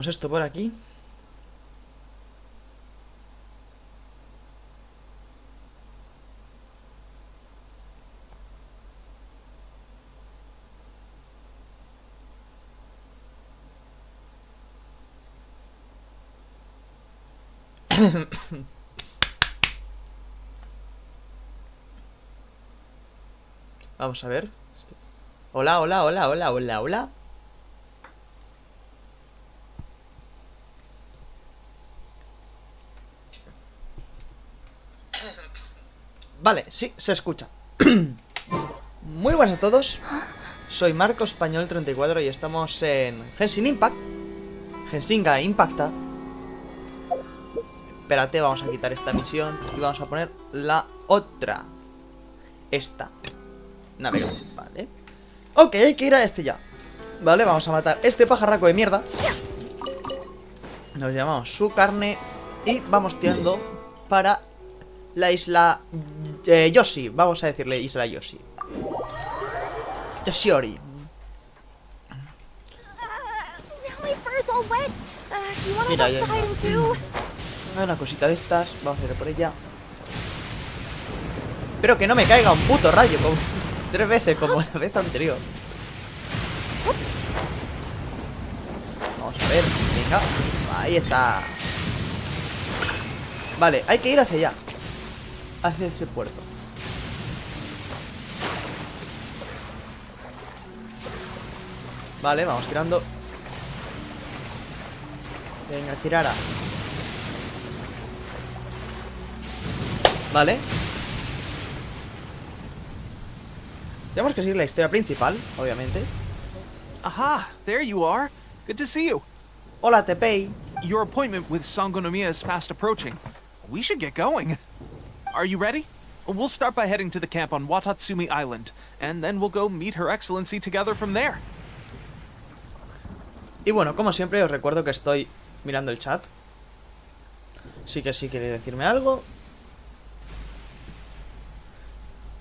Esto por aquí. Vamos a ver. Hola, hola, hola, hola, hola, hola. Vale, sí, se escucha. Muy buenas a todos. Soy Marco Español 34 y estamos en Genshin Impact. Genshinga Impacta. Espérate, vamos a quitar esta misión y vamos a poner la otra. Esta. Navegar, vale. Ok, hay que ir a este ya. Vale, vamos a matar este pajarraco de mierda. Nos llamamos su carne y vamos tirando para la isla Yoshi. Vamos a decirle isla Yoshi. Yoshiori. Mira, ya hay una cosita de estas. Vamos a ir por ella. Espero que no me caiga un puto rayo como 3 veces como la vez anterior. Vamos a ver, venga. Ahí está. Vale, hay que ir hacia allá. Hacia ese puerto. Vale, vamos tirando. Venga, tirara. Vale. Tenemos que seguir la historia principal, obviamente. Aha, there you are. Good to see you. Hola, Tepei. Your appointment with Sangonomiya is fast approaching. We should get going. Are you ready? We'll start by heading to the camp on Watatsumi Island, and then we'll go meet Her Excellency together from there. Y bueno, como siempre, os recuerdo que estoy mirando el chat. Sí que sí queréis decirme algo,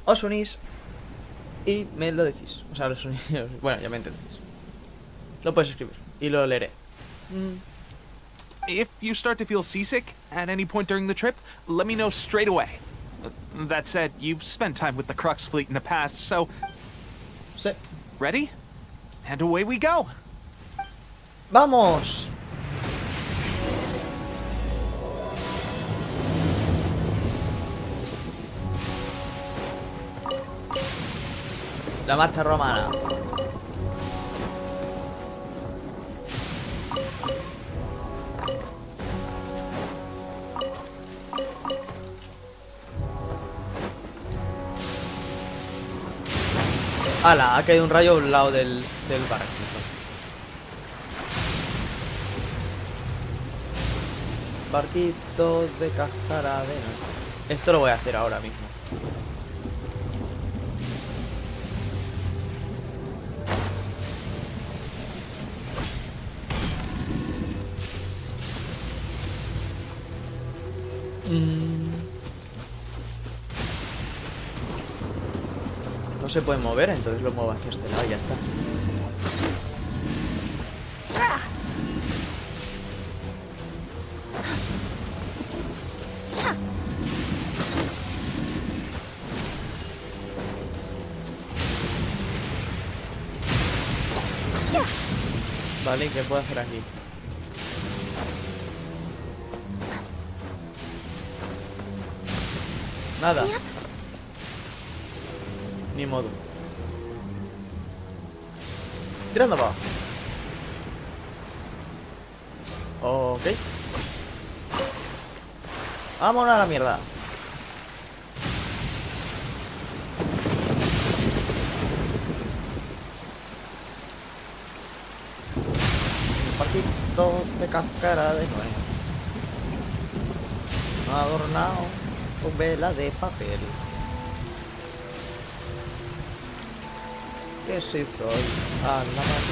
os unís y me lo decís. O sea, los unís. Bueno, ya me entendéis. Lo puedes escribir y lo leeré. If you start to feel seasick at any point during the trip, let me know straight away. That said, you've spent time with the Crux fleet in the past, so... Sí. Ready? And away we go! ¡Vamos! La marcha romana. ¡Hala! Ha caído un rayo a un lado del barquito. Barquito de cascarabena. Esto lo voy a hacer ahora mismo. No se puede mover, entonces lo muevo hacia este lado y ya está. Vale, ¿y qué puedo hacer aquí? Nada. Ni modo. Tirando abajo. Ok. Vámonos a la mierda. Un barquito de cáscara de nuez, adornado con vela de papel, que se hizo hoy a la mar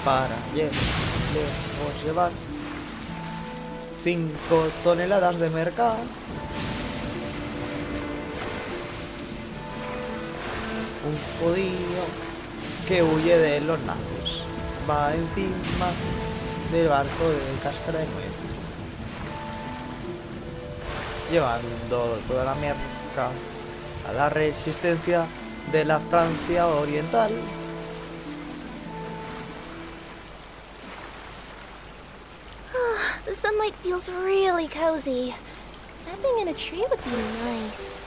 para lejos llevar 5 toneladas de mercado. Un judío que huye de los nazis va encima del barco de cáscara de nuez, llevando toda la merca a la resistencia de la Francia Oriental. The sunlight feels really cozy. Napping in a tree would be nice.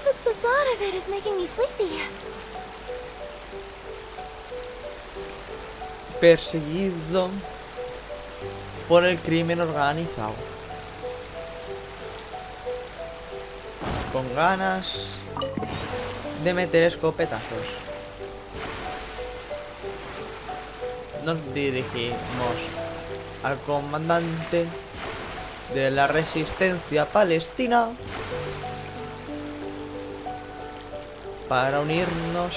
Just the thought of it is making me sleepy. Perseguido por el crimen organizado, con ganas de meter escopetazos. Nos dirigimos al comandante de la resistencia palestina para unirnos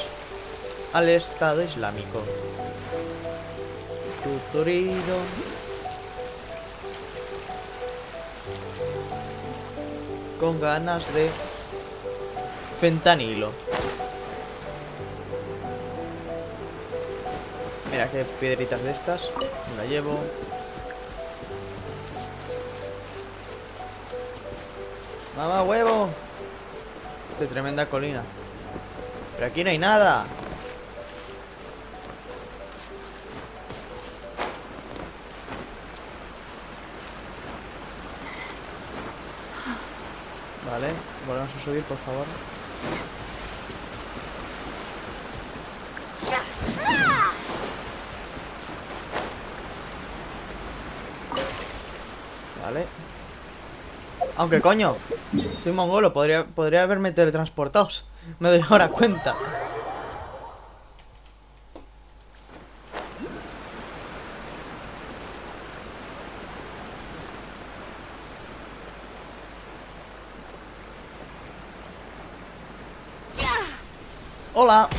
al Estado Islámico. Tuturido. Con ganas de fentanilo. Mira qué piedritas de estas. Me la llevo. ¡Mamá huevo! De tremenda colina. Pero aquí no hay nada. Vale, volvemos a subir, por favor. Vale. Aunque coño, soy mongolo, podría haberme teletransportado. Me doy ahora cuenta. Hola.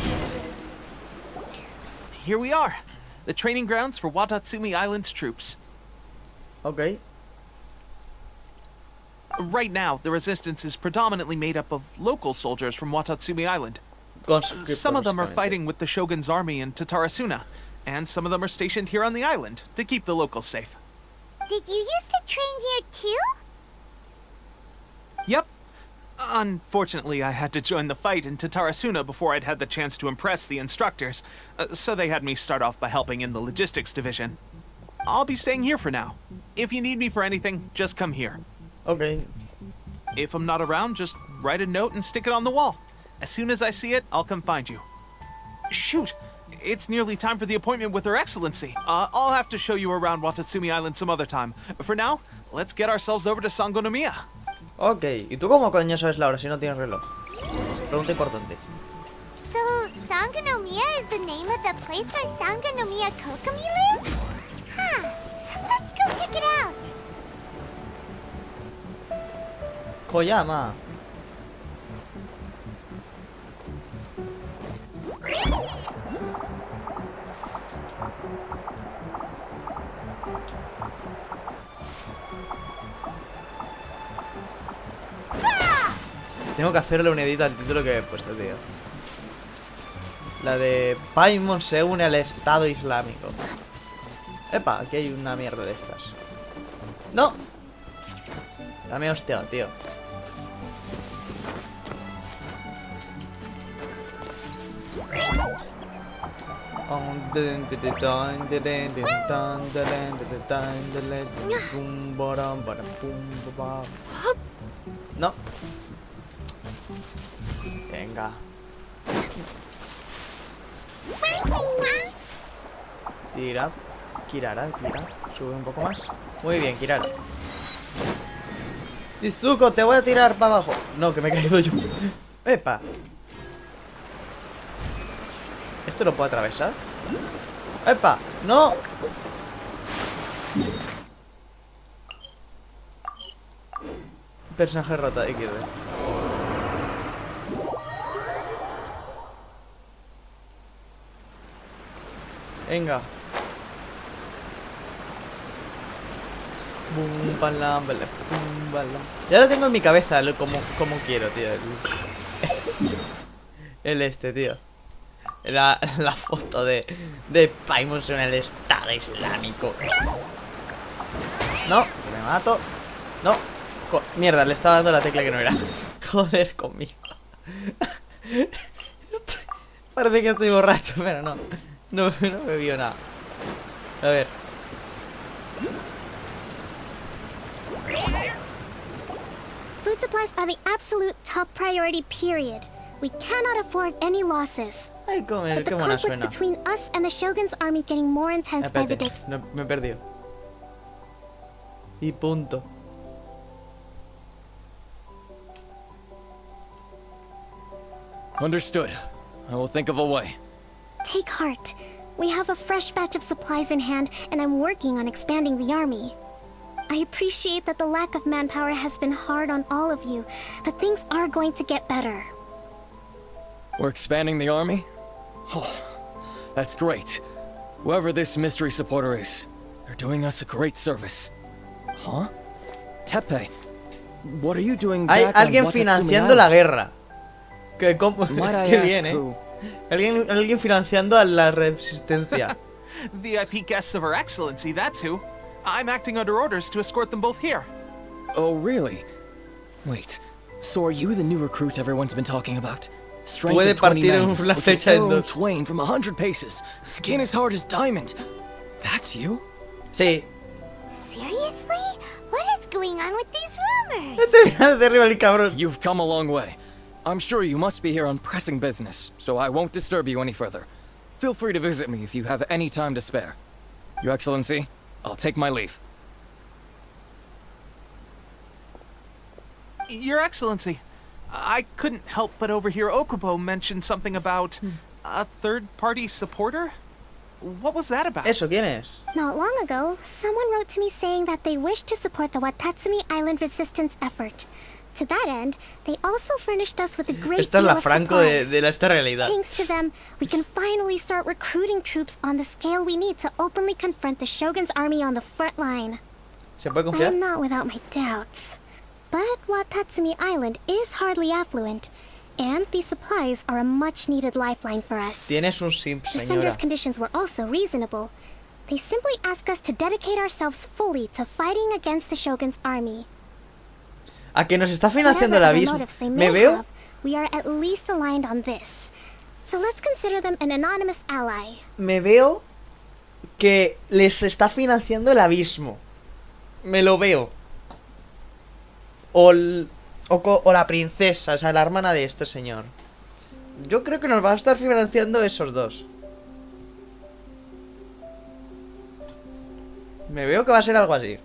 Here we are, the training grounds for Watatsumi Island's troops. Ok. Right now, the resistance is predominantly made up of local soldiers from Watatsumi Island. Some of them are fighting with the Shogun's army in Tatarasuna, and some of them are stationed here on the island to keep the locals safe. Did you used to train here too? Yep. Unfortunately, I had to join the fight in Tatarasuna before I'd had the chance to impress the instructors, so they had me start off by helping in the logistics division. I'll be staying here for now. If you need me for anything, just come here. Ok. If I'm not around, just write a note and stick it on the wall. As soon as I see it, I'll come find you. Shoot! It's nearly time for the appointment with Her Excellency. I'll have to show you around Watatsumi Island some other time. For now, let's get ourselves over to Sangonomiya. Ok. ¿Y tú cómo coño sabes la hora si no tienes reloj? Pregunta importante. So, Sangonomiya is the name of the place where Sangonomiya Kokomi lives? Huh. Let's go check it out. Koyama. Tengo que hacerle un edit al título que he puesto, tío. La de Paimon se une al Estado Islámico. Epa, aquí hay una mierda de estas. ¡No! La me he hosteado, tío. No. Venga. Tira. Kirara, tira. Sube un poco más. Muy bien, Kirara. Izuko, te voy a tirar para abajo. No, que me he caído yo. Epa. ¿Esto lo puedo atravesar? ¡Epa! ¡No! Personaje rota, XD. Venga. Bum, balam, balam, bum, balam. Ya lo tengo en mi cabeza, como quiero, tío. El este, tío. la foto de Paimon en el Estado Islámico. No, me mato. No, mierda, le estaba dando la tecla que no era. Joder conmigo. Parece que estoy borracho, pero no. No me vio nada. A ver. Food supplies are the absolute top priority, period. We cannot afford any losses. Ay, With the qué buena conflict suena. between us and the Shogun's army getting more intense by the day. Espérate, no, me he perdido. Y punto. Understood. I will think of a way. Take heart. We have a fresh batch of supplies in hand, and I'm working on expanding the army. I appreciate that the lack of manpower has been hard on all of you, but things are going to get better. We're expanding the army? Oh, that's great. Whoever this mystery supporter is, they're doing us a great service. Huh? Tepe, what are you doing Hay back on alguien Watatsumi financiando la Island? guerra. Might I Qué ask bien, who? Alguien financiando a la resistencia. VIP guests of Her Excellency, that's who. I'm acting under orders to escort them both here. Oh, really? Wait, so are you the new recruit everyone's been talking about? Strength Puede of 20 partir magnums, una with an flecha en arrow dos. twain from 100 paces, skin as hard as diamond. That's you? Sí. Seriously? What is going on with these rumors? Este viene de arriba el cabrón. You've come a long way. I'm sure you must be here on pressing business, so I won't disturb you any further. Feel free to visit me if you have any time to spare. Your Excellency, I'll take my leave. Your Excellency, I couldn't help but overhear Okubo mention something about a third-party supporter? What was that about? Eso, ¿quién es? Not long ago, someone wrote to me saying that they wish to support the Watatsumi Island resistance effort. To that end, they also furnished us with a great Esta es deal la of Franco supplies. de esta realidad. Thanks to them, we can finally start recruiting troops on the scale we need to openly confront the Shogun's army on the front line. ¿Se puede I confiar? am not without my doubts. But Watatsumi Island is hardly affluent, and these supplies are a much-needed lifeline for us. Tienes un simp, The sender's señora. conditions were also reasonable. They simply ask us to dedicate ourselves fully to fighting against the Shogun's army. A que nos está financiando el Whatever other abismo. motives they Me may veo. have, we are at least aligned on this. So let's consider them an anonymous ally. Me veo que les está financiando el abismo. Me lo veo. O la princesa, o sea, la hermana de este señor. Yo creo que nos va a estar financiando esos dos. Me veo que va a ser algo así.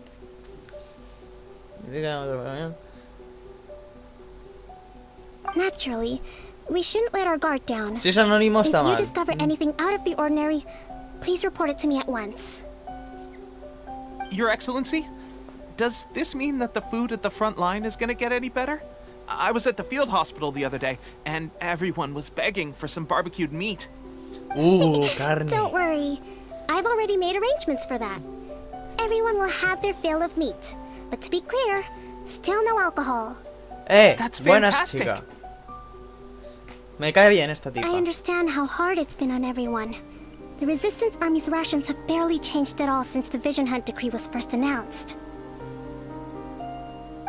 Naturally, we shouldn't let our guard down. Si es anónimo If está you mal. discover anything out of the ordinary, please report it to me at once. Your Excellency, does this mean that the food at the front line is gonna get any better? I was at the field hospital the other day, and everyone was begging for some barbecued meat. Carne. Don't worry, I've already made arrangements for that. Everyone will have their fill of meat. But to be clear, still no alcohol. That's Buena fantastic. chica. Me cae bien esta tipa. I understand how hard it's been on everyone. The Resistance Army's rations have barely changed at all since the Vision Hunt decree was first announced.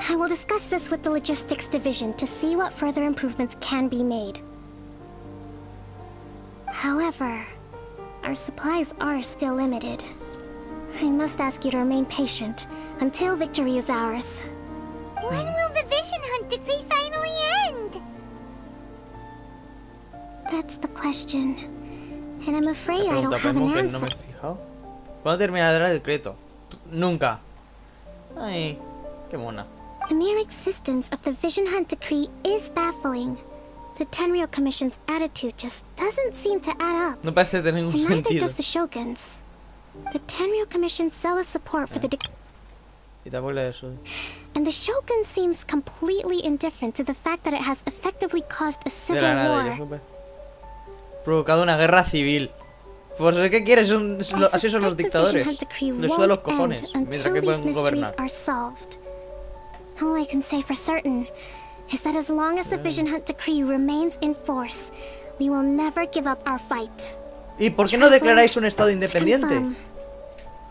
I will discuss this with the Logistics Division to see what further improvements can be made. However, our supplies are still limited. I must ask you to remain patient until victory is ours. When will the Vision Hunt decree finally end? That's the question. And I'm afraid I don't Pregunta have an Pemo, que no answer. me he fijado. ¿Cuándo terminará el decreto? Nunca. Ay, qué mona. The mere existence of the Vision Hunt decree is baffling. The Tenryou Commission's attitude just doesn't seem to add up. No parece tener ningún And neither sentido. does the Shogun's. The Tenryou Commission's zealous support for the Y te acuerdas de eso. and the Shogun seems completely indifferent to the fact that it has effectively caused a De civil la nada, war. yo supe. Provocado una guerra civil. Pues ¿qué quieres? I Así son los suspect the Vision dictadores. Hunt decree Les suda los won't cojones. end Mientras until que these pueden mysteries gobernar. are solved. All I can say for certain is that as long as the Vision Hunt decree remains in force, we will never give up our fight. ¿Y por qué no declaráis un estado To independiente? confirm,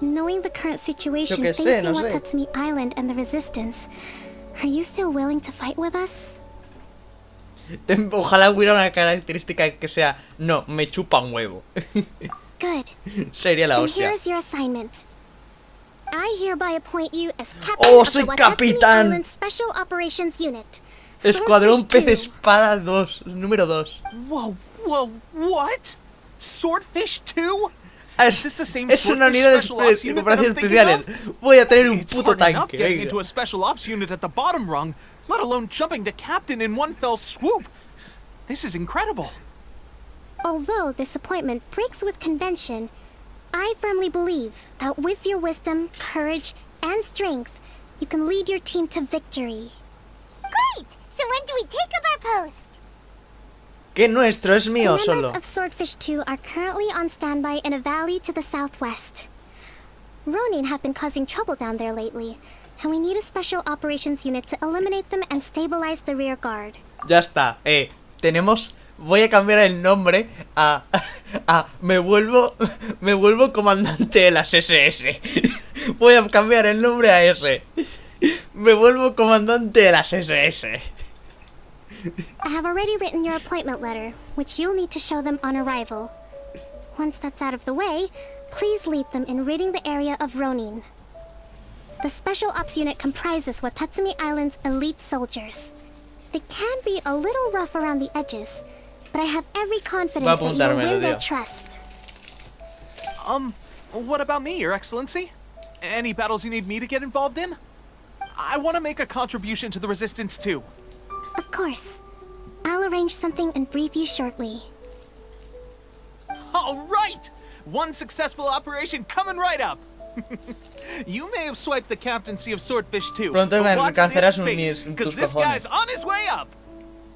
knowing the current situation Yo qué sé, facing no sé. Watatsumi Island and the Resistance, are you still willing to fight with us? Ojalá hubiera una característica que sea, no, me chupa un huevo. Good. Sería la Then hostia. here is your assignment. I hereby appoint you as captain Oh, of the soy Watatsumi capitán. Island Special Operations Unit. Escuadrón Swordfish Pez 2. Espada 2, número 2. Whoa, what? Swordfish 2? Is this the same Es una Swordfish unidad de Special Ops unit that I'm operaciones thinking especiales. of? Voy a tener un It's puto hard enough tanque. getting Venga. into a special ops unit at the bottom rung, let alone jumping to captain in one fell swoop. This is incredible. Although this appointment breaks with convention, I firmly believe that with your wisdom, courage, and strength, you can lead your team to victory. Great! So when do we take up our post? Que nuestro es The mío members solo. of Swordfish 2 are currently on standby in a valley to the southwest. Ronin have been causing trouble down there lately, and we need a special operations unit to eliminate them and stabilize the rear guard. Ya está. Tenemos. Voy a cambiar el nombre a. Me vuelvo comandante de las SS. Voy a cambiar el nombre a ese. Me vuelvo comandante de las SS. I have already written your appointment letter, which you'll need to show them on arrival. Once that's out of the way, please lead them in ridding the area of Ronin. The Special Ops unit comprises Watatsumi Island's elite soldiers. They can be a little rough around the edges, but I have every confidence that you will apuntármelo, win their tío. trust. What about me, Your Excellency? Any battles you need me to get involved in? I want to make a contribution to the Resistance too. Of course. I'll arrange something and brief you shortly. All right! One successful operation coming right up! You may have swiped the captaincy of Swordfish 2, Pronto me but watch alcanzarás this space, tus because this cojones. guy's on his way up!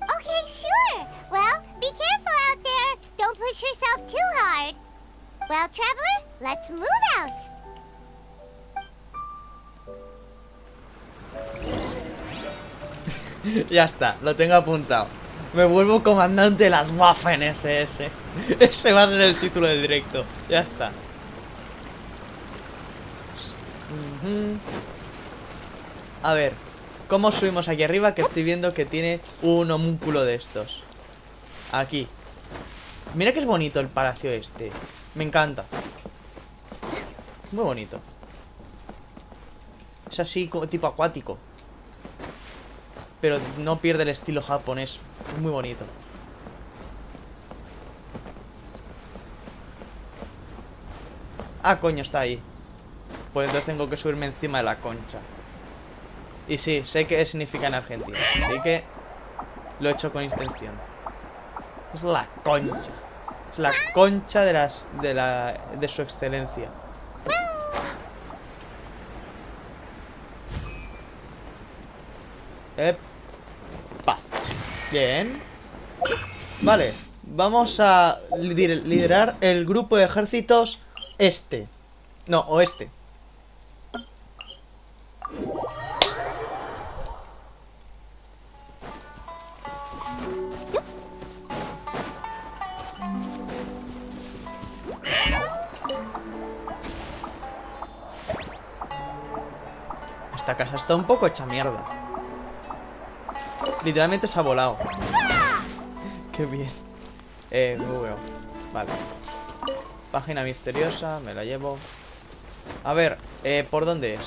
Okay, sure. Well, be careful out there. Don't push yourself too hard. Well, traveler, let's move out. Ya está, lo tengo apuntado. Me vuelvo comandante de las Waffen SS. Ese va a ser el título del directo. Ya está. A ver, ¿cómo subimos aquí arriba? Que estoy viendo que tiene un homúnculo de estos. Aquí. Mira que es bonito el palacio este. Me encanta. Muy bonito. Es así como tipo acuático. Pero no pierde el estilo japonés. Es muy bonito. Ah, coño, está ahí. Pues entonces tengo que subirme encima de la concha. Y sí, sé qué significa en Argentina. Así que lo he hecho con intención. Es la concha. Es la concha de su excelencia. Epa. Bien. Vale. Vamos a liderar el grupo de ejércitos este. No, oeste. Esta casa está un poco hecha mierda. Literalmente se ha volado. Qué bien. Muy bueno. Vale. Página misteriosa, me la llevo. A ver, ¿por dónde es?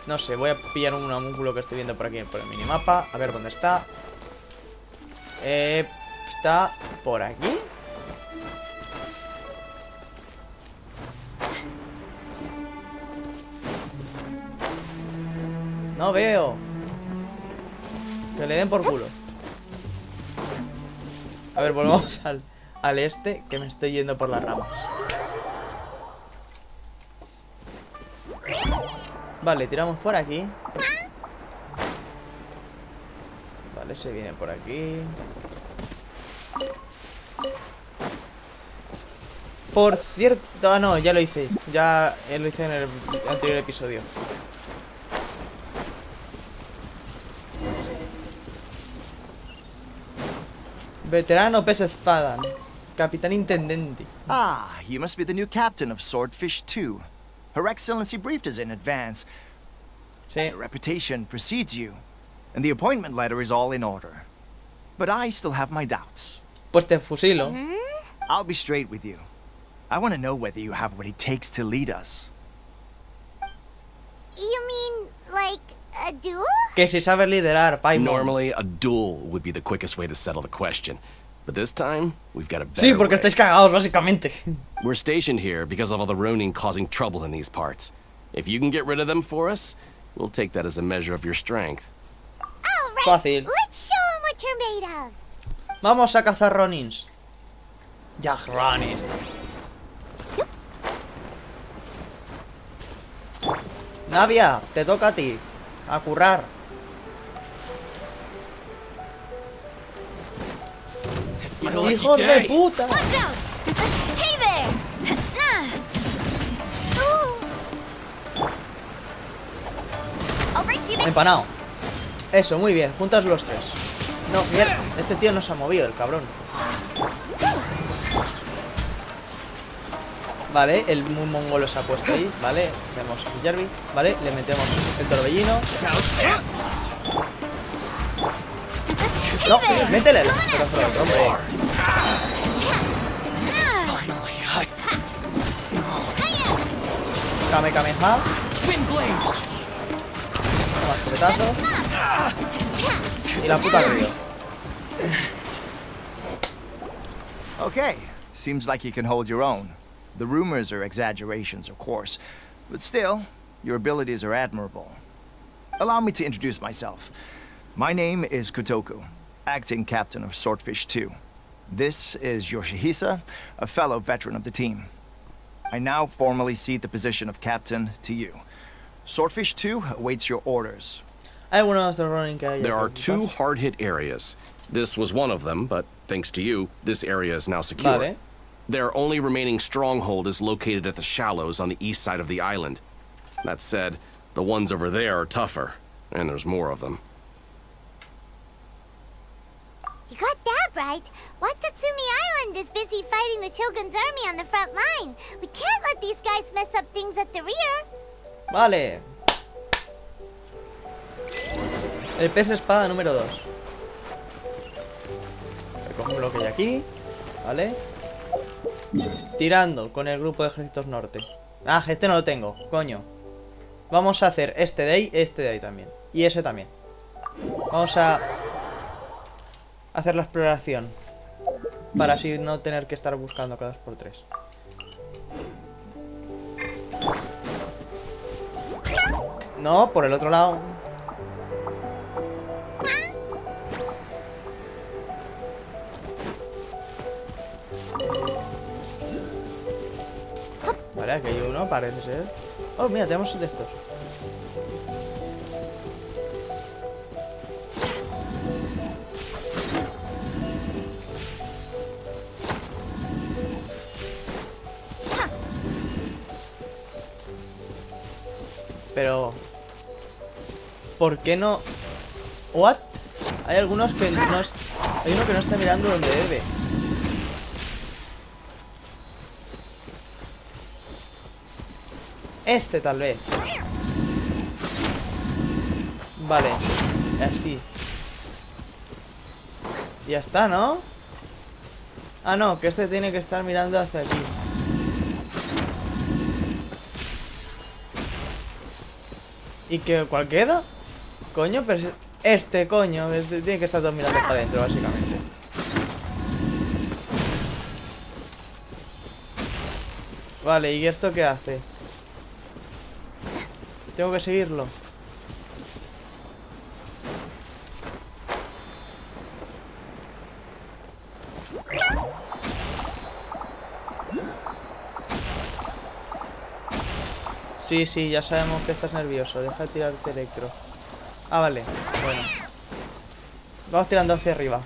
No sé, voy a pillar un homúnculo que estoy viendo por aquí, por el minimapa. A ver dónde está. Está por aquí. No veo. Que le den por culo. A ver, volvamos al este, que me estoy yendo por las ramas. Vale, tiramos por aquí. Vale, se viene por aquí. Por cierto... Ah, no, ya lo hice. Ya lo hice en el anterior episodio. Veterano pez espada. Capitán Intendente. Ah, you must be the new captain of Swordfish 2. Her Excellency briefed us in advance. Sí. Your reputation precedes you, and the appointment letter is all in order. But I still have my doubts. Pues te fusilo. I'll be straight with you. I want to know whether you have what it takes to lead us. You mean, like, a duel? Que si sabes liderar, Paimon. Normally, a duel would be the quickest way to settle the question. But this time, we've got a better Sí, porque way. estáis cagados, básicamente. We're stationed here because of all the Ronin causing trouble in these parts. If you can get rid of them for us, we'll take that as a measure of your strength. All right, Fácil. let's show 'em what you're made of. Vamos a cazar Ronins. Ya, Ronin. Navia, te toca a ti. A currar. It's my lucky ¡Hijos de day. puta! Watch out! Hey there! I'll brace you there. Empanado. Eso, muy bien. Juntas los tres. No, mierda. Este tío no se ha movido, el cabrón. Vale, el muy mongolo se ha puesto ahí. Vale, hacemos el Jerby. Vale, le metemos el torbellino. No, métele el trozo, hombre. Kame Kameha. Wind blade. Más petazo. Y la puta río. Okay, seems like you can hold your own. The rumors are exaggerations, of course, but still, your abilities are admirable. Allow me to introduce myself. My name is Kotoku, acting captain of Swordfish 2. This is Yoshihisa, a fellow veteran of the team. I now formally cede the position of captain to you. Swordfish 2 awaits your orders. Hay algunos de Ronin que hay. There are 2 hard-hit areas. This was one of them, but thanks to you, this area is now secure. Vale. Their only remaining stronghold is located at the shallows on the east side of the island. That said, the ones over there are tougher, and there's more of them. You got that right. Watatsumi Island is busy fighting the Shogun's army on the front line. We can't let these guys mess up things at the rear. Vale. El pez espada número 2. Recojo un bloque de aquí. Vale. Tirando con el grupo de ejércitos norte. Ah, este no lo tengo, coño. Vamos a hacer este de ahí también. Y ese también. Vamos a hacer la exploración. Para así no tener que estar buscando cada 2x3. No, por el otro lado. Vale, aquí hay uno, parece ser. Oh, mira, tenemos de estos. Pero... ¿por qué no? ¿What? Hay algunos que no... Hay uno que no está mirando donde debe. Este tal vez. Vale. Así. Ya está, ¿no? Ah, no, que este tiene que estar mirando hacia aquí. ¿Y que cuál queda? Coño, pero este coño, este tiene que estar todo mirando para adentro, básicamente. Vale, ¿y esto qué hace? Tengo que seguirlo. Sí, sí, ya sabemos que estás nervioso. Deja de tirarte electro. Ah, vale. Bueno. Vamos tirando hacia arriba.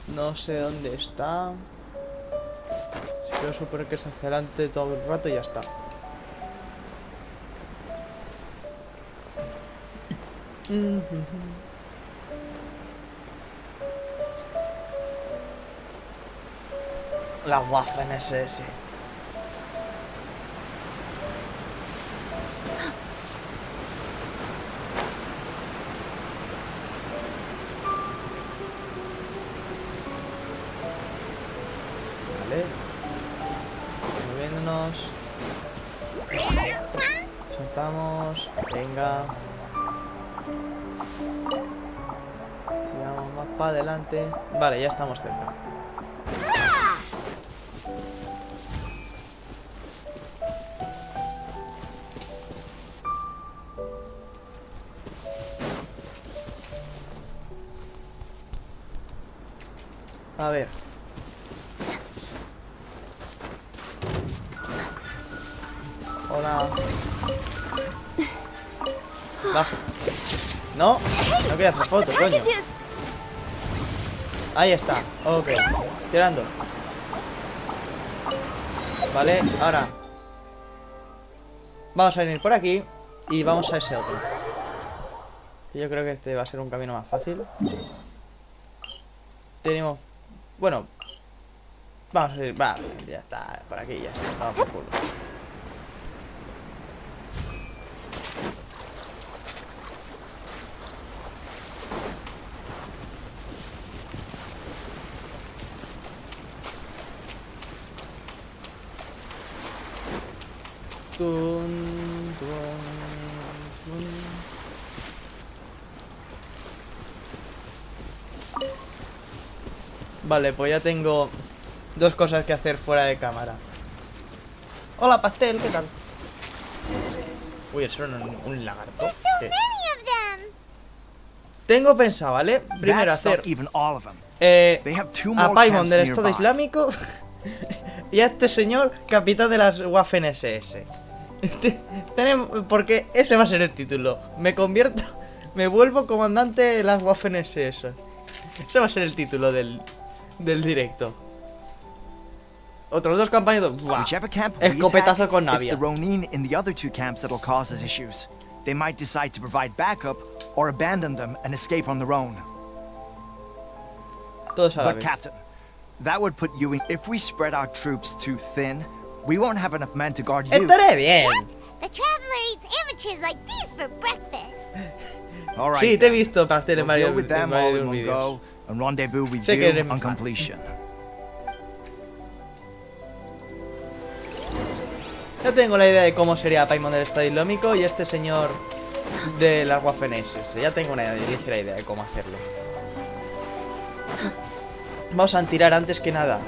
No sé dónde está. Si quiero suponer que es hacia adelante todo el rato y ya está. La Waffen SS. Vale. Moviéndonos. Saltamos. Venga. Tiramos más para adelante. Vale, ya estamos cerca. A ver. Hola. Baja. No, no quería hacer foto, coño. Ahí está, ok. Tirando. Vale, ahora vamos a venir por aquí y vamos a ese otro. Yo creo que este va a ser un camino más fácil. Tenemos... Bueno, vamos a ir, va, ya está, por aquí ya está, estaba por culo. Tun, tun, tun. Vale, pues ya tengo dos cosas que hacer fuera de cámara. Hola, pastel, ¿qué tal? Uy, eso era un lagarto. There's so ¿Qué? many of them. Tengo pensado, ¿vale? Primero That's hacer not even all of them. They have two a more Paimon camps del Estado nearby. Islámico y a este señor capitán de las Waffen SS. Porque ese va a ser el título. Me convierto, me vuelvo comandante de las Waffen SS. Ese va a ser el título del directo. Otros dos compañeros. ¡Buah! Whichever camp we Escopetazo attack, con it's Navia. the Ronin in the other two camps that'll cause us issues. They might decide to provide backup or abandon them and escape on their own. Todos a la But vez. Captain, that would put you in... If we spread our troops too thin, we won't have enough men to guard you. Estaré bien. The traveler eats amateurs like these for breakfast. All right, Sí, te he then. visto pastel en We'll deal varios, with en them all varios in one vídeos. go and rendezvous with Sé que you eres mi on fan. completion. Ya tengo la idea de cómo sería Paimon del Estado Islámico y este señor de las Waffen SS. Ya tengo una ligera idea de cómo hacerlo. Vamos a tirar antes que nada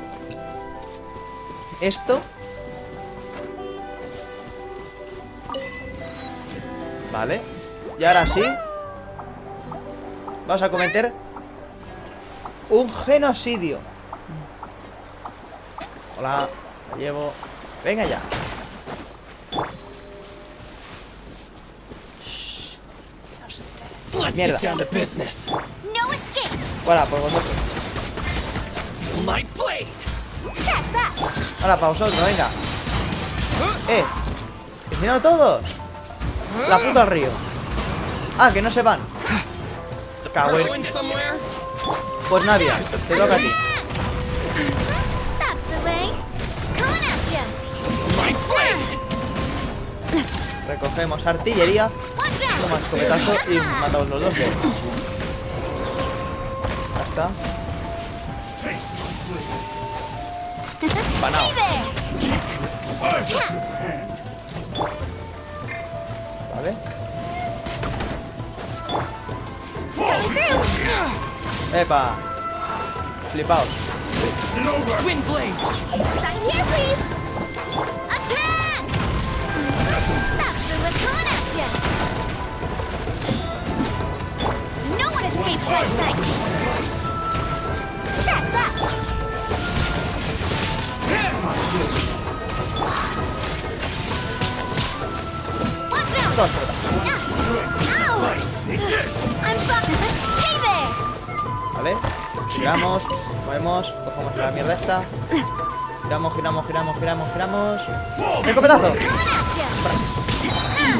esto. Vale. Y ahora sí vamos a cometer un genocidio. Hola, la llevo. Venga ya. Let's Mierda. get down to business. No escape. Hola, por vosotros. My blade. That's that. Ahora para vosotros, venga. Que si no todos. La puta al río. Ah, que no se van. Cago en... Going somewhere? Pues Navia, te toca a ti. That's the way. Coming at you. My blade. Recogemos artillería. Watch out. Toma escopetazo y matamos los dos. Ya está. Panao. Vale. Epa. Flipaos. Wind blade. Right here, please. Attack! That's the way coming at you. No one escapes my sight. That's that. Watch out! Todos por atrás. Ow! I'm fucked. Hey there! Vale. Giramos. Movemos. Cogemos la mierda esta. Giramos, giramos, giramos, giramos, giramos. ¡Escopetazo! Coming at you.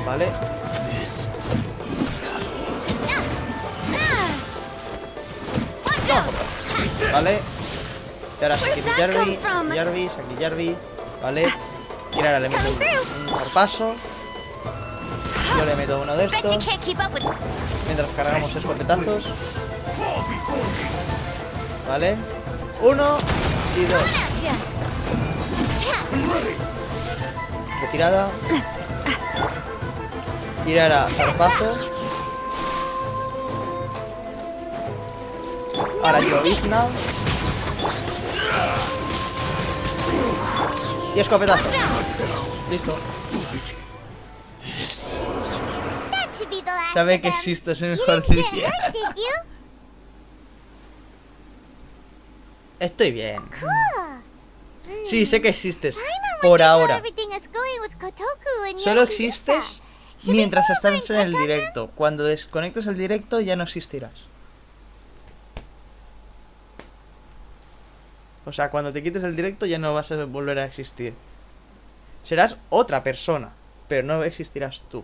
Vale. Vale. Y ahora aquí Jarvis, aquí Jarvis. Vale. Y ahora le meto un zarpazo. Yo le meto uno de estos. Mientras cargamos escopetazos. Vale. 1 y 2. Retirada. Y ahora zarpazo. Ahora llovizna. Y escopetazo. Listo. That should be the last Sabe of que them. existo, soy You mejor didn't get día. hurt, did you? Estoy bien. Cool. Sí, sé que existes. Paimon Por wonders how ahora. everything is going with Kotoku and Solo Yoshihisa. existes Should we mientras go over estás and en el check on them? directo. Cuando desconectes el directo ya no existirás. O sea, cuando te quites el directo ya no vas a volver a existir. Serás otra persona, pero no existirás tú.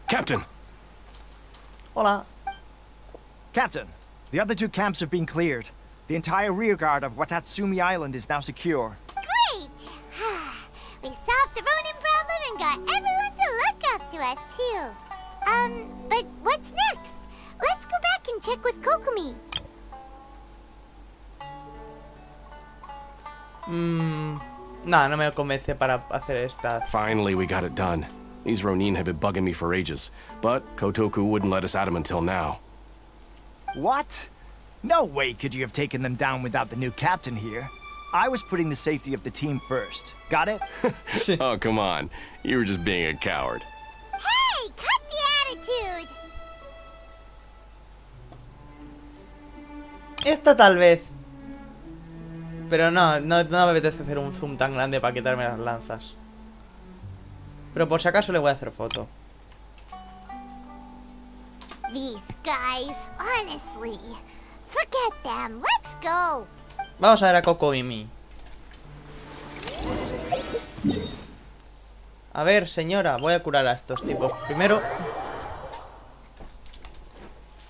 Captain! Hola. Captain, the other 2 camps have been cleared. The entire rearguard of Watatsumi Island is now secure. Great! We solved the Ronin problem and got everyone to look after us, too. But what's next? Let's go back and check with Kokumi. Nah, no me convence para hacer esta. Finally, we got it done. These Ronin have been bugging me for ages, but Kotoku wouldn't let us at them until now. What? No way could you have taken them down without the new captain here. I was putting the safety of the team first. Got it? Oh, come on. You were just being a coward. Hey, cut the attitude! Esta tal vez. Pero no me apetece hacer un zoom tan grande para quitarme las lanzas. Pero por si acaso le voy a hacer foto. These guys, honestly. Forget them. Let's go. Vamos a ver a Coco y Mi. A ver, señora, voy a curar a estos tipos primero.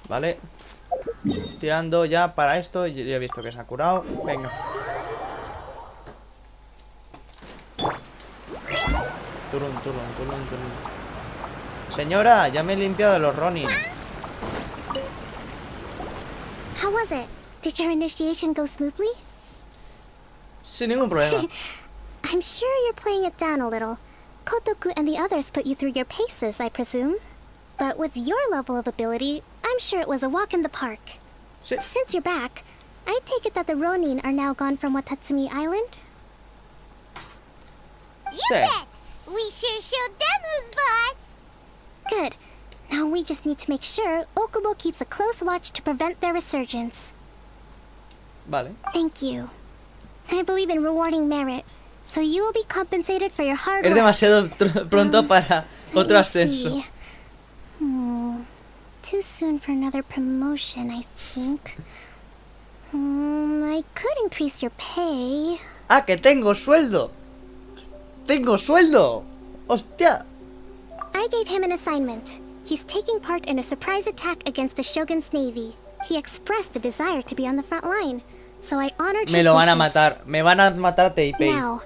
Vale. Tirando ya para esto. Yo he visto que se ha curado. Venga. Turun. Señora, ya me he limpiado los Ronin. How was it? Did your initiation go smoothly? Sin ningún problema. I'm sure you're playing it down a little. Kotoku and the others put you through your paces, I presume. But with your level of ability, I'm sure it was a walk in the park. Sí. Since you're back, I take it that the Ronin are now gone from Watatsumi Island? You Sí. bet. We sure showed them who's boss. Good. Now we just need to make sure Okubo keeps a close watch to prevent their resurgence. Vale. Thank you. I believe in rewarding merit, so you will be compensated for your hard Es work. demasiado pronto para otro Let me ascenso. see. Too soon for another promotion, I think. I could increase your pay. ¡Ah, que tengo sueldo! ¡Tengo sueldo! ¡Hostia! I gave him an assignment. He's taking part in a surprise attack against the Shogun's navy. He expressed a desire to be on the front line, so I honored Me his lo van a wishes. matar. Me van a matar Teipei. Now,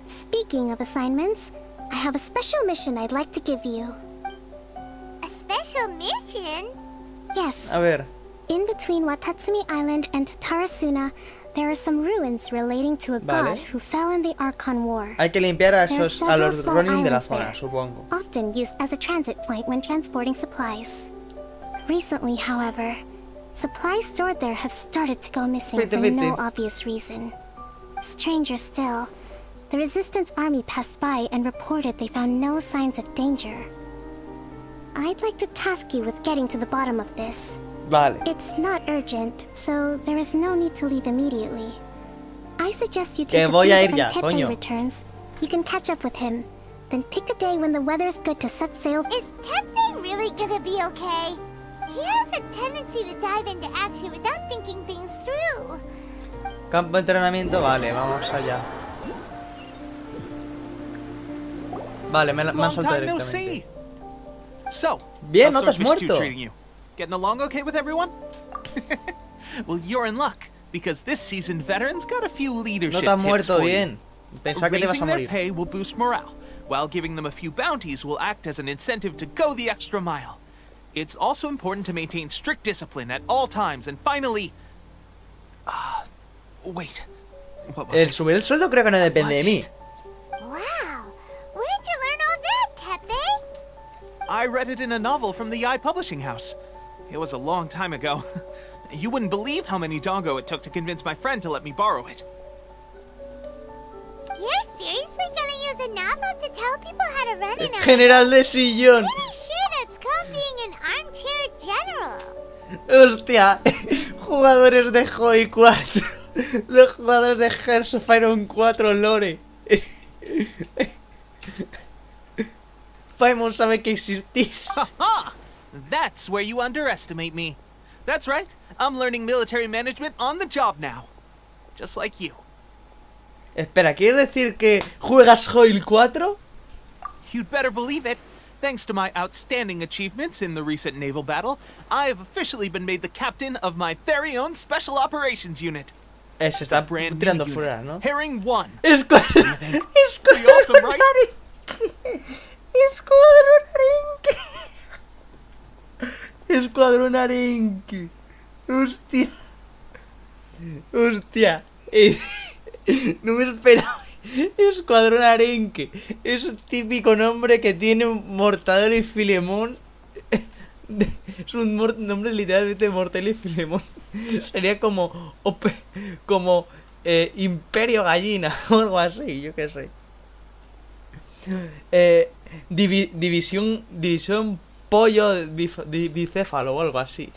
speaking of assignments, I have a special mission I'd like to give you. A special mission? Yes. A ver. In between Watatsumi Island and Tarasuna, there are some ruins relating to a Vale. god who fell in the Archon War, Hay que limpiar a, There are esos, a los several small Ronin de la islands zona, there. supongo. often used as a transit point when transporting supplies. Recently, however, supplies stored there have started to go missing for no obvious reason. Stranger still, the Resistance army passed by and reported they found no signs of danger. I'd like to task you with getting to the bottom of this. Vale. It's not urgent, so there is no need to leave immediately. I suggest you Que take a voy a feed ir ya, when Teppei coño. returns. You can catch up with him. Then pick a day when the weather's good to set sail. Is Teppei really gonna be okay? He has a tendency to dive into action without thinking things through. Campo de entrenamiento, vale, vamos allá. Vale, me han Long saltado time no directamente. see. So, Bien, how's no te has Swordfish 2 muerto. treating you? Getting along okay with everyone? Well, you're in luck, because this seasoned veteran's got a few No leadership te has tips muerto for you. bien. Pensaba que te ibas a Raising their morir. pay will boost morale, while giving them a few bounties will act as an incentive to go the extra mile. It's also important to maintain strict discipline at all times, and finally... wait. What was El it? subir el sueldo creo que no depende de mí. Wow. Where'd you learn all that, Tepe? I read it in a novel from the Publishing House. It was a long time ago. You wouldn't believe how many dongo it took to convince my friend to let me borrow it. You're seriously gonna use a novel to tell people how to run an army? General de sillón. Pretty sure that's called being an armchair general. Hostia. Jugadores de Hoi 4. Los jugadores de Hearts of Iron 4 Lore. Paimon sabe que existís. Haha! That's where you underestimate me. That's right. I'm learning military management on the job now. Just like you. Espera, ¿quieres decir que juegas Hoi 4? You'd better believe it. Thanks to my outstanding achievements in the recent naval battle, I have officially been made the captain of my very own Special Operations Unit. Se It's a está brand new tirando unit. fuera, ¿no? Herring 1. Escuadrón. Pretty awesome, right? Escuadrón Arenque. Escuadrón Arenque. Hostia. Hostia. No me esperaba. Escuadrón Arenque. Es un típico nombre que tiene Mortadelo y Filemón. Es un nombre literalmente Mortadelo y Filemón. Sería como Imperio Gallina o algo así, yo qué sé. División Pollo Bicéfalo o algo así.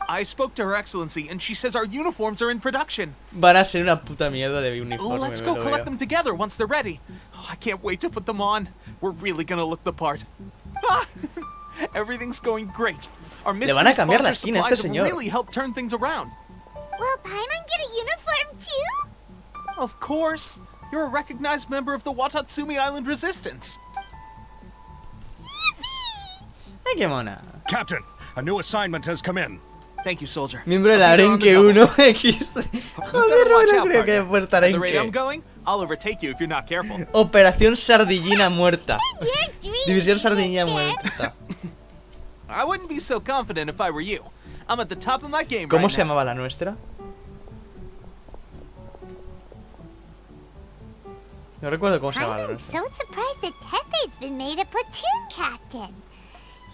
I spoke to Her Excellency, and she says our uniforms are in production. Van a ser una puta mierda de uniforme. Let's me go lo collect veo. them together once they're ready. Oh, I can't wait to put them on. We're really gonna look the part. Ah, everything's going great. Our Le van a mystery cambiar la sponsor skin a este supplies have señor. really helped turn things around. Will Paimon get a uniform too? Of course. You're a recognized member of the Watatsumi Island Resistance. Ay, qué mona. Captain, a new assignment has come in. Thank you, soldier. Miembro del I'll be there on the Arenque double. 1X. You Joder, better watch no out, creo que partner. haya puesto At the rate I'm Arenque. going, I'll overtake you if you're not careful. Operación Sardillina Muerta. Your dreams, División Sardillina mister. Muerta. I wouldn't be so confident if I were you. I'm at the top of my game ¿Cómo right se now. llamaba la nuestra? No recuerdo cómo se llamaba la I'm nuestra. so surprised that Tepe's been made a platoon captain.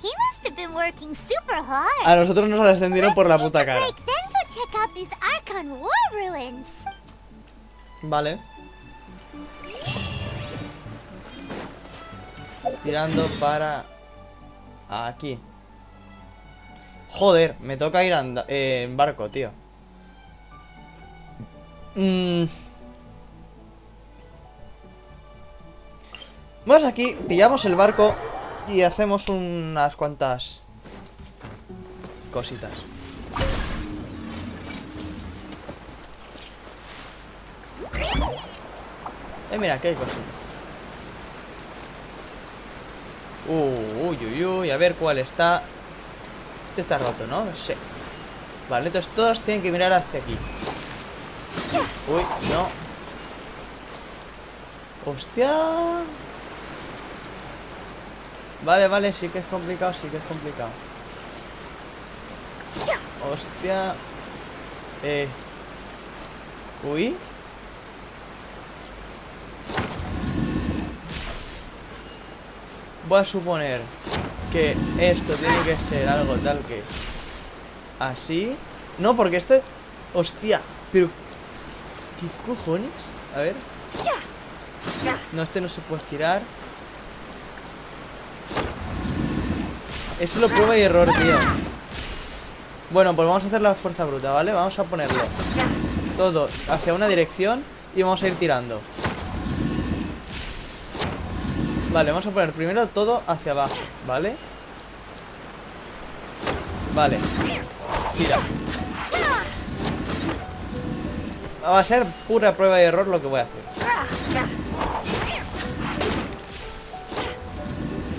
He must have been working super hard. A nosotros nos ascendieron por la Let's puta take a cara. break, then go check out these Archon war ruins. Vale. Tirando para... aquí. Joder, me toca ir en barco, tío. Vamos aquí, pillamos el barco y hacemos unas cuantas cositas. Mira, aquí hay cositas. Uy, uy, uy, a ver cuál está. Este está roto, ¿no? Sí. Vale, entonces todos tienen que mirar hacia aquí. Uy, no. Hostia. Vale, vale, sí que es complicado, sí que es complicado. Hostia. Uy. Voy a suponer que esto tiene que ser algo tal que... así. No, porque este... Hostia, pero... ¿Qué cojones? A ver. No, este no se puede girar. Eso lo prueba y error, tío. Bueno, pues vamos a hacer la fuerza bruta, ¿vale? Vamos a ponerlo todo hacia una dirección y vamos a ir tirando. Vale, vamos a poner primero todo hacia abajo, ¿vale? Vale. Tira. Va a ser pura prueba y error lo que voy a hacer.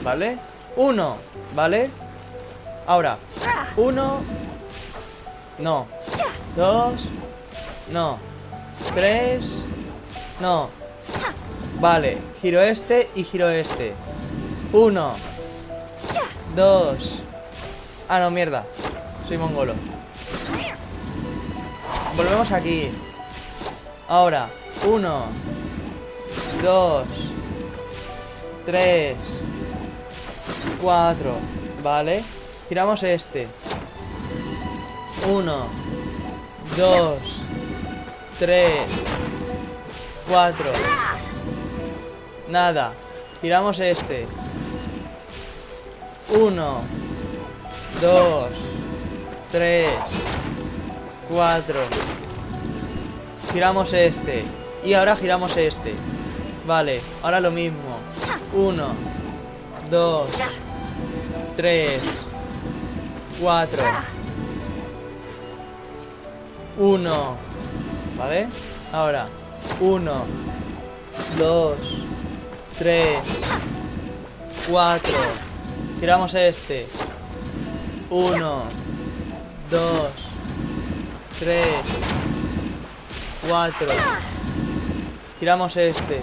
¿vale? 1, ¿vale? Ahora, 1. No. 2. No. 3. No. Vale, giro este y giro este. 1. 2. Ah, no, mierda. Soy mongolo. Volvemos aquí. Ahora, 1, 2, 3, 4. Vale. Giramos este. 1, 2, 3, 4. Nada. Giramos este. 1, 2, 3, 4. Giramos este. Y ahora giramos este. Vale, ahora lo mismo. 1, 2, 3, 4. 1. ¿Vale? Ahora 1, 2, 3, 4. Giramos este. 1, 2, 3, 4. Giramos este.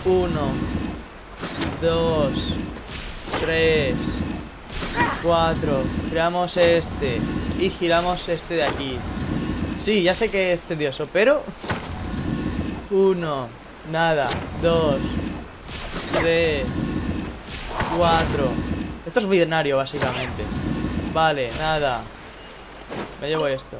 1, 2, 3, 4. Giramos este. Y giramos este de aquí. Sí, ya sé que es tedioso, pero 1, nada, 2, 3, 4. Esto es binario, básicamente. Vale, nada. Me llevo esto.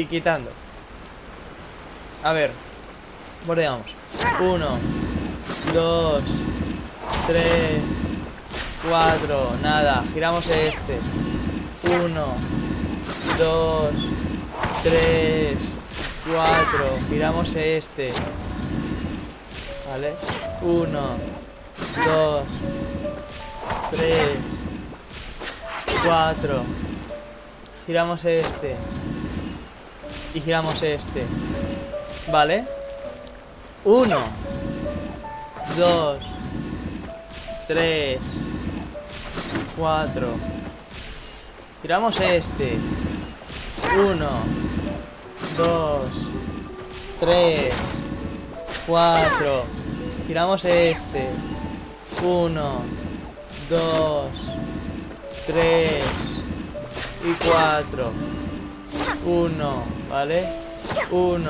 Quitando. A ver. Bordeamos. 1, 2, 3, 4. Nada. Giramos este. 1, 2, 3, 4. Giramos este. Vale. 1, 2, 3, 4. Giramos este. Y giramos este. Vale. 1, 2, 3, 4. Giramos este. 1, 2, 3, 4. Giramos este. 1, 2, 3 y 4. 1, ¿vale? 1,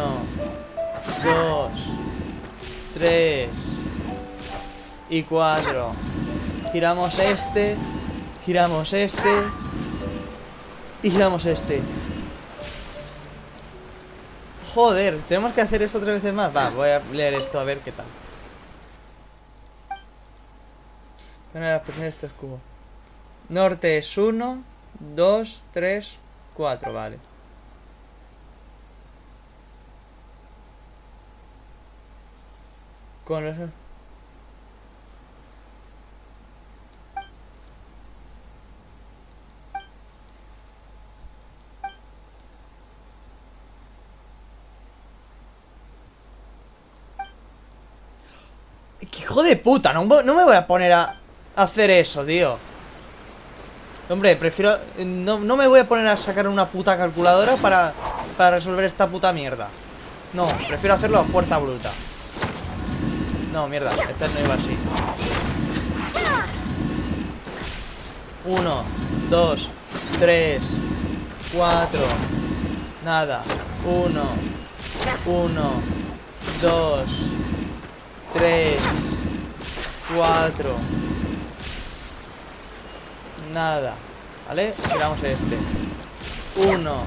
2, 3 y 4. Giramos este. Giramos este. Y giramos este. Joder, tenemos que hacer esto 3 veces más. Va, voy a leer esto a ver qué tal. Bueno, las presiones de estos cubos. Norte es 1, 2, 3, 4, vale. Con los... ¡Qué hijo de puta! No me voy a poner a hacer eso, tío. Hombre, prefiero... No me voy a poner a sacar una puta calculadora para resolver esta puta mierda. No, prefiero hacerlo a fuerza bruta. No, mierda, esta no iba así. 1, 2, 3, 4. Nada. 1, 2, 3, 4. Nada. ¿Vale? Giramos este. 1,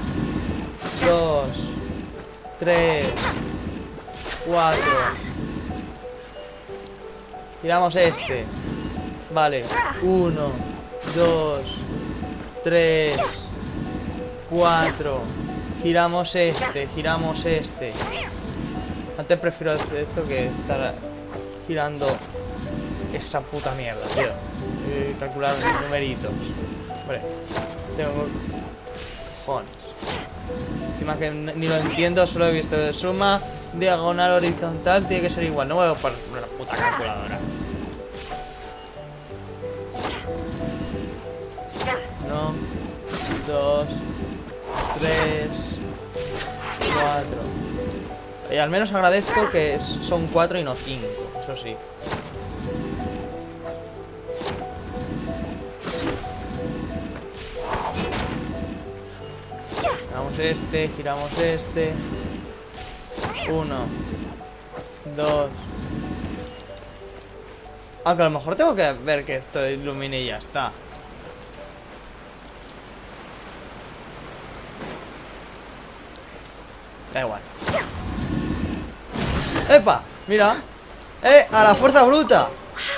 2, 3, 4. Giramos este. Vale. 1, 2, 3, 4. Giramos este, giramos este. Antes prefiero hacer esto que estar girando esa puta mierda, tío. Calcular los numeritos. Vale. Tengo... Cojones. Encima que ni lo entiendo, solo he visto de suma, diagonal, horizontal, tiene que ser igual. No voy a poner una puta calculadora. 1, 2, 3, 4. Y al menos agradezco que son 4 y no 5, eso sí. Giramos este. 1, 2. Aunque a lo mejor tengo que ver que esto ilumine y ya está. Da igual. ¡Epa! Mira. ¡A la fuerza bruta!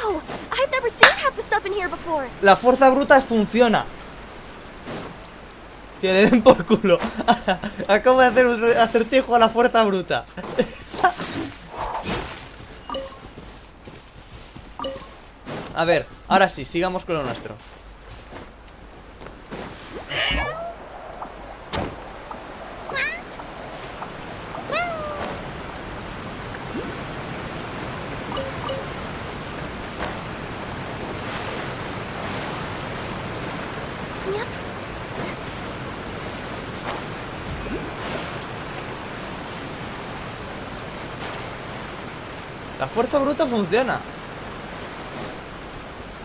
Wow, I've never seen half the stuff in here before. La fuerza bruta funciona. Que le den por culo. Acabo de hacer un acertijo a la fuerza bruta. A ver, ahora sí, sigamos con lo nuestro. La fuerza bruta funciona.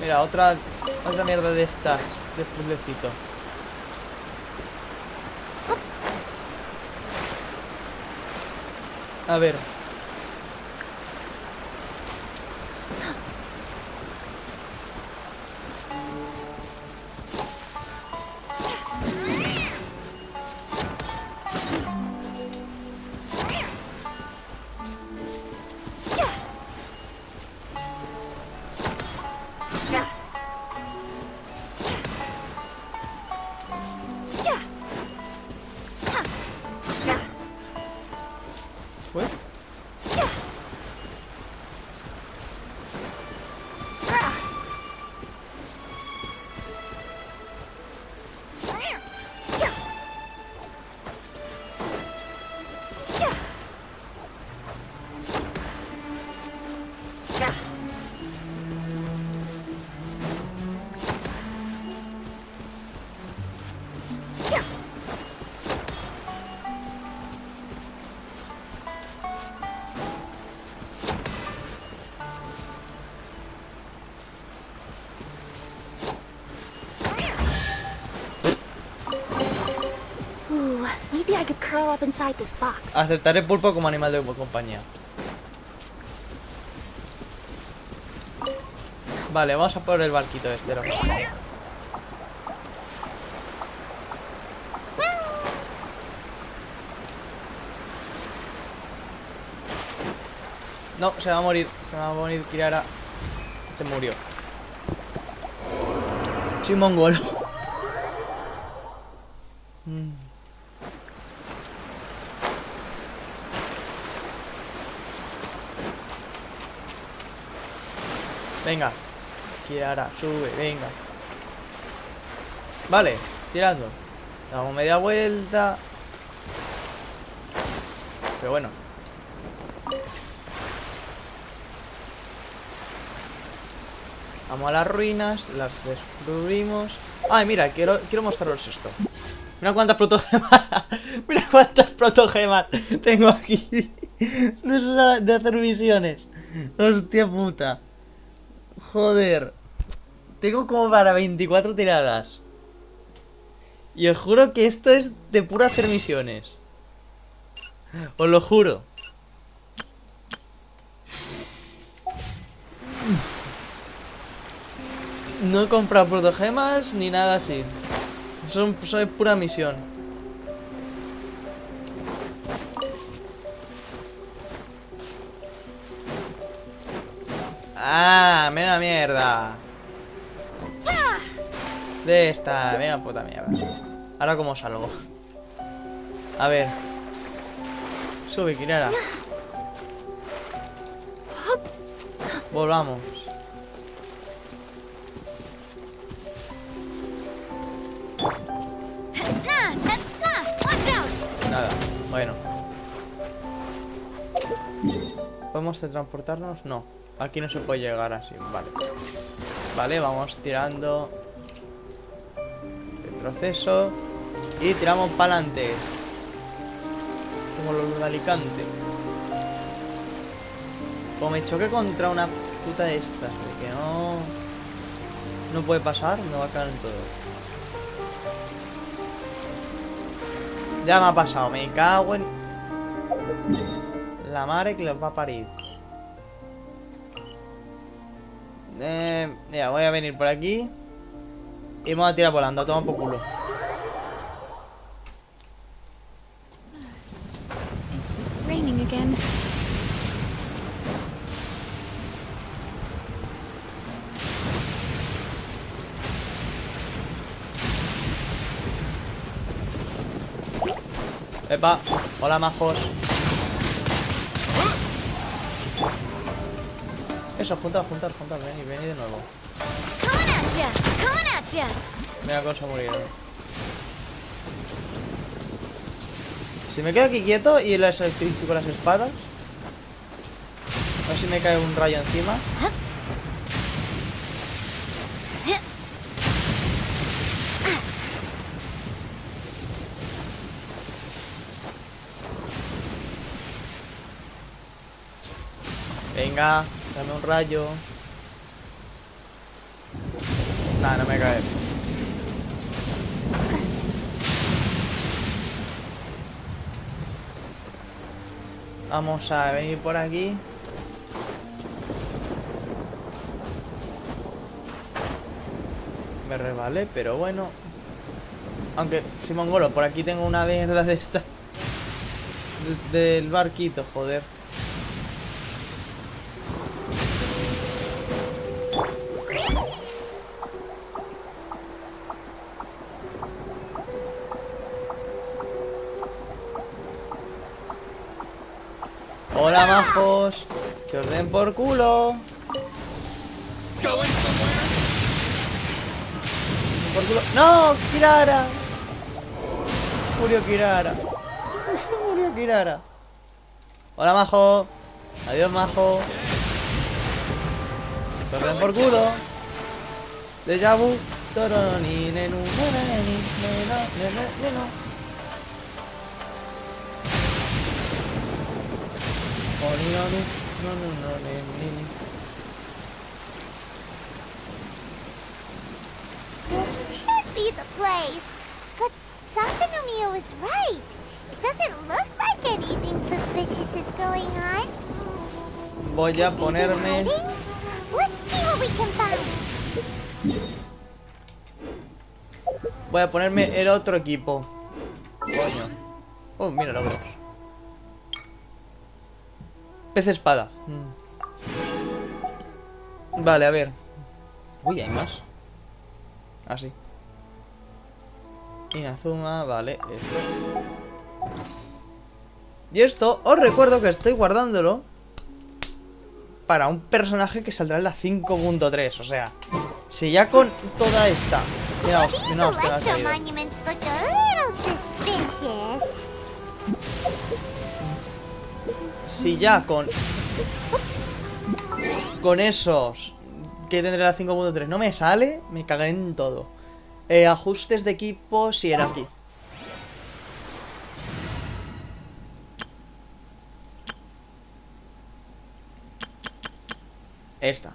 Mira, otra mierda de estas, de puzzlecito. A ver. ¿Fue? Maybe I could curl up inside this box. Aceptaré pulpo como animal de compañía. Vale, vamos a por el barquito este. No, se va a morir. Se va a morir Kirara. Se murió. Soy mongolo. Venga, Kirara, sube, venga. Vale, tirando. Damos media vuelta. Pero bueno. Vamos a las ruinas, las descubrimos. Ay, mira, quiero mostraros esto. Mira cuántas protogemas. Mira cuántas protogemas tengo aquí. De hacer misiones. Hostia puta. Joder. Tengo como para 24 tiradas. Y os juro que esto es de pura hacer misiones. Os lo juro. No he comprado protogemas ni nada así. Son pura misión. Ah, mira mierda. De esta, mira puta mierda. Ahora cómo salgo. A ver. Sube, Kirara. Volvamos. Nada, bueno. ¿Podemos transportarnos? No. Aquí no se puede llegar así, vale. Vale, vamos tirando el proceso y tiramos para adelante. Como los de Alicante. Como me choque contra una puta de estas, que no puede pasar, me va a caer en todo. Ya me ha pasado, me cago en la madre que los va a parir. Mira, voy a venir por aquí y vamos a tirar volando, toma por culo. It's raining again. Epa, hola majos. Eso, juntar, vení de nuevo. Coming at ya! Mira cosa morir. Si me quedo aquí quieto y las electrifico con las espadas, a ver si me cae un rayo encima. Venga, dame un rayo. Nah, no me cae. Vamos a venir por aquí. Me resbalé, pero bueno. Aunque, si mongolo, por aquí tengo una mierda de esta. Del barquito, joder. Hola majos, que os den por culo. Por culo. ¡No! ¡Kirara! Murió Kirara. Murió Kirara. Hola majo. Adiós majo. Que os den por culo. Déjà vu. Toroni, nenu, nenu, nenu. This should be the place. But Sakanomiya was right. It doesn't look like anything suspicious is going on. Voy a ponerme. Let's see what we can find. Voy a ponerme el otro equipo. Coño. Oh, mira logros. Pez espada. Vale, a ver. Uy, hay más. Así. Inazuma, vale. Esto. Y esto, os recuerdo que estoy guardándolo para un personaje que saldrá en la 5.3. O sea, si ya con toda esta. Miraos, These miraos que me ha electro salido. monuments look a little suspicious. Si ya con esos que tendré la 5.3 no me sale, me cagaré en todo. Ajustes de equipo, si era aquí. Esta.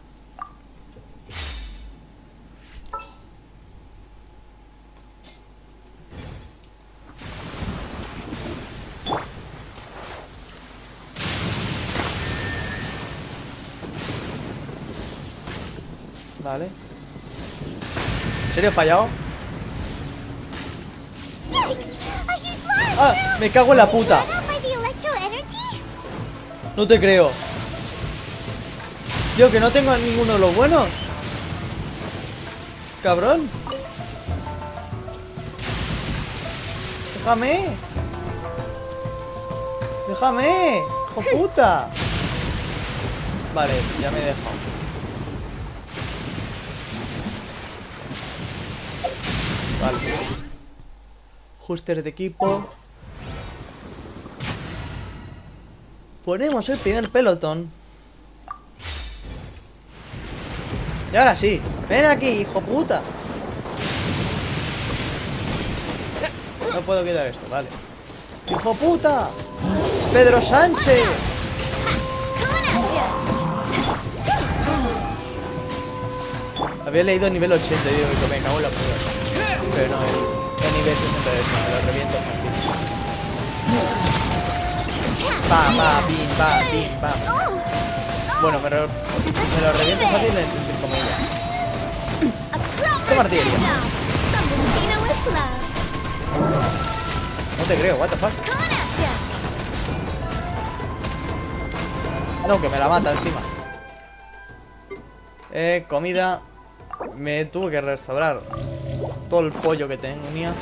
Vale. ¿En serio he fallado? ¡Ah! ¡Me cago en la puta! No te creo. Tío, que no tengo a ninguno de los buenos. Cabrón. Déjame. ¡Déjame! ¡Hijo puta! Vale, ya me he dejado. Vale. Ajustes de equipo. Ponemos el primer pelotón. Y ahora sí. Ven aquí, hijo puta. No puedo quitar esto, vale. ¡Hijo puta! ¡Pedro Sánchez! Había leído nivel 80 y digo que me cago en la puta. Pero no, el nivel 60 de eso, me lo reviento fácil. Pa, pa, pim, pa, pim, pa. Bueno, me lo reviento fácil entre comillas. ¡Qué artillería! No te creo, what the fuck. No, que me la mata encima. Comida. Me tuve que restaurar todo el pollo que tenía.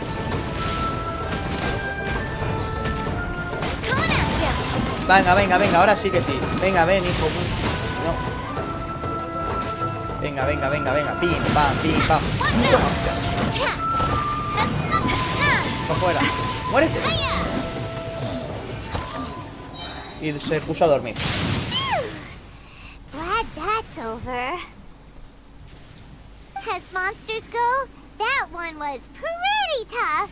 Venga, venga, venga, ahora sí que sí. Venga, ven, hijo. No. Venga, venga, venga, venga. Pim, pam, pam. Para afuera. ¡Muérete! Y se puso a dormir. Glad that's over. As monsters go, that one was pretty tough.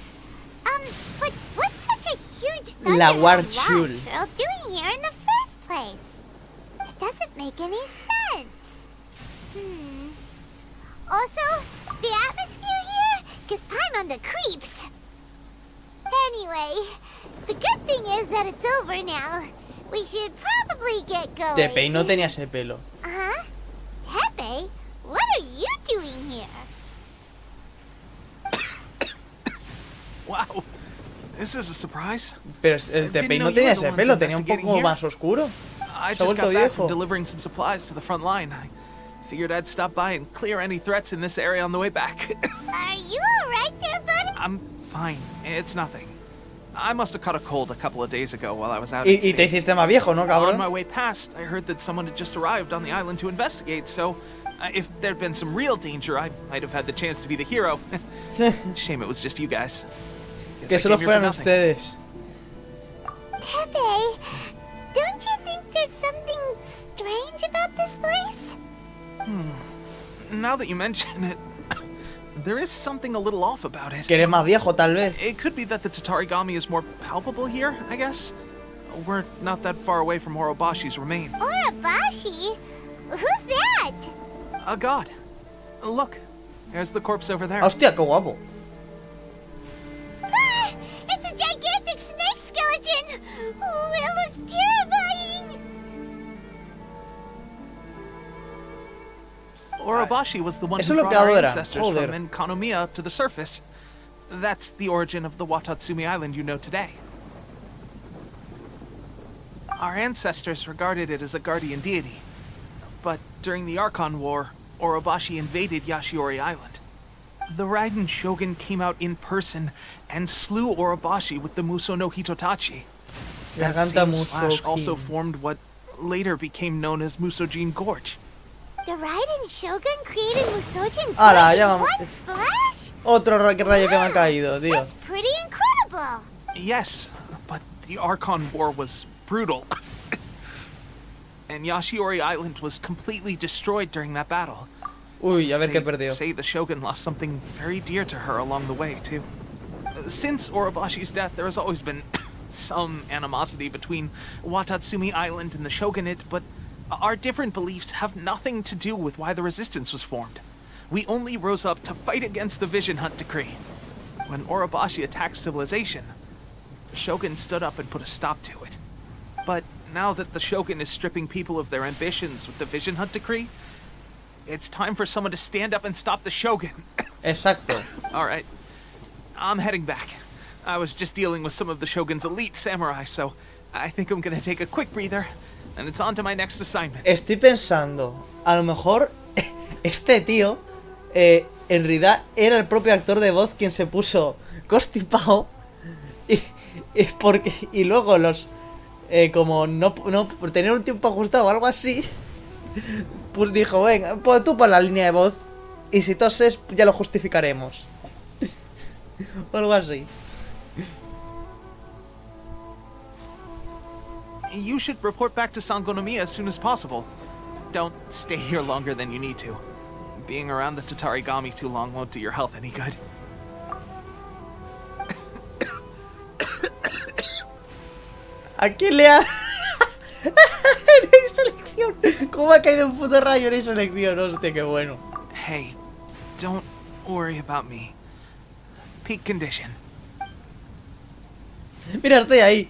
But what's such a huge La thunderhead War rock Chul. girl doing here in the first place? It doesn't make any sense. Also, the atmosphere here gives I'm on the creeps. Anyway, the good thing is that it's over now. We should probably get going. Tepe no tenía ese pelo. Huh? Tepe? What are you doing here? Wow, this is a surprise. Pero el Tepe no tenía ese pelo, tenía un poco más oscuro. I Se ha just got vuelto back from viejo. delivering some supplies to the front line. I figured I'd stop by and clear any threats in this area on the way back. Are you alright there, buddy? I'm fine. It's nothing. I must have caught a cold a couple of days ago while I was out Y at te sea. hiciste más viejo, ¿no, On my cabrón? way past, I heard that someone had just arrived on the island to investigate, so if there'd been some real danger, I might have had the chance to be the hero. Shame it was just you guys. Guess Que I solo came here for fueran nothing. ustedes. Tepe, don't you think there's something strange about this place? Now that you mention it, there is something a little off about it. Que eres más viejo, tal vez. It could be that the Tatarigami is more palpable here, I guess. We're not that far away from Orobashi's remain. Orabashi? Who's that? A god. Look, there's the corpse over there. Hostia, qué guapo. Ah, it's a gigantic snake skeleton! Oh, it looks terrifying! Orobashi was the one Eso who es lo que brought our adoran. ancestors Joder. from Enkanomiya to the surface. That's the origin of the Watatsumi Island you know today. Our ancestors regarded it as a guardian deity. But during the Archon War, Orobashi invaded Yashiori Island. The Raiden Shogun came out in person and slew Orobashi with the Muso no Hitotachi. That Garganta same slash Musojin. also formed what later became known as Musojin Gorge. The Raiden Shogun created Musojin Ala, Gorge ya in vamos. one slash? Otro rayo que me ha caído, tío. That's pretty incredible! Yes, but the Archon War was brutal. And Yashiori Island was completely destroyed during that battle. Uy, a ver qué They perdió. say the Shogun lost something very dear to her along the way, too. Since Orobashi's death, there has always been some animosity between Watatsumi Island and the Shogunate, but our different beliefs have nothing to do with why the resistance was formed. We only rose up to fight against the Vision Hunt Decree. When Orobashi attacked civilization, the Shogun stood up and put a stop to it. But now that the Shogun is stripping people of their ambitions with the Vision Hunt Decree, it's time for someone to stand up and stop the Shogun. Exacto. Alright, I'm heading back. I was just dealing with some of the Shogun's elite samurai, so I think I'm gonna take a quick breather, and it's on to my next assignment. Estoy pensando, a lo mejor este tío en realidad era el propio actor de voz quien se puso constipado y luego como no por tener un tiempo ajustado o algo así, pues dijo, venga, pues tú pon la línea de voz y si toses ya lo justificaremos. O algo así. You should report back to Sangonomiya as soon as possible. Don't stay here longer than you need to. Being around the Tatarigami too long won't do your health any good. ¿A quién le ha...? ¡No hay selección! ¿Cómo ha caído un puto rayo en esa selección? Hostia, qué bueno. Hey, don't worry about me. Peak condition. Mira, estoy ahí.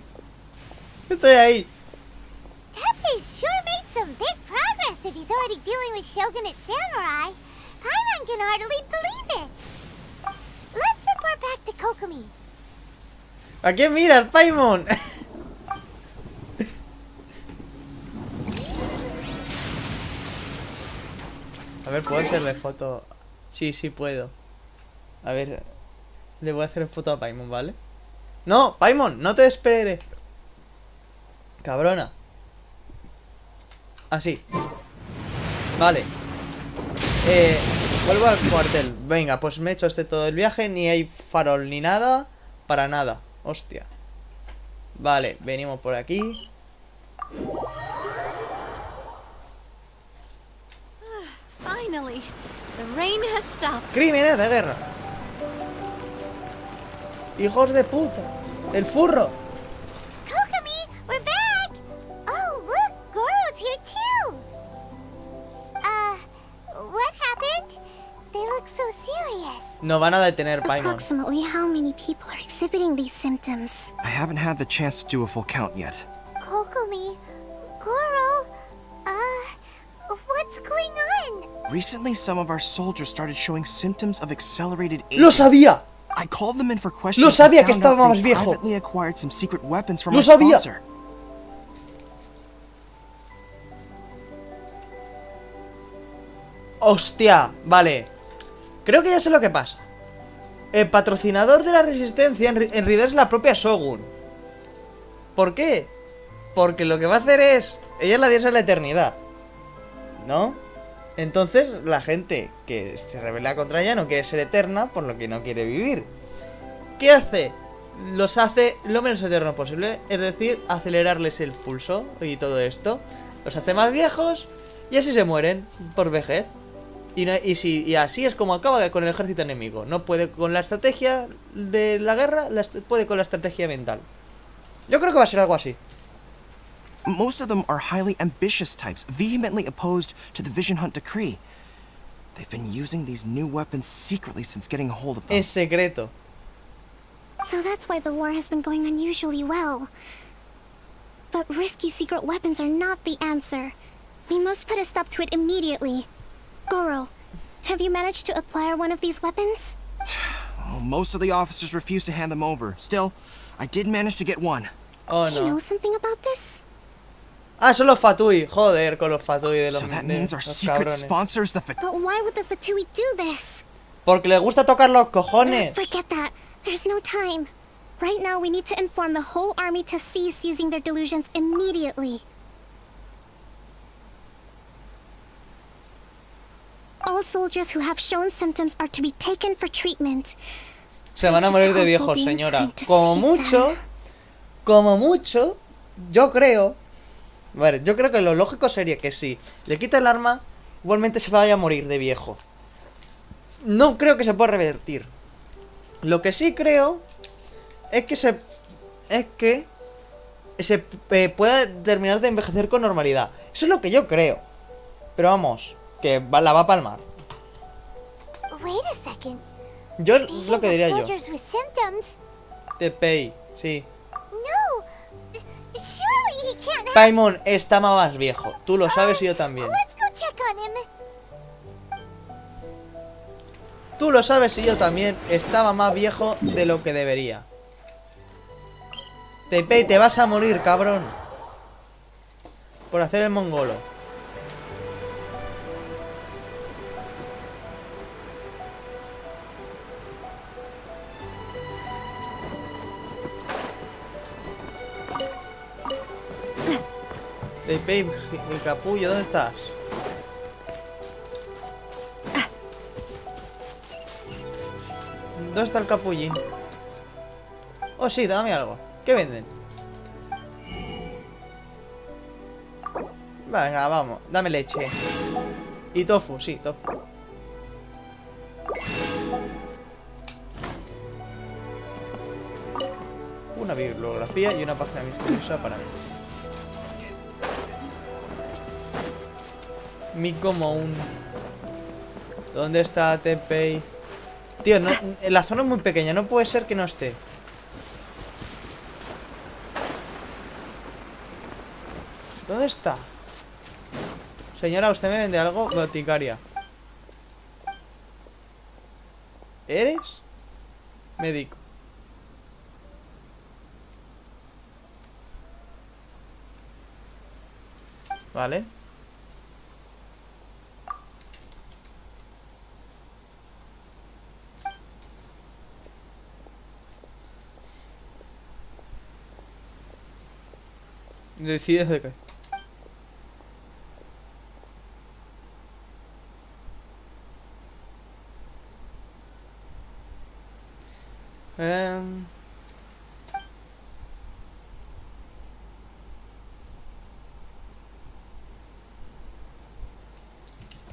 Estoy ahí. Teppei's sure made some big progress if he's already dealing with Shogunate samurai. Paimon can hardly believe it. Let's report back to Kokomi. ¿A quién miras, Paimon? A ver, ¿puedo hacerle foto? Sí, sí puedo. A ver, le voy a hacer foto a Paimon, ¿vale? No, Paimon, no te esperes. Cabrona. Así. Vale. Vuelvo al cuartel. Venga, pues me he hecho todo el viaje. Ni hay farol ni nada. Para nada. Hostia. Vale, venimos por aquí. Finally, the rain has stopped. Crímenes de guerra. Hijos de puta. El furro. Kokomi, we're back! Oh, look, Goro's here too! What happened? They look so serious. No van a detener, Paimon. Approximately how many people are exhibiting these symptoms? I haven't had the chance to do a full count yet. Kokomi, Goro, what's going on? Recently, some of our soldiers started showing symptoms of accelerated aging. ¡Lo sabía! I called them in for questions. Lo sabía and que found estaba out más they viejo. privately acquired some secret weapons from Lo our sabía. sponsor. Hostia, vale. Creo que ya sé lo que pasa. El patrocinador de la resistencia en realidad es la propia Shogun. ¿Por qué? Porque lo que va a hacer es... Ella es la diosa de la eternidad, ¿no? Entonces la gente que se rebela contra ella no quiere ser eterna, por lo que no quiere vivir. ¿Qué hace? Los hace lo menos eternos posible, es decir, acelerarles el pulso y todo esto. Los hace más viejos y así se mueren por vejez. Y así es como acaba con el ejército enemigo. No puede con la estrategia de la guerra, puede con la estrategia mental. Yo creo que va a ser algo así. Most of them are highly ambitious types, vehemently opposed to the Vision Hunt decree. They've been using these new weapons secretly since getting a hold of them. En secreto. So that's why the war has been going unusually well. But risky secret weapons are not the answer. We must put a stop to it immediately. Goro, have you managed to acquire one of these weapons? Well, most of the officers refuse to hand them over. Still, I did manage to get one. Oh, Do you know no. something about this? Ah, son los Fatui. Joder, con los Fatui de los, So that de means our los secret cabrones. sponsor is the But why would the Fatui do this? Porque les gusta tocar los cojones. Forget that. There's no time. Right now, we need to inform the whole army to cease using their delusions immediately. All soldiers who have shown symptoms are to be taken for treatment. Se van a morir de viejos, señora. Como mucho, yo creo... A ver, yo creo que lo lógico sería que si le quita el arma, igualmente se vaya a morir de viejo. No creo que se pueda revertir. Lo que sí creo es que se pueda terminar de envejecer con normalidad. Eso es lo que yo creo. Pero vamos, que la va a palmar. Wait a second. Yo es Speaking lo que of diría yo. soldiers with symptoms, Teppei, sí. no, surely he can't have... Paimon está más viejo. Tú lo sabes y yo también. Let's go check on him. Tú lo sabes y yo también. Estaba más viejo de lo que debería. Teppei, te vas a morir, cabrón. Por hacer el mongolo. Teppei, el capullo, ¿dónde estás? ¿Dónde está el capullín? Oh, sí, dame algo. ¿Qué venden? Venga, vamos. Dame leche. Y tofu, sí, tofu. Una bibliografía y una página misteriosa para mí. Mi común. ¿Dónde está Teppei? Tío, no, la zona es muy pequeña, no puede ser que no esté. ¿Dónde está? Señora, ¿usted me vende algo? Boticaria. ¿Eres? Médico. Vale. Decides de qué.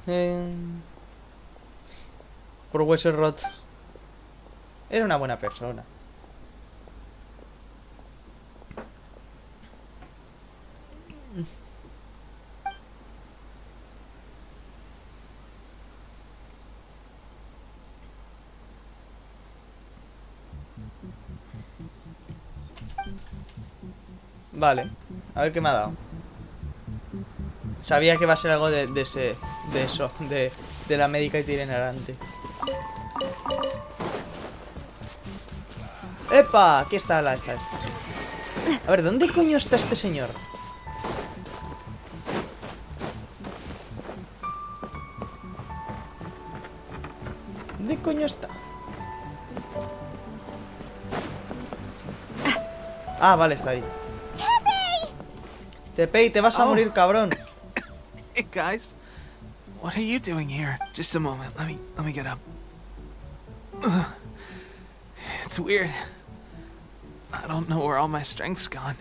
Em, Por Weserrot. Era una buena persona. Vale, a ver qué me ha dado. Sabía que iba a ser algo de la médica itinerante. ¡Epa! Aquí está la esta. A ver, ¿dónde coño está este señor? ¿Dónde coño está? Ah, vale, está ahí. Teppei, te vas a morir, cabrón. Hey guys, what are you doing here? Just a moment. Let me get up. Ugh. It's weird. I don't know where all my strength's gone.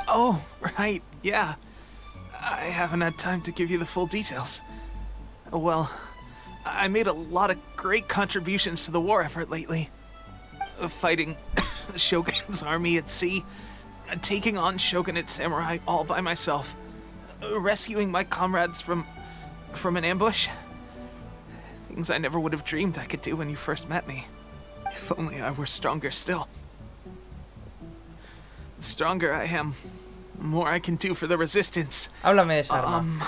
Oh, right. Yeah. I haven't had time to give you the full details. Well, I made a lot of great contributions to the war effort lately. Fighting the Shogun's army at sea, taking on Shogunate samurai all by myself, rescuing my comrades from an ambush. Things I never would have dreamed I could do when you first met me. If only I were stronger still. The stronger I am, the more I can do for the resistance. Háblame de esa arma.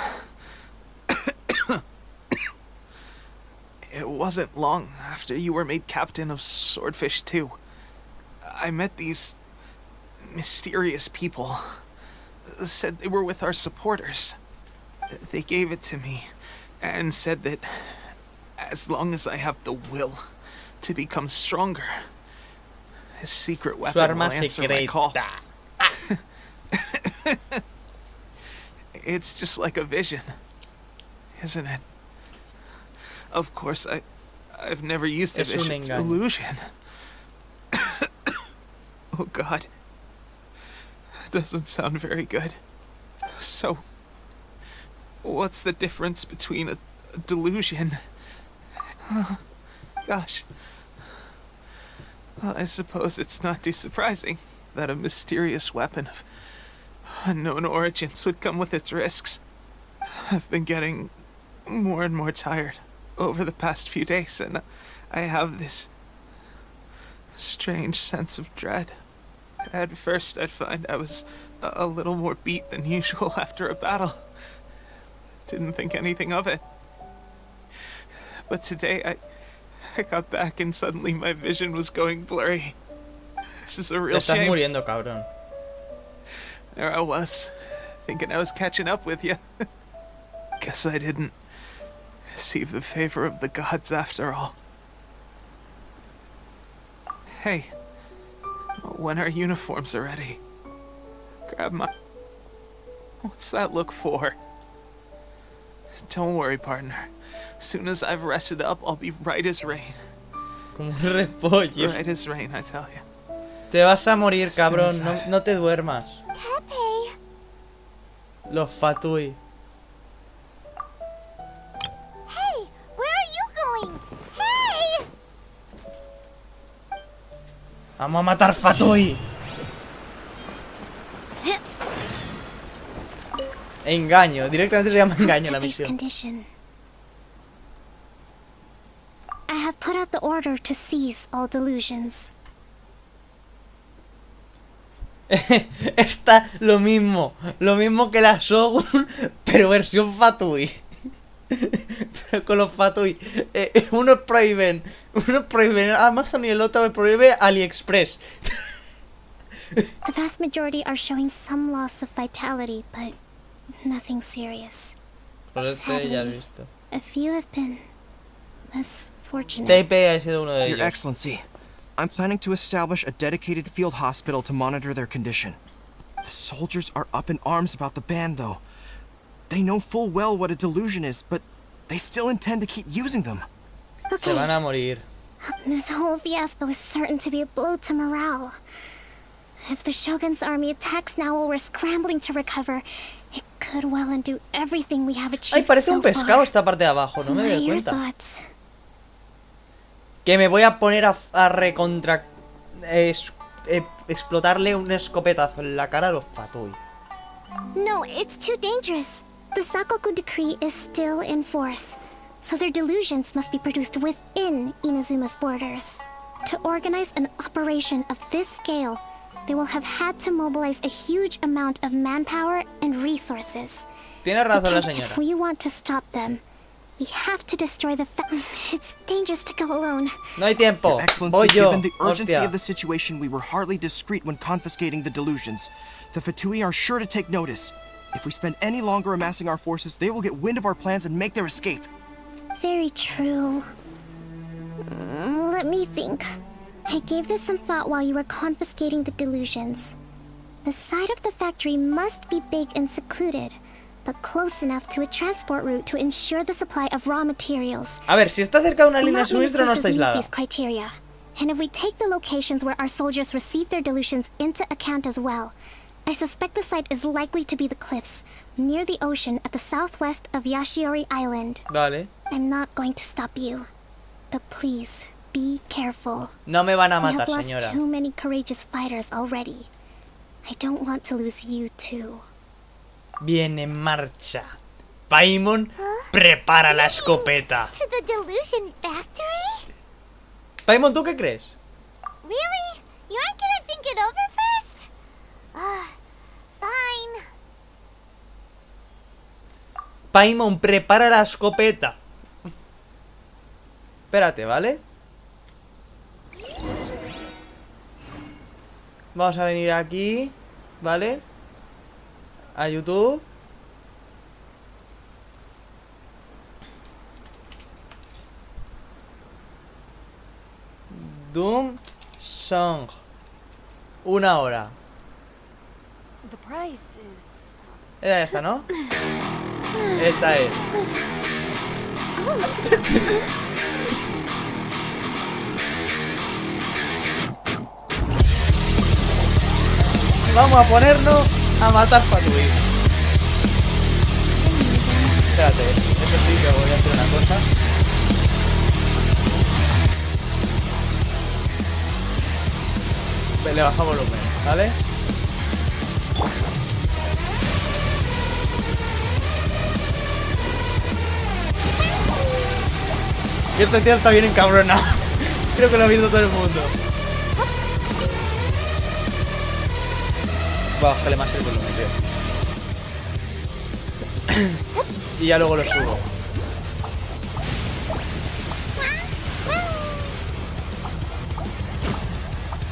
It wasn't long after you were made captain of Swordfish 2. I met these mysterious people. Said they were with our supporters. They gave it to me and said that as long as I have the will to become stronger, his secret Su weapon will arma answer my call. secreta. It's just like a vision, isn't it? Of course, I've never used a Es un vision's engaño. illusion. Oh God. Doesn't sound very good. So, what's the difference between a delusion? Gosh. Well, I suppose it's not too surprising that a mysterious weapon of unknown origins would come with its risks. I've been getting more and more tired over the past few days, and I have this strange sense of dread. At first, I'd find I was a little more beat than usual after a battle. Didn't think anything of it. But today, I got back and suddenly my vision was going blurry. This is a Te real estás shame. muriendo, cabrón. There I was, thinking I was catching up with you. Guess I didn't receive the favor of the gods after all. Hey, When our uniforms are ready. Grab my... What's that look for? Don't worry, partner. Soon as I've rested up, I'll be right as rain. Como un repollo. Right as rain, I tell you. Te vas a morir, cabrón. No te duermas. Tepe. Los fatui. Hey, where are you going? Hey! Vamos a matar fatui. Engaño. Directamente se llama engaño la Tepe's misión. condition. I have put out the order to seize all delusions. Está lo mismo que la Shogun, pero versión Fatui. Pero con los Fatui. Unos prohíben Amazon y el otro prohíbe AliExpress. The vast majority are showing some loss of vitality, but nothing serious. Por este ya he visto. A few have been less fortunate. Tepe ha sido uno de Your ellos. Excellency, I'm planning to establish a dedicated field hospital to monitor their condition. The soldiers are up in arms about the ban, though. They know full well what a delusion is, but they still intend to keep using them. Se van a morir. This whole fiasco is certain to be a blow to morale. If the Shogun's army attacks now while we're scrambling to recover, it could well undo everything we have Ay, achieved parece so un pescado far. esta parte de abajo, no me What are doy your cuenta. thoughts? Que me voy a poner a recontra... explotarle un escopetazo en la cara a los Fatui. No, it's too dangerous. The Sakoku decree is still in force, so their delusions must be produced within Inazuma's borders. To organize an operation of this scale, they will have had to mobilize a huge amount of manpower and resources. Tiene razón la And señora. if we want to stop them, we have to destroy the It's dangerous to go alone. No hay tiempo. Your Excellency, Voy yo. given the urgency Hostia. of the situation, we were hardly discreet when confiscating the delusions. The Fatui are sure to take notice. If we spend any longer amassing our forces, they will get wind of our plans and make their escape. Very true. Let me think. I gave this some thought while you were confiscating the delusions. The side of the factory must be big and secluded, but close enough to a transport route to ensure the supply of raw materials. A ver, si está cerca de una línea de Not many suministro no places está meet aislada. these criteria. And if we take the locations where our soldiers receive their delusions into account as well, I suspect the site is likely to be the cliffs, near the ocean at the southwest of Yashiori Island. Vale. I'm not going to stop you, but please, be careful. No me van a We matar, have lost señora. too many courageous fighters already. I don't want to lose you too. Bien en marcha. Paimon, prepara la escopeta. To the delusion factory? Paimon, ¿tú qué crees? Really? You aren't gonna think it over first? Fine. Paimon, prepara la escopeta. Espérate, ¿vale? Vamos a venir aquí, ¿vale? A YouTube. Doom Song. 1 hora. The price is... Era esta, ¿no? Esta es. Vamos a ponernos a matar Fatui. Espérate, eso sí que voy a hacer una cosa. Le bajo volumen, ¿vale? Y este tío está bien encabronado. Creo que lo ha visto todo el mundo. Bájale más el volumen, tío. Y ya luego lo subo.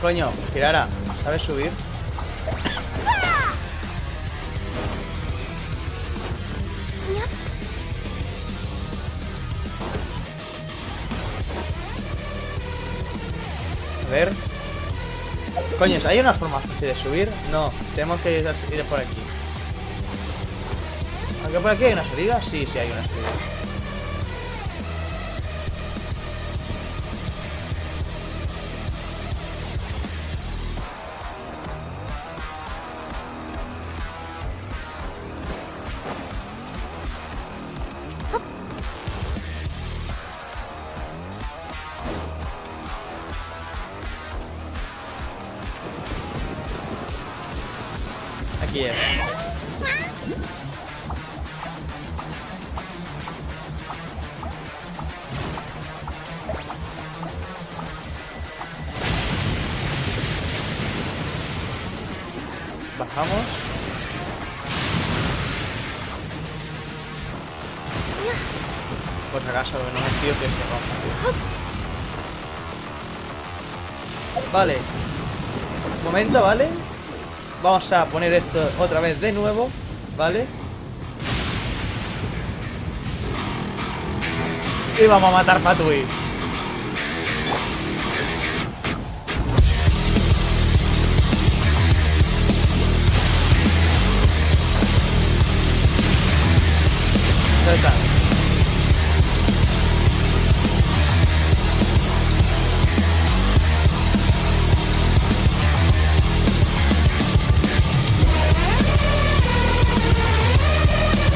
Coño, Kirara, ¿sabes subir? A ver. Coño, ¿hay una forma fácil de subir? No, tenemos que ir por aquí. Aunque por aquí hay una salida, sí, hay una salida. Aquí es. Bajamos. Por si acaso, que no hemos tío que se rompa. Vale. Un momento, ¿vale? Vamos a poner esto otra vez de nuevo, ¿vale? Y vamos a matar Fatui. Ya está.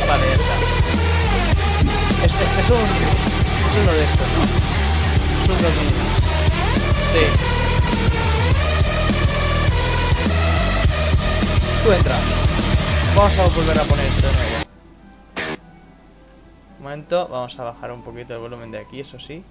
Vale, ya está. Es uno de estos, ¿no? Es un dominio. Sí. Tú entra. Vamos a volver a poner esto de nuevo. Un momento, vamos a bajar un poquito el volumen de aquí, eso sí.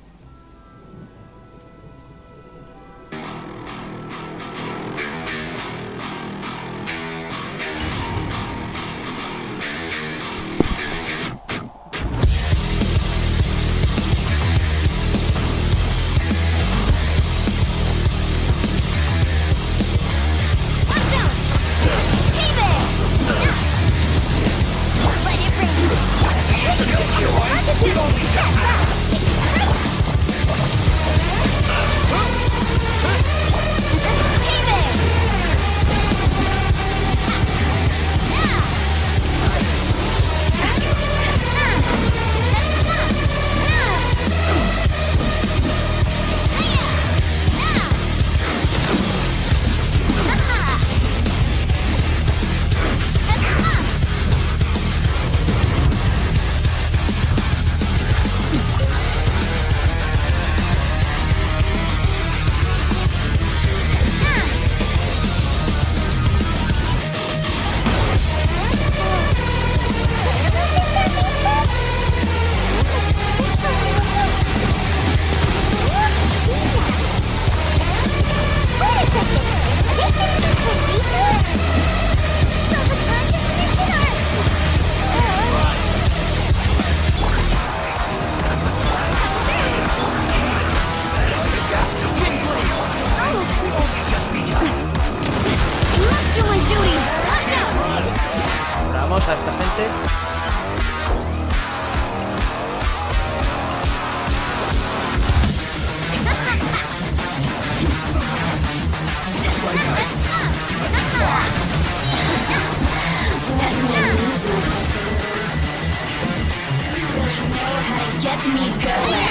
Vamos a esta gente.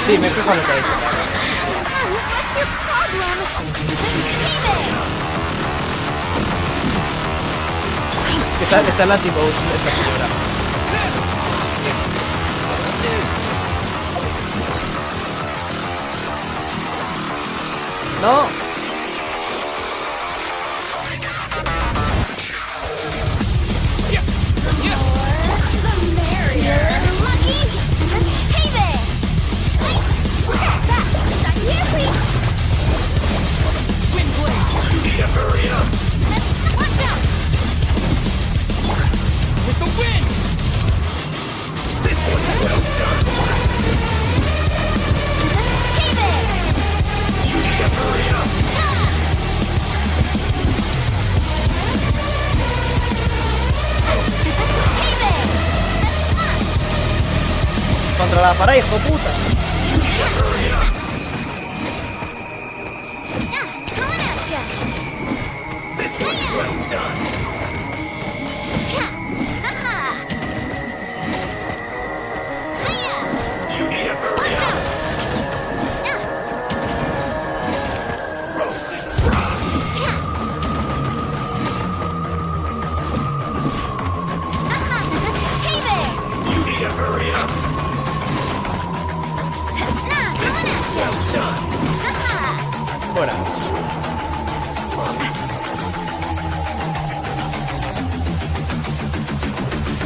Sí, me fijo en lo que ha dicho. Está en la tipo esta señora. No. Contra la pared, hijo puta. Fuera.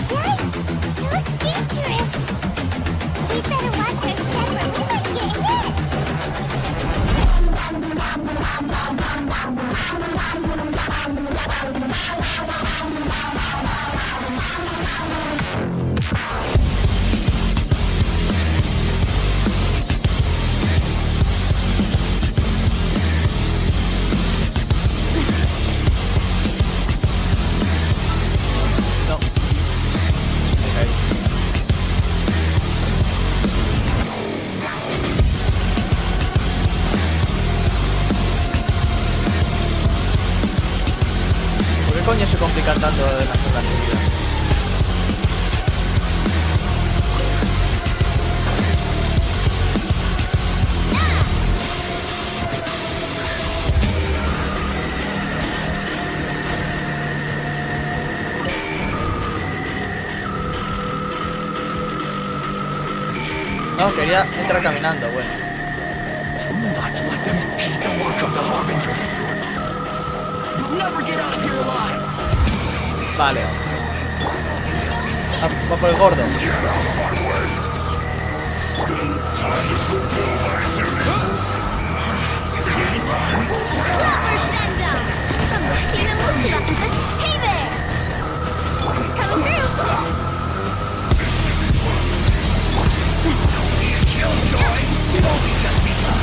Yikes! It looks dangerous. We better watch our step or we might get hit. No. Deja ahí. ¿Por qué coño se complica tanto de las cosas de vida? No, quería entrar caminando, bueno. Do not let them impede the work of the Harbingers. You'll never get out of here alive. Vale. Va por el gordo. Hey there! Coming through! Killjoy, you've only just begun.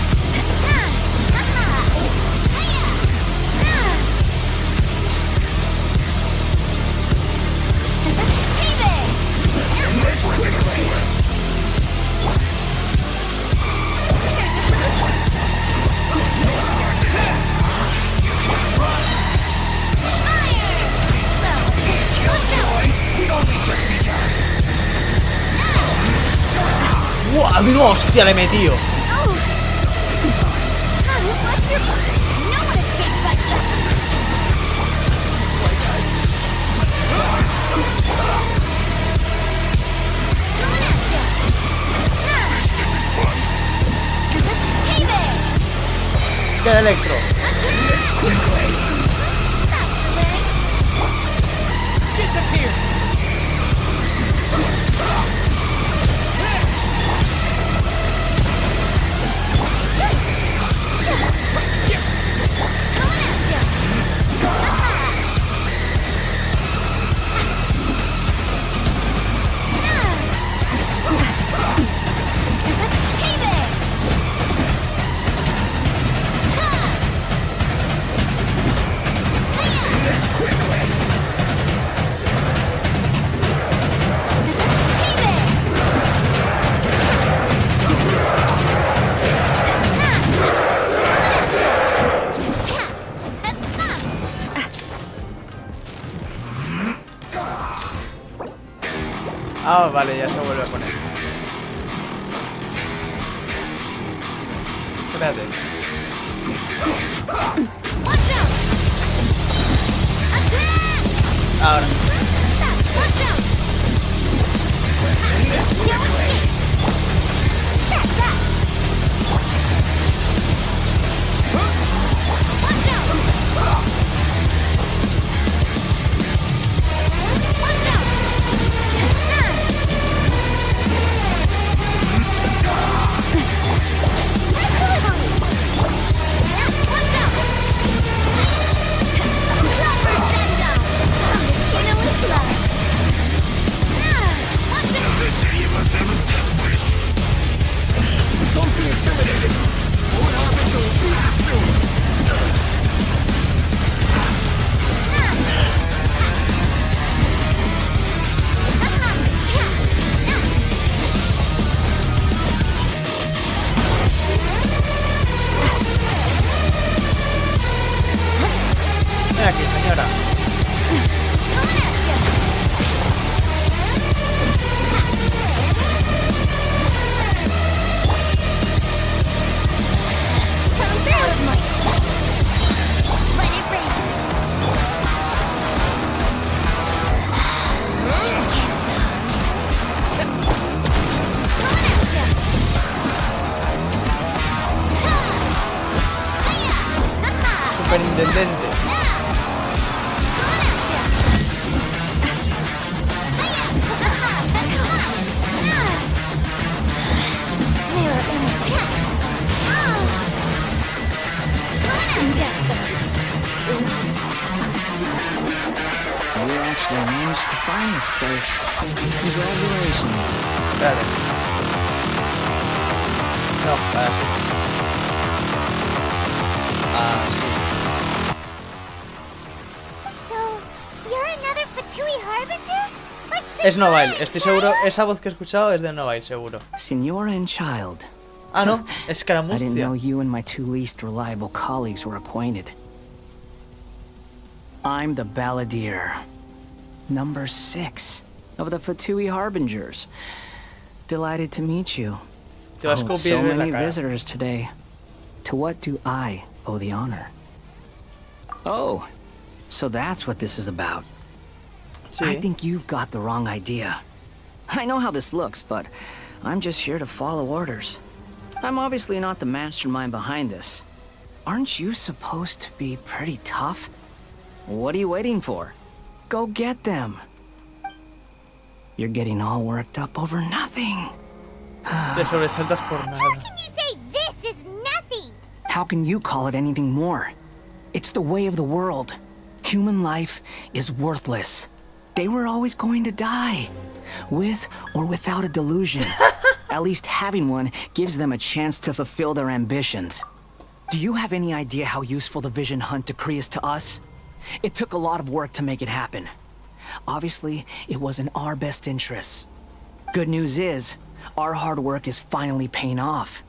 ¡Buah! ¡Mira, hostia, le he metido! ¡Qué electro! Ah, vale, ya se vuelve a poner. Espérate. Ahora. Watch out! superintendente. You actually managed to find this place. Congratulations. Espérate. No, para así. So, you're another Fatui Harbinger? Let's say Es Novail, hi, estoy seguro. Tyler. Esa voz que he escuchado es de Novail, seguro. Senora and Child. Ah, no, es I didn't know Caramucia. you and my two least reliable colleagues were acquainted. I'm the Balladeer. Number 6 of the Fatui Harbingers. Delighted to meet you. Te vas a Oh, escupir so en la many cara. visitors today. To what do I owe the honor? Oh, so that's what this is about. I Sí. think you've got the wrong idea. I know how this looks, but I'm just here to follow orders. I'm obviously not the mastermind behind this. Aren't you supposed to be pretty tough? What are you waiting for? Go get them. You're getting all worked up over nothing. Te sobresaltas por nada. How can you say this is nothing? How can you call it anything more? It's the way of the world. Human life is worthless. They were always going to die, with or without a delusion. At least having one gives them a chance to fulfill their ambitions. Do you have any idea how useful the Vision Hunt decree is to us? It took a lot of work to make it happen. Obviously, it was in our best interests. Good news is, our hard work is finally paying off.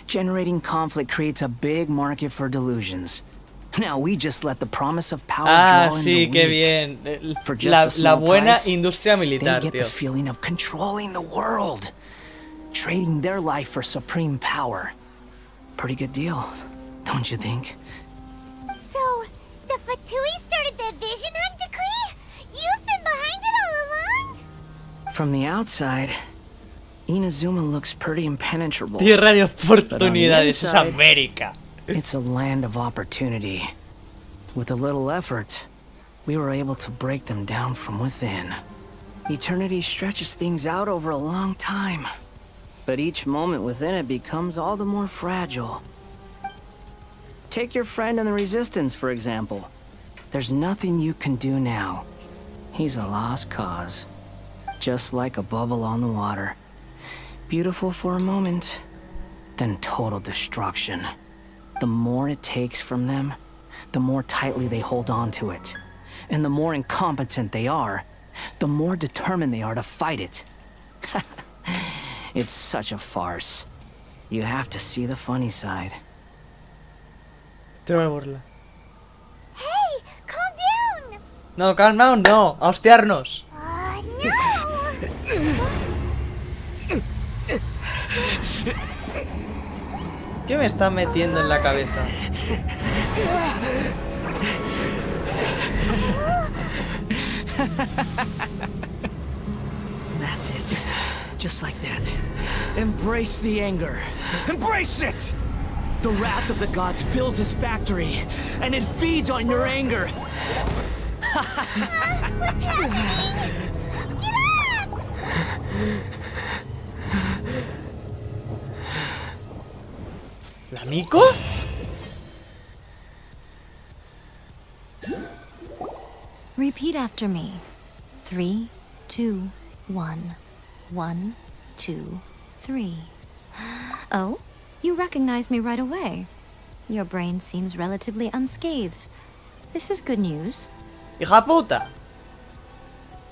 Generating conflict creates a big market for delusions. Now we just let the promise of power Ah, draw in sí, the qué weak. bien. For just a La small buena price, industria They militar, get tío. the feeling of controlling the world. Trading their life for supreme power. Pretty good deal, don't you think? So, the Fatui started the Vision Hunt decree? You've been behind it all along? From the outside, Inazuma looks pretty impenetrable. Tierra de oportunidades, es inside- América. It's a land of opportunity. With a little effort, we were able to break them down from within. Eternity stretches things out over a long time, but each moment within it becomes all the more fragile. Take your friend in the Resistance, for example. There's nothing you can do now. He's a lost cause, just like a bubble on the water. Beautiful for a moment, then total destruction. The more it takes from them, the more tightly they hold on to it. And the more incompetent they are, the more determined they are to fight it. It's such a farce. You have to see the funny side. Te voy a burla. Hey, calm down! No, calm down, no. A hostiarnos. No! ¿Qué me está metiendo en la cabeza? That's it. Just like that. Embrace the anger. Embrace it! The wrath of the gods fills this factory, and it feeds on your anger. ¿La Miko? Repeat after me. 3, 2, 1. 1, 2, 3. Oh, you recognize me right away. Your brain seems relatively unscathed. This is good news. ¡Hija puta!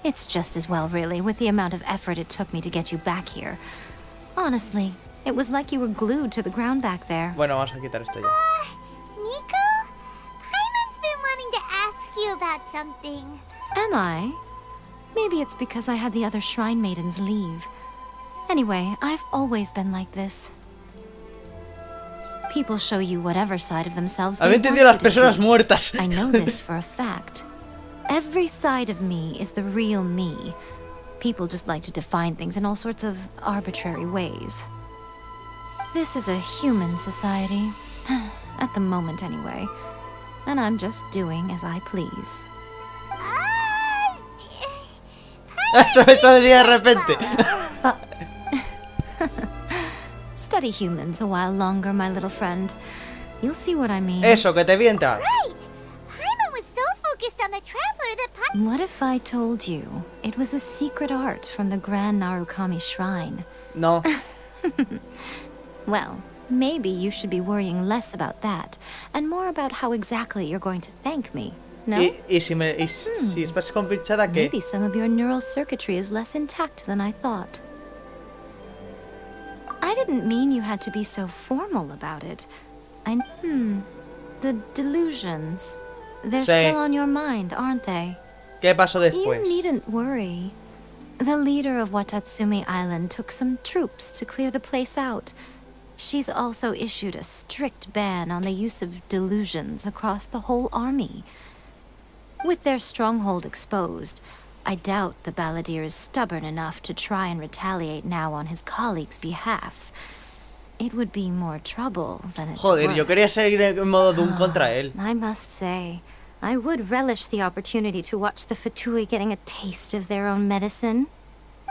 It's just as well, really, with the amount of effort it took me to get you back here. Honestly, it was like you were glued to the ground back there. Bueno, vamos a quitar esto ya. Nico? Paimon's been wanting to ask you about something. Am I? Maybe it's because I had the other Shrine Maidens leave. Anyway, I've always been like this. People show you whatever side of themselves they Había want entendido las you to personas see. muertas. I know this for a fact. Every side of me is the real me. People just like to define things in all sorts of arbitrary ways. This is a human society. At the moment, anyway. and I'm just doing as I please. Eso decía de repente. Study humans a while longer, my little friend. You'll see what I mean. Eso, que te vientas. Right! Paimon was so focused on the traveler that What if I told you it was a secret art from the Grand Narukami Shrine? No. Well, maybe you should be worrying less about that, and more about how exactly you're going to thank me. No? Y si estás compinchada, ¿qué? Maybe some of your neural circuitry is less intact than I thought. I didn't mean you had to be so formal about it. The delusions. They're Sí. still on your mind, aren't they? ¿Qué pasó You después? needn't worry. The leader of Watatsumi Island took some troops to clear the place out. She's also issued a strict ban on the use of delusions across the whole army. With their stronghold exposed, I doubt the balladeer is stubborn enough to try and retaliate now on his colleagues' behalf. It would be more trouble than it's Joder, worth. yo quería seguir en modo Doom contra él. I must say, I would relish the opportunity to watch the Fatui getting a taste of their own medicine.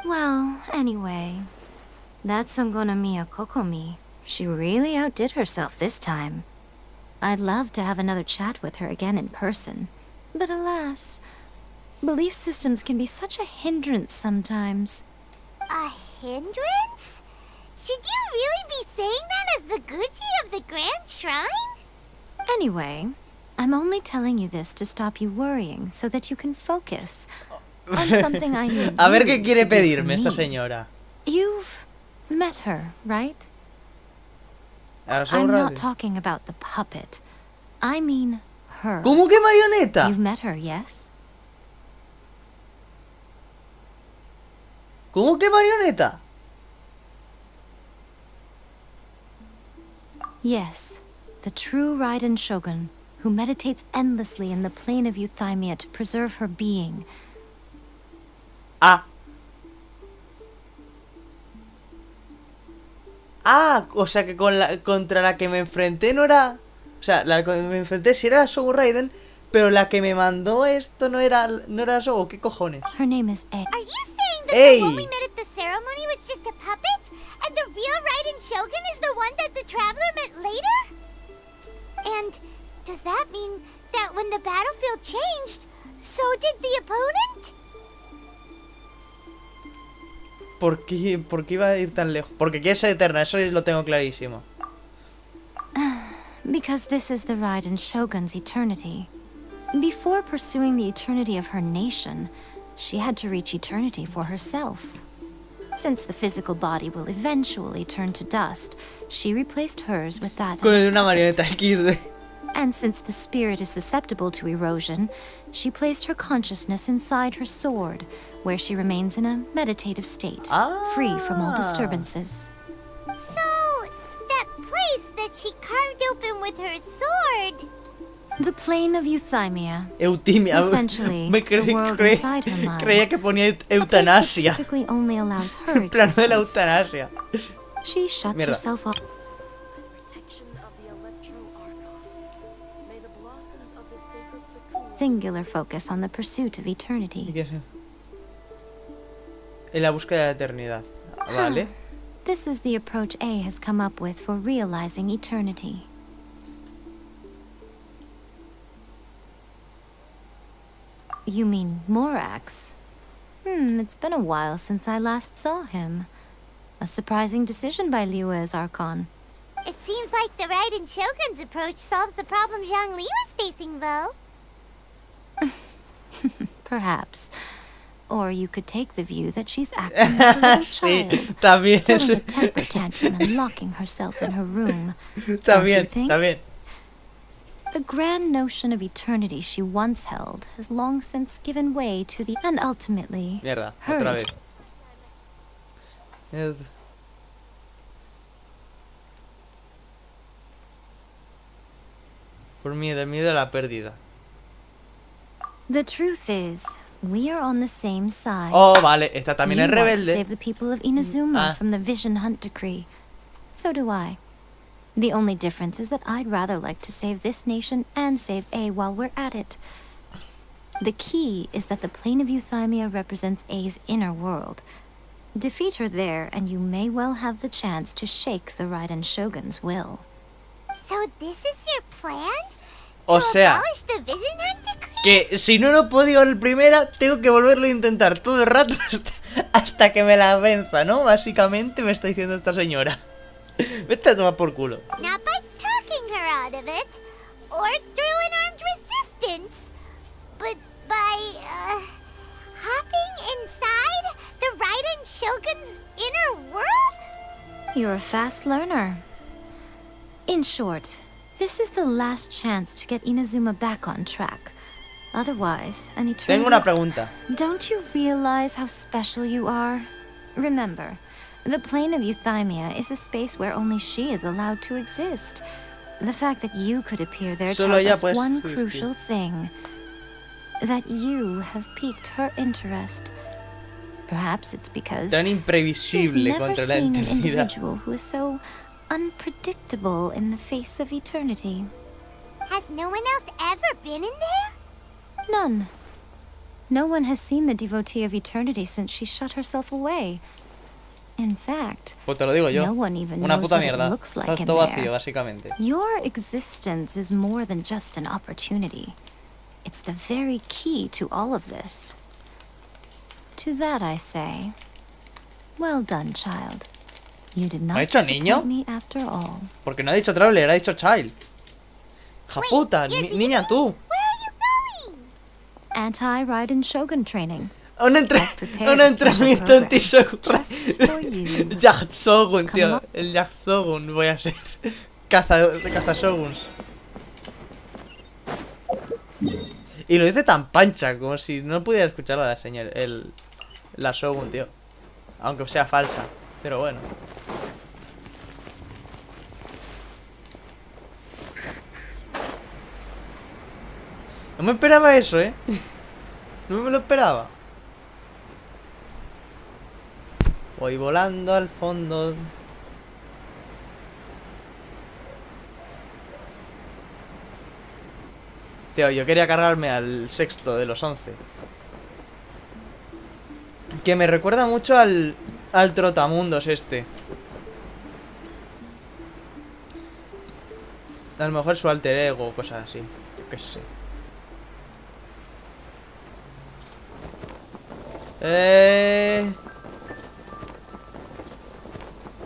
Well, anyway, that Songonomiya Kokomi, she really outdid herself this time. I'd love to have another chat with her again in person. But alas, belief systems can be such a hindrance sometimes. a hindrance? Should you really be saying that as the Gucci of the Grand Shrine? Anyway, I'm only telling you this to stop you worrying so that you can focus on something I need A ver you qué quiere to do for pedirme esta me. señora. You've met her, right? Ahora I'm solo not radio. talking about the puppet. I mean her. ¿Cómo que marioneta? You've met her, yes? ¿Cómo que marioneta? Yes, the true Raiden Shogun, who meditates endlessly in the plane of Euthymia to preserve her being. Ah. Ah, o sea que contra la que me enfrenté no era... O sea, la que me enfrenté sí era Sogu Raiden, pero la que me mandó esto no era Sogu. ¿Qué cojones? Her name is A. Are you saying that Hey. the one we met at the ceremony was just a puppet? And the real Raiden Shogun is the one that the Traveler met later? And does that mean that when the battlefield changed, so did the opponent? ¿Por qué iba a ir tan lejos? Porque quiere ser eterna, eso lo tengo clarísimo. Because this is the Raiden Shogun's eternity. Before pursuing the eternity of her nation, she had to reach eternity for herself. Since the physical body will eventually turn to dust, she replaced hers with that of Con el a de una puppet. marioneta XD. And since the spirit is susceptible to erosion, she placed her consciousness inside her sword, where she remains in a meditative state, free from all disturbances. So, that place that she carved open with her sword... The plane of Euthymia. Eutimia. Essentially, Me the world inside her mind. creía que ponía A place that eutanasia. typically only allows her En plan de la existence. eutanasia. She shuts Mierda. herself off. Singular focus on the pursuit of ¿Y eternity. qué es? En la búsqueda de la eternidad. Vale. This is the approach A has come up with for realizing eternity. You mean Morax? It's been a while since I last saw him. A surprising decision by Liyue's Archon. It seems like the Raiden Shogun's approach solves the problem Zhongli was facing, though. Perhaps. Or you could take the view that she's acting like a little Sí, child, también. throwing a temper tantrum and locking herself in her room. Está Don't bien, you think? está bien. The grand notion of eternity she once held has long since given way to the... And ultimately, Mierda, her otra vez. et- Es- Por miedo a la pérdida. The truth is, we are on the same side. Oh, vale, esta también You es want to rebelde. save the people of Inazuma Ah. from the Vision Hunt decree. So do I. The only difference is that I'd rather like to save this nation and save A while we're at it. The key is that the plane of Euthymia represents A's inner world. Defeat her there, and you may well have the chance to shake the Raiden Shogun's will. So this is your plan? O To sea, abolish the Vision Hunt decree? que si no lo puedo en primera, tengo que volverlo a intentar todo el rato hasta que me la venza, ¿no? Básicamente me está diciendo esta señora. Vete a tomar por culo. Not by talking her out of it, or through an armed resistance, but by, hopping inside the Raiden Shogun's inner world? You're a fast learner. In short, this is the last chance to get Inazuma back on track. Otherwise, an eternity... Tengo una pregunta. Don't you realize how special you are? Remember, the plane of Euthymia is a space where only she is allowed to exist. The fact that you could appear there Solo tells ella us puede one existir. crucial thing. That you have piqued her interest. Perhaps it's because Tan she's imprevisible never contra la seen an eternidad. individual who is so unpredictable in the face of eternity. Has no one else ever been in there? None. No one has seen the devotee of eternity since she shut herself away. In fact, Pues te lo digo yo. no one even Una knows puta what it mierda. looks like Está in todo vacío, there. básicamente. Your existence is more than just an opportunity. It's the very key to all of this. To that I say, well done, child. You did not ¿Ha dicho disappoint niño? me after all. Porque no ha dicho Traveler, ha dicho Child. ¡Ja puta! you're Niña, tú. Where are you going? Anti-Raiden Shogun training. Un, I've prepared un a special entrenamiento program anti-Shogun. just for you. Yacht-Shogun, Come tío. on. El Yacht-Shogun voy a ser. Caza-Shoguns. Y lo dice tan pancha, como si no pudiera escuchar a la señora. La Shogun, tío. Aunque sea falsa. Pero bueno. No me esperaba eso, ¿eh? No me lo esperaba. Voy volando al fondo. Tío, yo quería cargarme al sexto de los 11. Que me recuerda mucho al Trotamundos este. A lo mejor su alter ego o cosas así. Yo qué sé.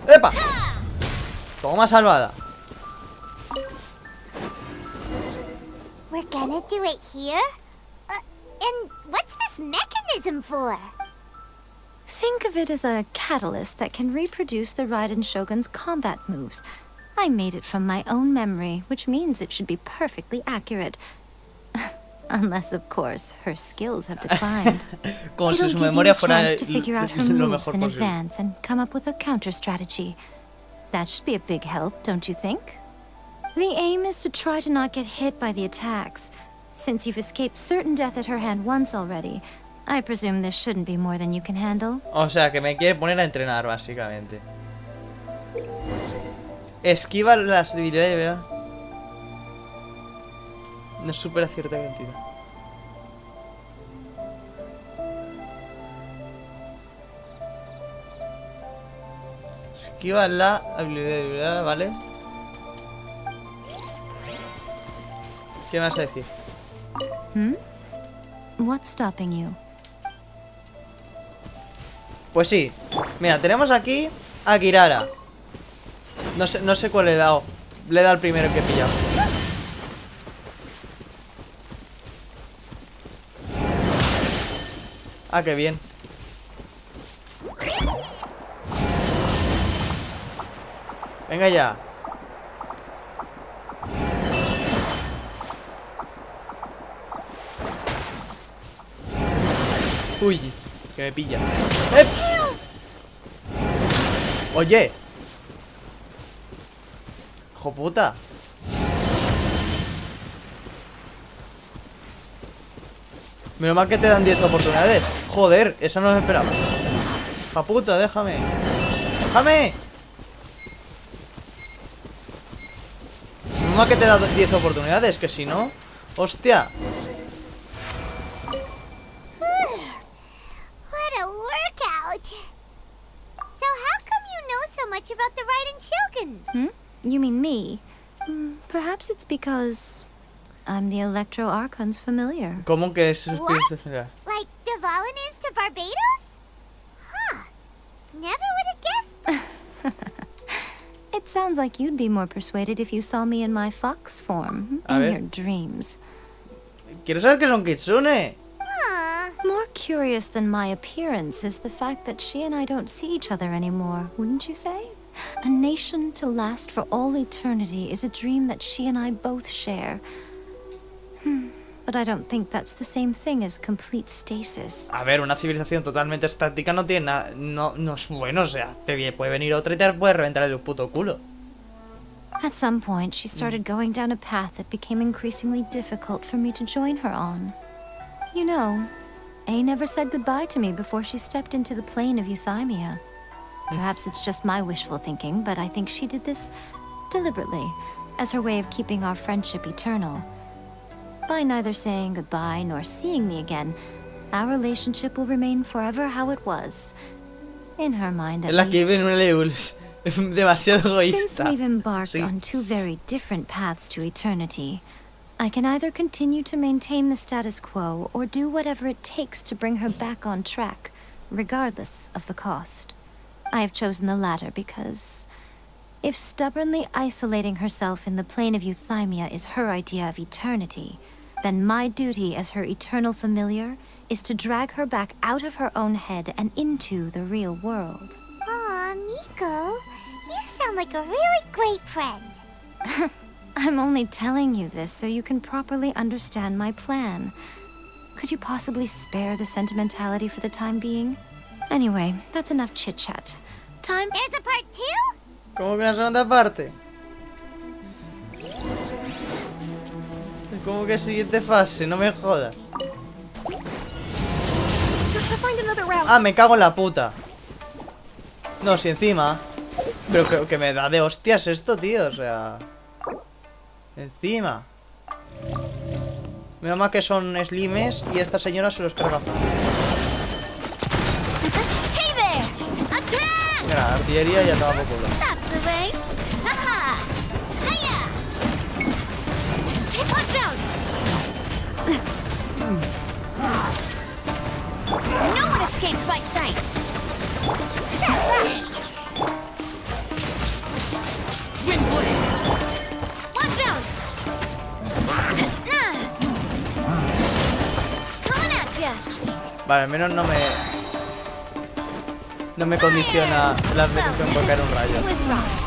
¡Epa! Toma salvada. We're gonna do it here? And what's this mechanism for? Think of it as a catalyst that can reproduce the Raiden Shogun's combat moves. I made it from my own memory, which means it should be perfectly accurate. Unless, of course, her skills have declined. Como si It'll su give you memoria a fuera chance to figure out her lo moves mejor in posible. advance and come up with a counter strategy. That should be a big help, don't you think? The aim is to try to not get hit by the attacks. Since you've escaped certain death at her hand once already, I presume this shouldn't be more than you can handle. O sea, que me quiere poner a entrenar, básicamente. Esquiva las habilidades, ¿verdad? No supera cierta cantidad. Esquiva la habilidad, ¿verdad? ¿Vale? ¿Qué me vas a decir? Hmm? What's stopping you? Pues sí. Mira, tenemos aquí a Kirara. No sé cuál le he dado. Le he dado el primero que he pillado. Ah, qué bien. Venga ya. Uy, que me pilla. ¡Eh! Oye. Hijo puta. Menos mal que te dan 10 oportunidades. Joder, esa no me esperaba. Hija puta, déjame. ¡Déjame! Menos mal que te he dado 10 oportunidades, que si no... ¡Hostia! What a workout! So how come you know so much about the Raiden Shogun? You mean me? Perhaps it's because I'm the Electro Archon's familiar. ¿Cómo que es? What? Like the Volunteers to Barbados? Huh. Never would have guessed. It sounds like you'd be more persuaded if you saw me in my fox form, A in ver. your dreams. Quiero saber que son Kitsune. More curious than my appearance is the fact that she and I don't see each other anymore, wouldn't you say? A nation to last for all eternity is a dream that she and I both share. But I don't think that's the same thing as complete stasis. A ver, una civilización totalmente estática no tiene nada... No es bueno, o sea, puede venir otra y te puede reventar el puto culo. At some point, she started going down a path that became increasingly difficult for me to join her on. You know, A never said goodbye to me before she stepped into the plane of Euthymia. Perhaps it's just my wishful thinking, but I think she did this deliberately, as her way of keeping our friendship eternal. By neither saying goodbye nor seeing me again, our relationship will remain forever how it was. In her mind, at Es la que least. vive es demasiado Since egoísta. we've embarked Sí. on two very different paths to eternity, I can either continue to maintain the status quo or do whatever it takes to bring her back on track, regardless of the cost. I have chosen the latter because if stubbornly isolating herself in the plane of Euthymia is her idea of eternity, then my duty as her eternal familiar is to drag her back out of her own head and into the real world. Aw, Miko, you sound like a really great friend. I'm only telling you this so you can properly understand my plan. Could you possibly spare the sentimentality for the time being? Anyway, that's enough chit-chat. Time... There's a part 2? ¿Cómo que una segunda parte? ¿Cómo que siguiente fase? No me jodas. Ah, me cago en la puta. No, si encima. Pero que me da de hostias esto, tío, o sea... Encima. Menos mal que son slimes y esta señora se los carga. Hey there! Attack! Mira, la artillería ya toma por culo. That's the way. Haha! Hiya! Watch out! No one escapes my sights! Watch out! Coming at ya! Vale, al menos no me condiciona la precisión por caer un rayo. With rocks.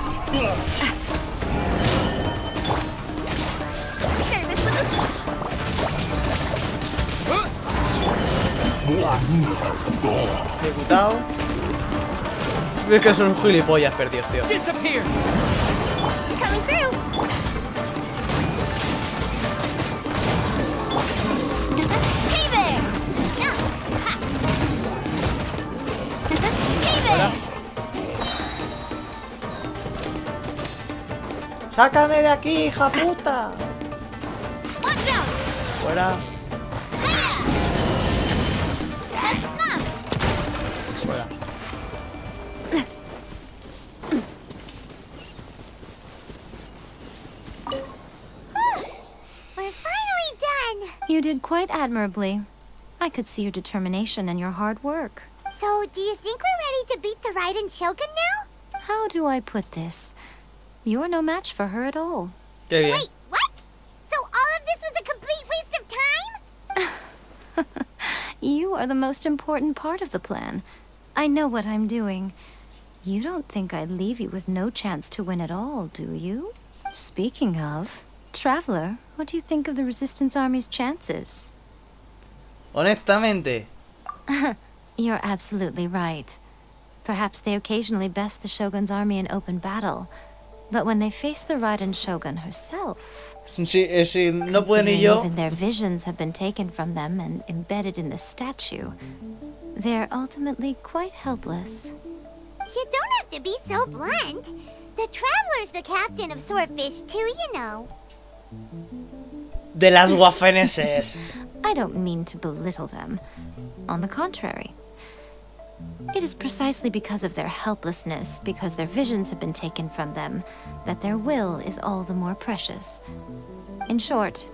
Service with Ejecutado. Es que son gilipollas perdidos, tío. Disappear! coming through. Hey there! No. Ha. Hey there! ¡Sácame de aquí, hija puta! Watch out! Fuera, Hiya! fuera. We're finally done. You did quite admirably. I could see your determination and your hard work. So, do you think we're ready to beat the Raiden Shogun now? How do I put this? You're no match for her at all. Qué bien. Wait, what? So all of this was a complete waste of time? You are the most important part of the plan. I know what I'm doing. You don't think I'd leave you with no chance to win at all, do you? Speaking of, Traveler, what do you think of the Resistance Army's chances? Honestamente. You're absolutely right. Perhaps they occasionally best the Shogun's army in open battle, but when they face the Raiden Shogun herself... Si no puede ni considering yo. even their visions have been taken from them and embedded in the statue, they're ultimately quite helpless. You don't have to be so blunt. The Traveler's the captain of Swordfish too, you know. De las guafeneses. I don't mean to belittle them. On the contrary. It is precisely because of their helplessness, because their visions have been taken from them, that their will is all the more precious. In short,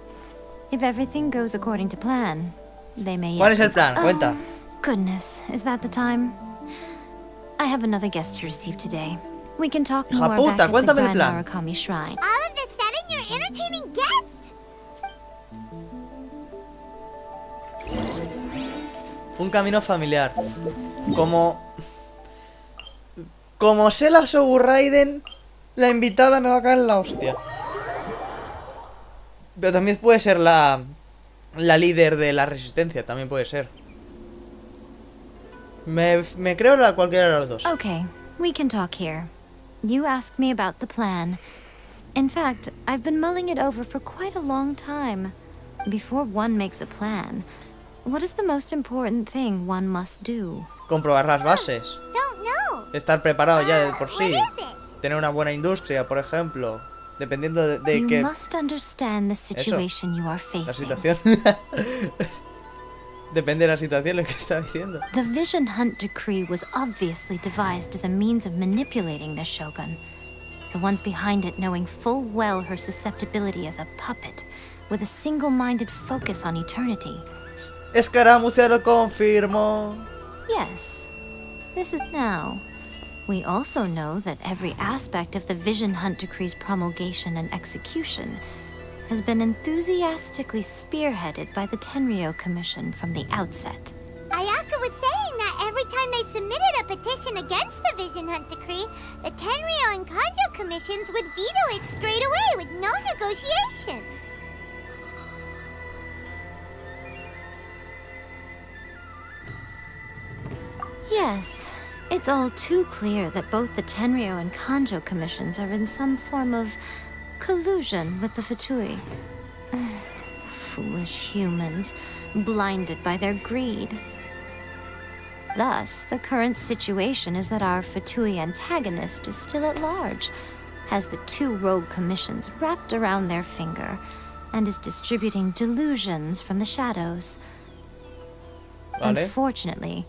if everything goes according to plan, they may ¿Cuál yet es el live plan? to- Cuenta. Goodness, is that the time? I have another guest to receive today. We can talk Hija more puta, back at the cuéntame el Grand plan. Narukami Shrine. All of a sudden, you're entertaining guests. Un camino familiar. Como sé la Shogun Raiden, la invitada me va a caer en la hostia. Pero también puede ser la líder de la resistencia, también puede ser. Me creo cualquiera de los dos. Okay, we can talk here. You asked me about the plan. In fact, I've been mulling it over for quite a long time. Before one makes a plan, what is the most important thing one must do? Comprobar las bases. Don't know. Estar preparado ya de por What sí. is it? Tener una buena industria, por ejemplo. Dependiendo de You que... must understand the situation you are La facing. situación. Depende de la situación lo que está diciendo. The Vision Hunt Decree was obviously devised as a means of manipulating the Shogun. The ones behind it knowing full well her susceptibility as a puppet, with a single-minded focus on eternity. Escaramucia lo confirmo. Yes, this is now. We also know that every aspect of the Vision Hunt Decree's promulgation and execution has been enthusiastically spearheaded by the Tenryo Commission from the outset. Ayaka was saying that every time they submitted a petition against the Vision Hunt Decree, the Tenryo and Kanjo commissions would veto it straight away with no negotiation. Yes, it's all too clear that both the Tenryo and Kanjo commissions are in some form of collusion with the Fatui. Foolish humans, blinded by their greed. Thus, the current situation is that our Fatui antagonist is still at large, has the two rogue commissions wrapped around their finger, and is distributing delusions from the shadows. Vale. Unfortunately,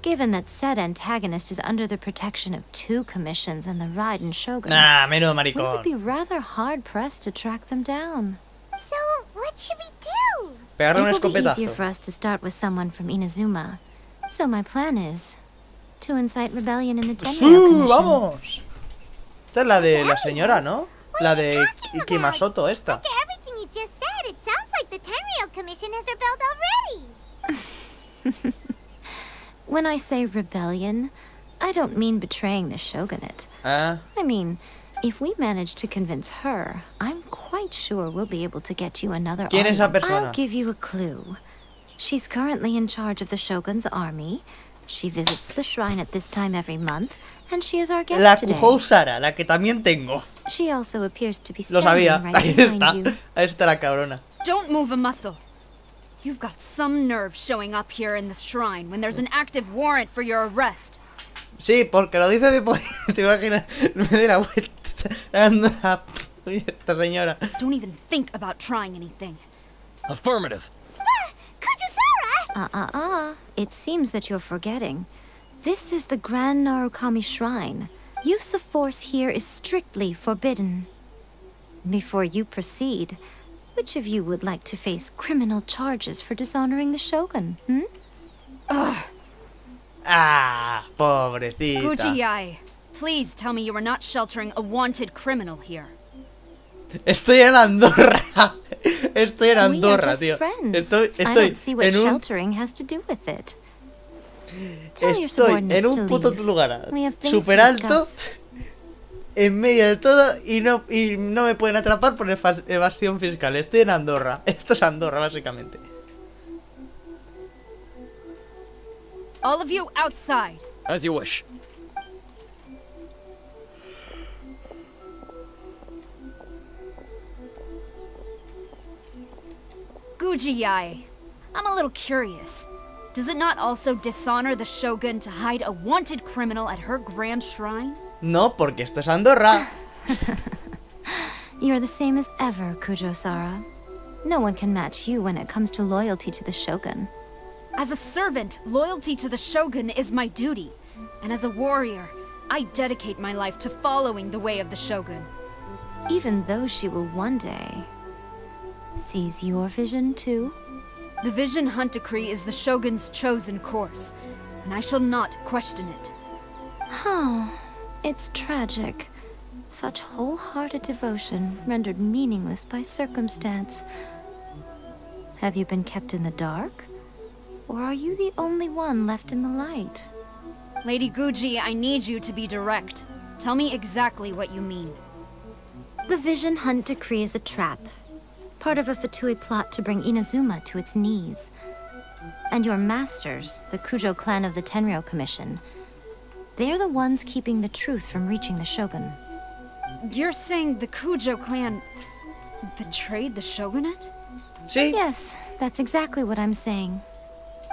given that said antagonist is under the protection of two commissions and the Raiden Shogun, Nah, menudo we would maricón. be rather hard-pressed to track them down. So, what should we do? Pegarle un It will be easier escopetazo. for us to start with someone from Inazuma. So my plan is to incite rebellion in the Tenryo Commission. ¡Vamos! Esta es la de la señora, ¿no? What La are you de talking about? Kimasoto, esta. After everything you just said, it sounds like the Tenryo Commission has rebelled already. When I say rebellion, I don't mean betraying the shogunate. Ah, I mean, if we manage to convince her, I'm quite sure we'll be able to get you another ¿quién es army. esa persona? I'll give you a clue. She's currently in charge of the Shogun's army. She visits the shrine at this time every month, and she is our guest La today. Kuhou Sara, la que también tengo. She also appears to be Lo standing sabía. right Ahí behind está. you. Ahí está la cabrona. Don't move a muscle. You've got some nerve showing up here in the shrine when there's an active warrant for your arrest. Sí, porque lo dice de te imaginas, me doy la vuelta dando la esta señora. Don't even think about trying anything. Affirmative. Kujusara! It seems that you're forgetting. This is the Grand Narukami Shrine. Use of force here is strictly forbidden. Before you proceed, which of you would like to face criminal charges for dishonoring the Shogun, Ah, pobrecita. Guji-ai, please tell me you are not sheltering a wanted criminal here. Estoy en Andorra. Estoy en We are Andorra, just tío. friends. Estoy I don't see what en un sheltering has to do with it. Tell your Estoy subordinates en to un puto leave. lugar We have things super to alto, discuss. en medio de todo, y no me pueden atrapar por evasión fiscal. Estoy en Andorra. Esto es Andorra, básicamente. All of you outside. As you wish. Guji-ai, I'm a little curious. Does it not also dishonor the Shogun to hide a wanted criminal at her grand shrine? No, porque esto es Andorra. You're the same as ever, Kujo-Sara. No one can match you when it comes to loyalty to the Shogun. As a servant, loyalty to the Shogun is my duty. And as a warrior, I dedicate my life to following the way of the Shogun. Even though she will one day seize your vision too? The Vision Hunt Decree is the Shogun's chosen course, and I shall not question it. Oh, it's tragic. Such wholehearted devotion rendered meaningless by circumstance. Have you been kept in the dark? Or are you the only one left in the light? Lady Guji, I need you to be direct. Tell me exactly what you mean. The Vision Hunt Decree is a trap. Part of a Fatui plot to bring Inazuma to its knees. And your masters, the Kujo clan of the Tenryou Commission, they're the ones keeping the truth from reaching the Shogun. You're saying the Kujo clan betrayed the Shogunate? Sí. Yes, that's exactly what I'm saying.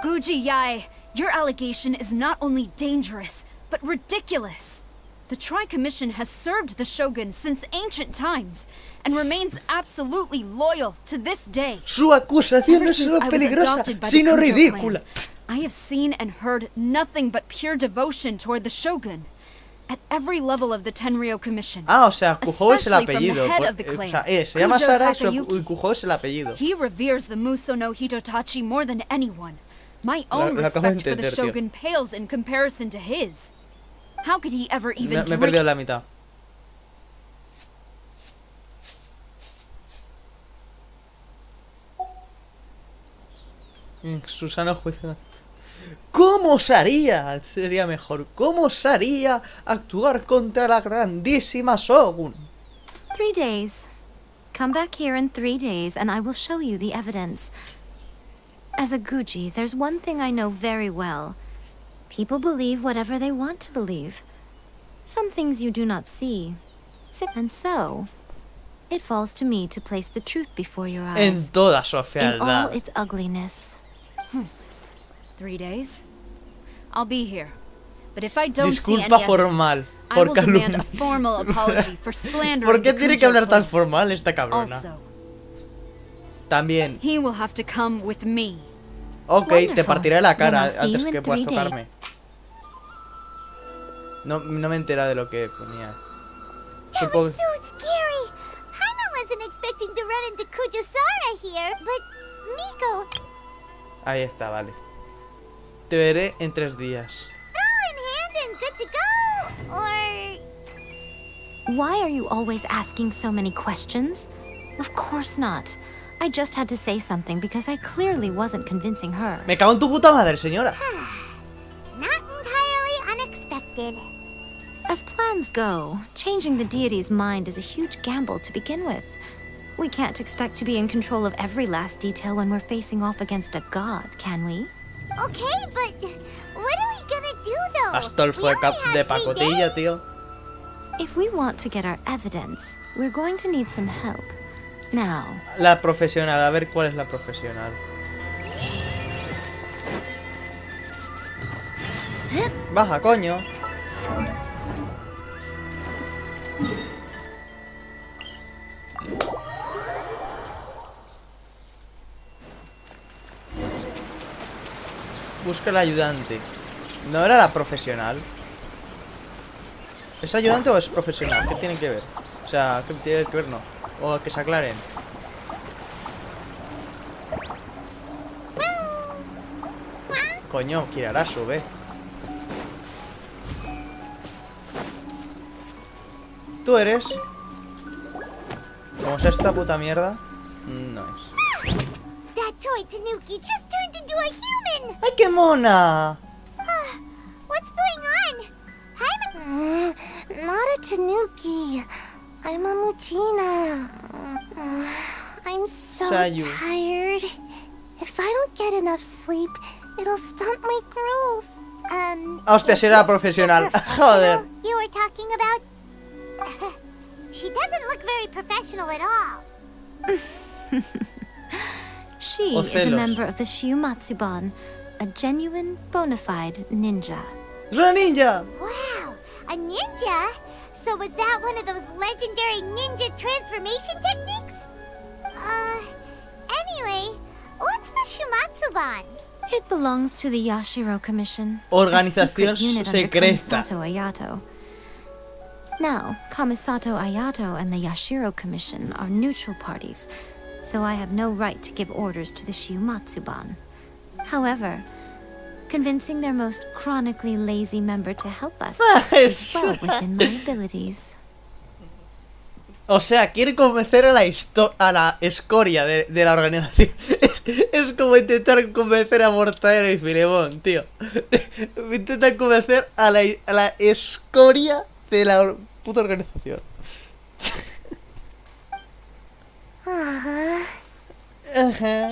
Guji Yae, your allegation is not only dangerous, but ridiculous. The Tri-Commission has served the Shogun since ancient times, and remains absolutely loyal to this day. Su acusación Ever no es since solo I was peligrosa, adopted by the sino Kujo ridícula. clan, I have seen and heard nothing but pure devotion toward the Shogun. At every level of the Tenryou Commission. Ah, o sea, Kujo es el especially from the apellido. head of the O clan, sea, se llama Kujo Sara Takayuki. y Kujo es el apellido. He reveres the Muso no Hitotachi more than anyone. My own Lo acabo de respect for the entender, tío. Shogun pales in comparison to his. How could he ever even Me he dream? perdido la mitad. Susano juicio. ¿Cómo osaría? Sería mejor. ¿Cómo osaría actuar contra la grandísima Shogun? 3 days. Come back here in 3 days and I will show you the evidence. As a Guji, there's one thing I know very well. People believe whatever they want to believe. Some things you do not see. And so, it falls to me to place the truth before your En eyes. toda su In all fealdad. its ugliness. 3 days? I'll be here. But if I don't see any Disculpa evidence, formal I por will demand a calumnia. formal apology for slandering ¿Por qué the tiene que Kujo hablar tan clan. formal esta cabrona? Also, También. he will have to come with me. Ok, te Wonderful. partiré la cara Then I'll see antes you in que puedas 3 days. tocarme. No me entera de lo que ponía. That Supongo was so scary. Paimon wasn't expecting to run into Kujo-Sara here, but Miko, Ahí está, vale. Te veré en 3 días. all in hand and good to go, or Why are you always asking so many questions? Of course not. I just had to say something because I clearly wasn't convincing her. Me cago en tu puta madre, señora. not entirely unexpected. As plans go, changing the deity's mind is a huge gamble to begin with. We can't expect to be in control of every last detail when we're facing off against a god, can we? Okay, but what are we gonna do though? Astolfo We de, only had de 3 pacotilla, days. tío. If we want to get our evidence, we're going to need some help. Now, La profesional, a ver cuál es la profesional. Baja, coño. Busca el ayudante. ¿No era la profesional? ¿Es ayudante o es profesional? ¿Qué tienen que ver? O sea, ¿qué tiene que ver? No. O que se aclaren. Coño, Kirarasu, ve. ¿Tú eres? ¿Cómo es esta puta mierda? No es. That toy Tanuki just turned into a human. ¡Ay, qué mona! What's going on? Paimon. Not a Tanuki. I'm a Muchina. I'm so Sayu. tired. If I don't get enough sleep, it'll stunt my growth. Hostia, is si era this the profesional. professional Joder. you were talking about? She doesn't look very professional at all. she O is a celos. member of the Shiumatsuban, a genuine, bona fide ninja. ¡Es una ninja! Wow, A ninja? So was that one of those legendary ninja transformation techniques? Anyway, what's the Shumatsuban? It belongs to the Yashiro Commission, Organización a secret unit under secreta. Kamisato Ayato. Now, Kamisato Ayato and the Yashiro Commission are neutral parties, so I have no right to give orders to the Shiumatsuban. However, convincing their most chronically lazy member to help us is well within my abilities. O sea, quiere convencer a la escoria de la organización. Es como intentar convencer a Mortadelo y Filemón, tío. Intentan convencer a la escoria de la puta organización.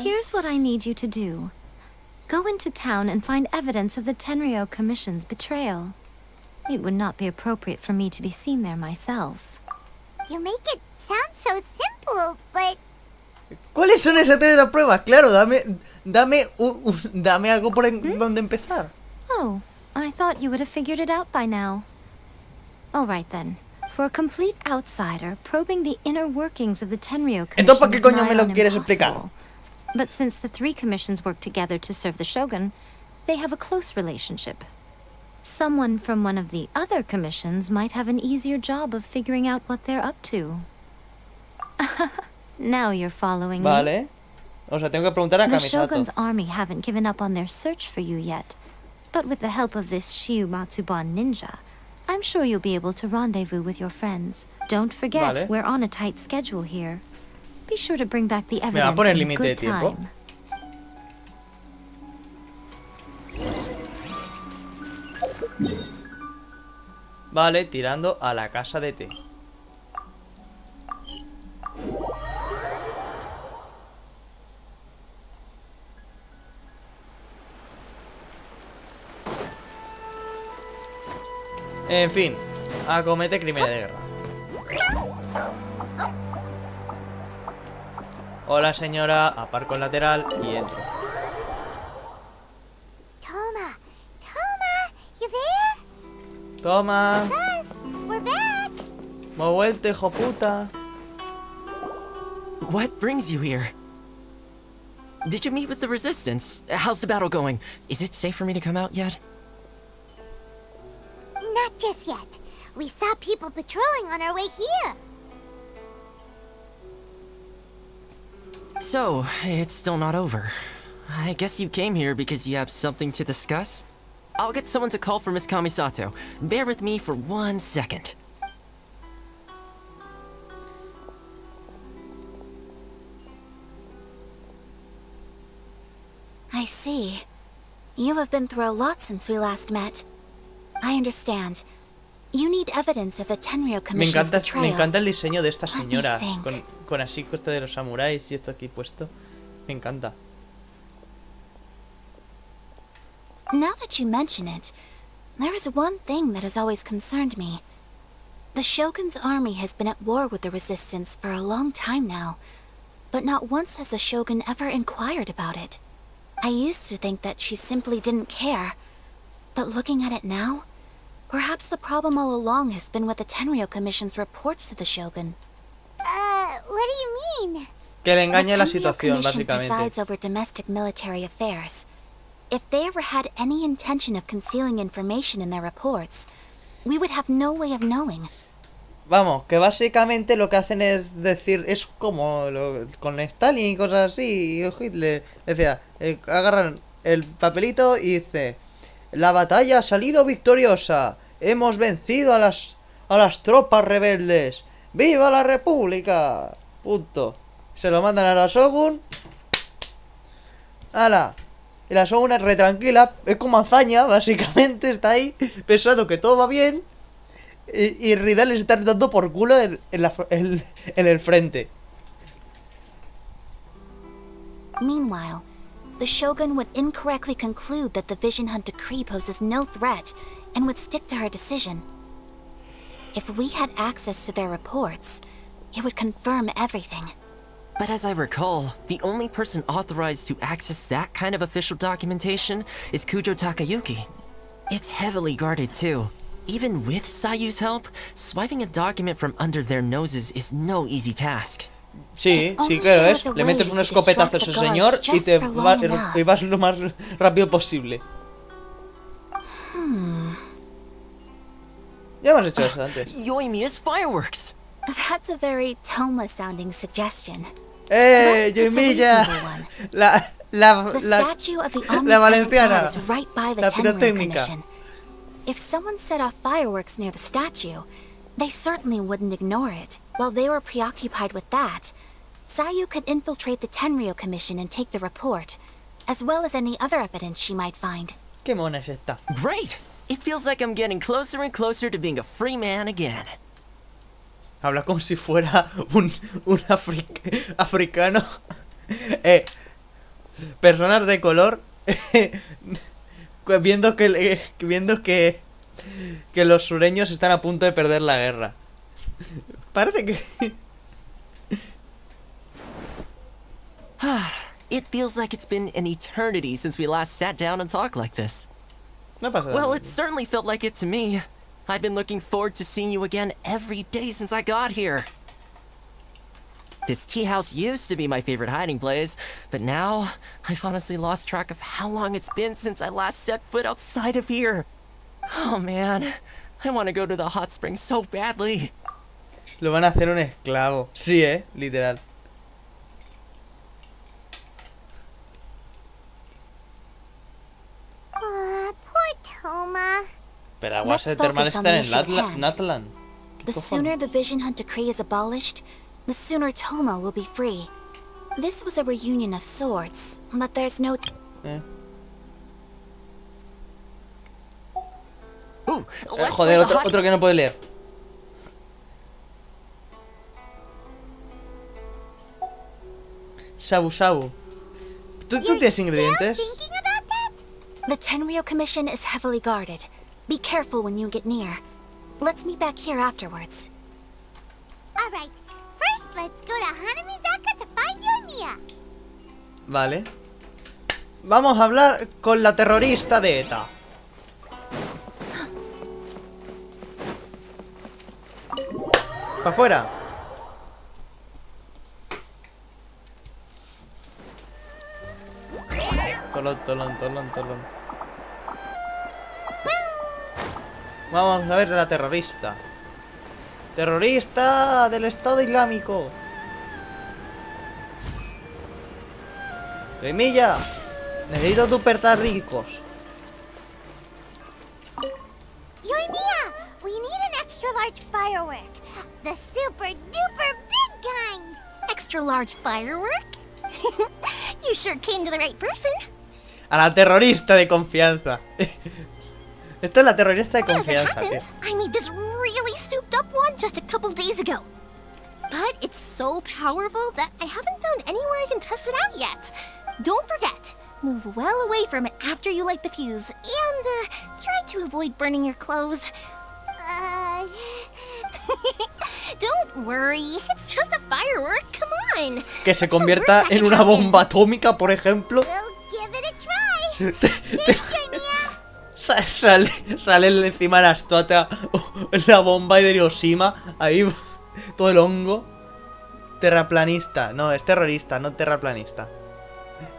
Here's what I need you to do. Go into town and find evidence of the Tenryo Commission's betrayal. It would not be appropriate for me to be seen there myself. You make it sound so simple, but... ¿Cuáles son esas tres pruebas? Claro, dame algo por donde empezar. Oh, I thought you would have figured it out by now. All right then. For a complete outsider, probing the inner workings of the Tenryo Entonces, ¿para Commission qué is coño me nigh lo on quieres explicar? impossible. But since the three commissions work together to serve the Shogun, they have a close relationship. Someone from one of the other commissions might have an easier job of figuring out what they're up to. Now you're following me. Vale. O sea, tengo que preguntar a The Kamisato. Shogun's army haven't given up on their search for you yet. But with the help of this Shiumatsuban ninja, I'm sure you'll be able to rendezvous with your friends. Don't forget, Vale. we're on a tight schedule here. Be sure to bring back the Me va a evidence poner in límite de good tiempo. time. Vale, tirando a la casa de té. En fin, acomete crímenes de guerra. Hola señora, aparco el lateral y entro. Toma! Toma! You there? Toma, Us! We're back! me he vuelto, hijo puta. What brings you here? Did you meet with the Resistance? How's the battle going? Is it safe for me to come out yet? Not just yet. We saw people patrolling on our way here. So, it's still not over. I guess you came here because you have something to discuss? I'll get someone to call for Miss Kamisato. Bear with me for 1 second. I see. You have been through a lot since we last met. I understand. You need evidence of the Tenryo Commission's Me betrayal. encanta el diseño de esta señora. think. Con así esto de los samuráis y esto aquí puesto. Me encanta. Now that you mention it, there is one thing that has always concerned me. The Shogun's army has been at war with the Resistance for a long time now, but not once has the Shogun ever inquired about it. I used to think that she simply didn't care, but looking at it now, perhaps the problem all along has been with the Tenryo Commission's reports to the Shogun. What do you mean? Que le engañe la The Tenryo situación, Commission básicamente. presides over domestic military affairs. If they ever had any intention of concealing information in their reports, we would have no way of knowing. Vamos, que básicamente lo que hacen es decir, es como con Stalin y cosas así, y Hitler decía, agarran el papelito y dice, la batalla ha salido victoriosa, hemos vencido a las tropas rebeldes, ¡viva la república! Punto. Se lo mandan a la Shogun. ¡Hala! Y la Shogun es re tranquila, es como hazaña, básicamente, está ahí, pensando que todo va bien. Y Ridal les está dando por culo en el frente. Meanwhile, the Shogun would incorrectly conclude that the Vision Hunt decree poses no threat and would stick to her decision. If we had access to their reports, it would confirm everything. But as I recall, the only person authorized to access that kind of official documentation is Kujo Takayuki. It's heavily guarded too. Even with Sayu's help, swiping a document from under their noses is no easy task. Sí, sí que lo es. Le metes un escopetazo a ese señor y y vas lo más rápido posible. Ya hemos hecho eso antes. Yoimiya's fireworks! That's a very Toma-sounding suggestion. Yoimiya! La statue of the omnipresent god is right by the Tenryou Commission. If someone set off fireworks near the statue, they certainly wouldn't ignore it. While they were preoccupied with that, Sayu could infiltrate the Tenryou Commission and take the report, as well as any other evidence she might find. Qué mona es esta. Great! It feels like I'm getting closer and closer to being a free man again. Habla como si fuera un africano. Personas de color viendo que los sureños están a punto de perder la guerra. Parece que It feels like it's been an eternity since we last sat down and talked like this. no pasa nada. Well, it certainly felt like it to me. I've been looking forward to seeing you again every day since I got here. This tea house used to be my favorite hiding place, but now I've honestly lost track of how long it's been since I last set foot outside of here. Oh man, I want to go to the hot springs so badly. Lo van a hacer un esclavo. Sí, literal. Poor Toma. Pero aguas termales están en Natlan. The sooner the Vision Hunt decree is abolished, the sooner Toma will be free. This was a reunion of sorts, but there's no... Joder, otro que no puede leer. Shabu Shabu. ¿Tú tienes ingredientes? The Tenryou Commission is heavily guarded. Be careful when you get near. Let's meet back here afterwards. Alright, first let's go to Hanamizaka to find Yoimiya. Vale. Vamos a hablar con la terrorista de ETA. ¡Pa' afuera! Tolón. Vamos a ver a la terrorista. Terrorista del Estado Islámico. Yoimiya, necesito ricos. Yoimiya, we need an extra large firework. The super duper big kind. Extra large firework? You sure came to the right person. A la terrorista de confianza. Esta es la terrorista de confianza, tío. I made this really souped up one just a couple days ago. But it's so powerful that I haven't found anywhere I can test it out yet. Don't forget, move well away from it after you light the fuse, and try to avoid burning your clothes. Don't worry, it's just a firework, come on. Que se convierta en una bomba atómica, por ejemplo. We'll give it a try. Sale encima de la estatua la bomba de Hiroshima. Ahí, todo el hongo. Terraplanista. No, es terrorista, no terraplanista.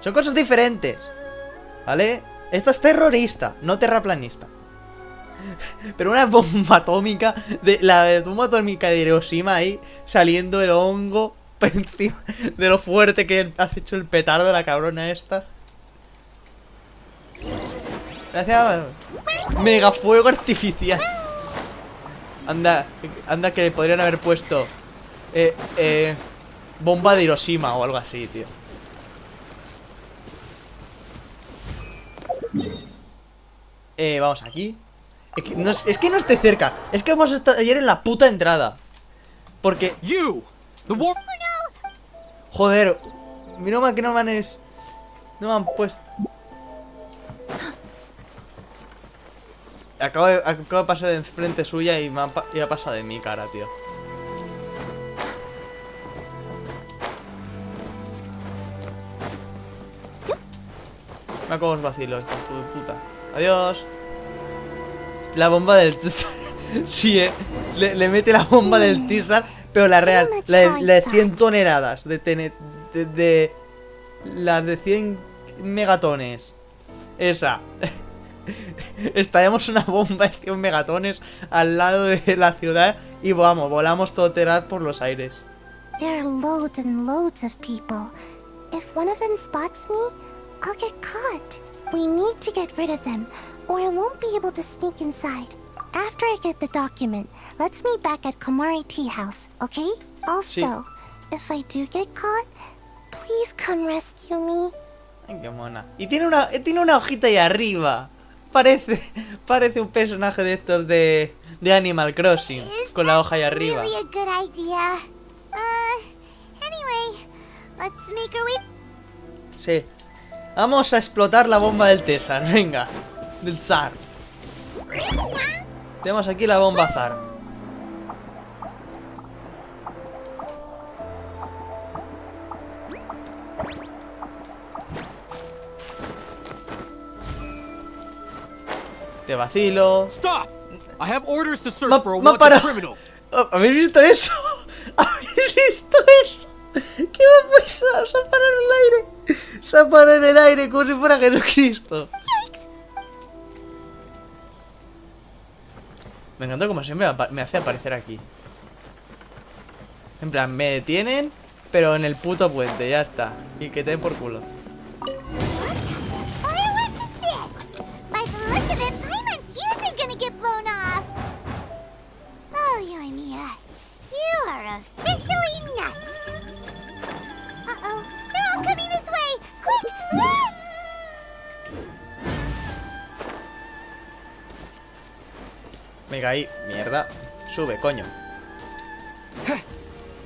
Son cosas diferentes, ¿vale? Esta es terrorista, no terraplanista. Pero una bomba atómica, la bomba atómica de Hiroshima ahí, saliendo el hongo por encima de lo fuerte que has hecho el petardo de la cabrona esta. Gracias. Mega fuego artificial. Anda que le podrían haber puesto bomba de Hiroshima o algo así, tío. Vamos aquí. Es que no esté cerca. Es que hemos estado ayer en la puta entrada. Porque... Joder. Mira mal que no me han puesto... Acabo de pasar de enfrente suya y ha pasado de mi cara, tío. Me acabo os vacilo, hijo de puta. Adiós. La bomba del... Sí, le mete la bomba del teaser, pero la real, la de 100 toneladas, de las de 100 megatones. Esa. Estallamos una bomba de 100 megatones al lado de la ciudad y vamos, volamos todo Teraz por los aires. There are loads and loads of people. If one of them spots me, I'll get caught. We need to get rid of them, or I won't be able to sneak inside. After I get the document, let's meet back at Komari Tea House, okay? Also, if I do get caught, please come rescue me. Ay, qué mona. Y tiene una hojita ahí arriba. Parece un personaje de estos de Animal Crossing, con la hoja ahí arriba. Really a good idea. Anyway, let's make our way. Sí. Vamos a explotar la bomba del Tesar, venga. Del Zar. Tenemos aquí la bomba Zar. Te vacilo. Stop! I have orders to search for a Me ha wanted parado. criminal. ¿Habéis visto eso? ¿Habéis visto eso? ¿Qué va a pasar? Se ha parado en el aire. Se ha parado en el aire como si fuera Jesucristo. Me encantó como siempre me hace aparecer aquí. En plan, me detienen, pero en el puto puente, ya está. Y que te den por culo. Officially nuts. Uh-oh, they're all coming this way. Quick, run! Me caí, mierda. Sube, coño.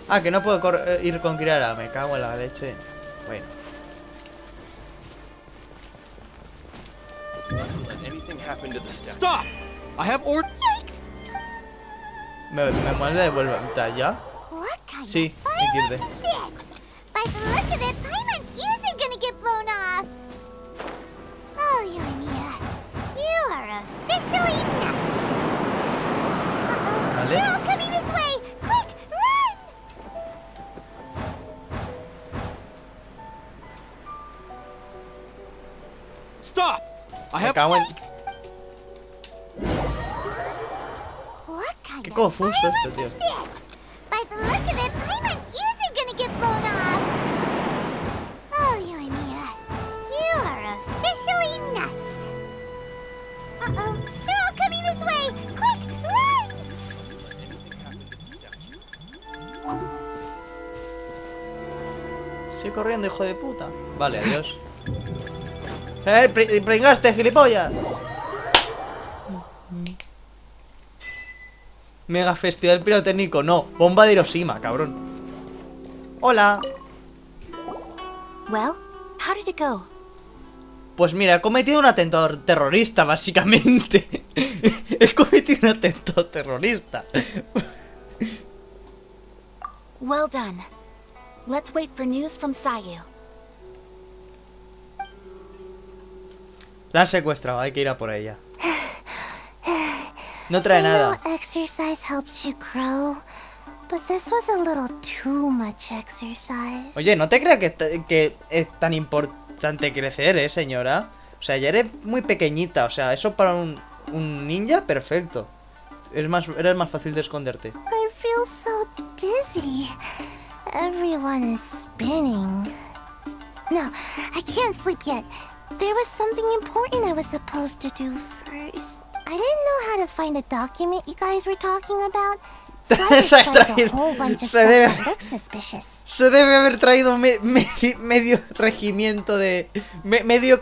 Ah, que no puedo ir con Kirara. Me cago en la leche. Bueno. Stop! I have orders. Me muerde de vuelvo a mitad ya. Sí, hay que ir de. By the look of it, Paimon's ears are gonna get blown off. Oh, Yoimiya, you are officially nuts. Uh-oh, Vale. they're all coming this way. Quick, run! Stop! I Me have. cago en. What kind Qué of confuso esto, tío. is this? By the look of it, Paimon's ears are gonna get blown off. Oh, Yoimiya, you are officially nuts. Uh-oh, they're all coming this way. Quick, run! Sigue corriendo, hijo de puta. Vale, adiós. ¡Pringaste, gilipollas! Mega festival pirotécnico, no. Bomba de Hiroshima, cabrón. Hola. Well, how did it go? Pues mira, he cometido un atentado terrorista, básicamente. He cometido un atentado terrorista. Well done. Let's wait for news from Sayu. La han secuestrado, hay que ir a por ella. No trae nada. I know exercise helps you grow, but this was a little too much exercise. Oye, no te creas que es tan importante crecer, señora. O sea, ya eres muy pequeñita. O sea, eso para un ninja, perfecto. Eres más fácil de esconderte. I feel so dizzy. Everyone is spinning. No, I can't sleep yet. There was something important I was supposed to do first. I didn't know how to find a document you guys were talking about, so I just dumped a whole bunch of stuff that looks suspicious. Se debe haber traído medio regimiento de... medio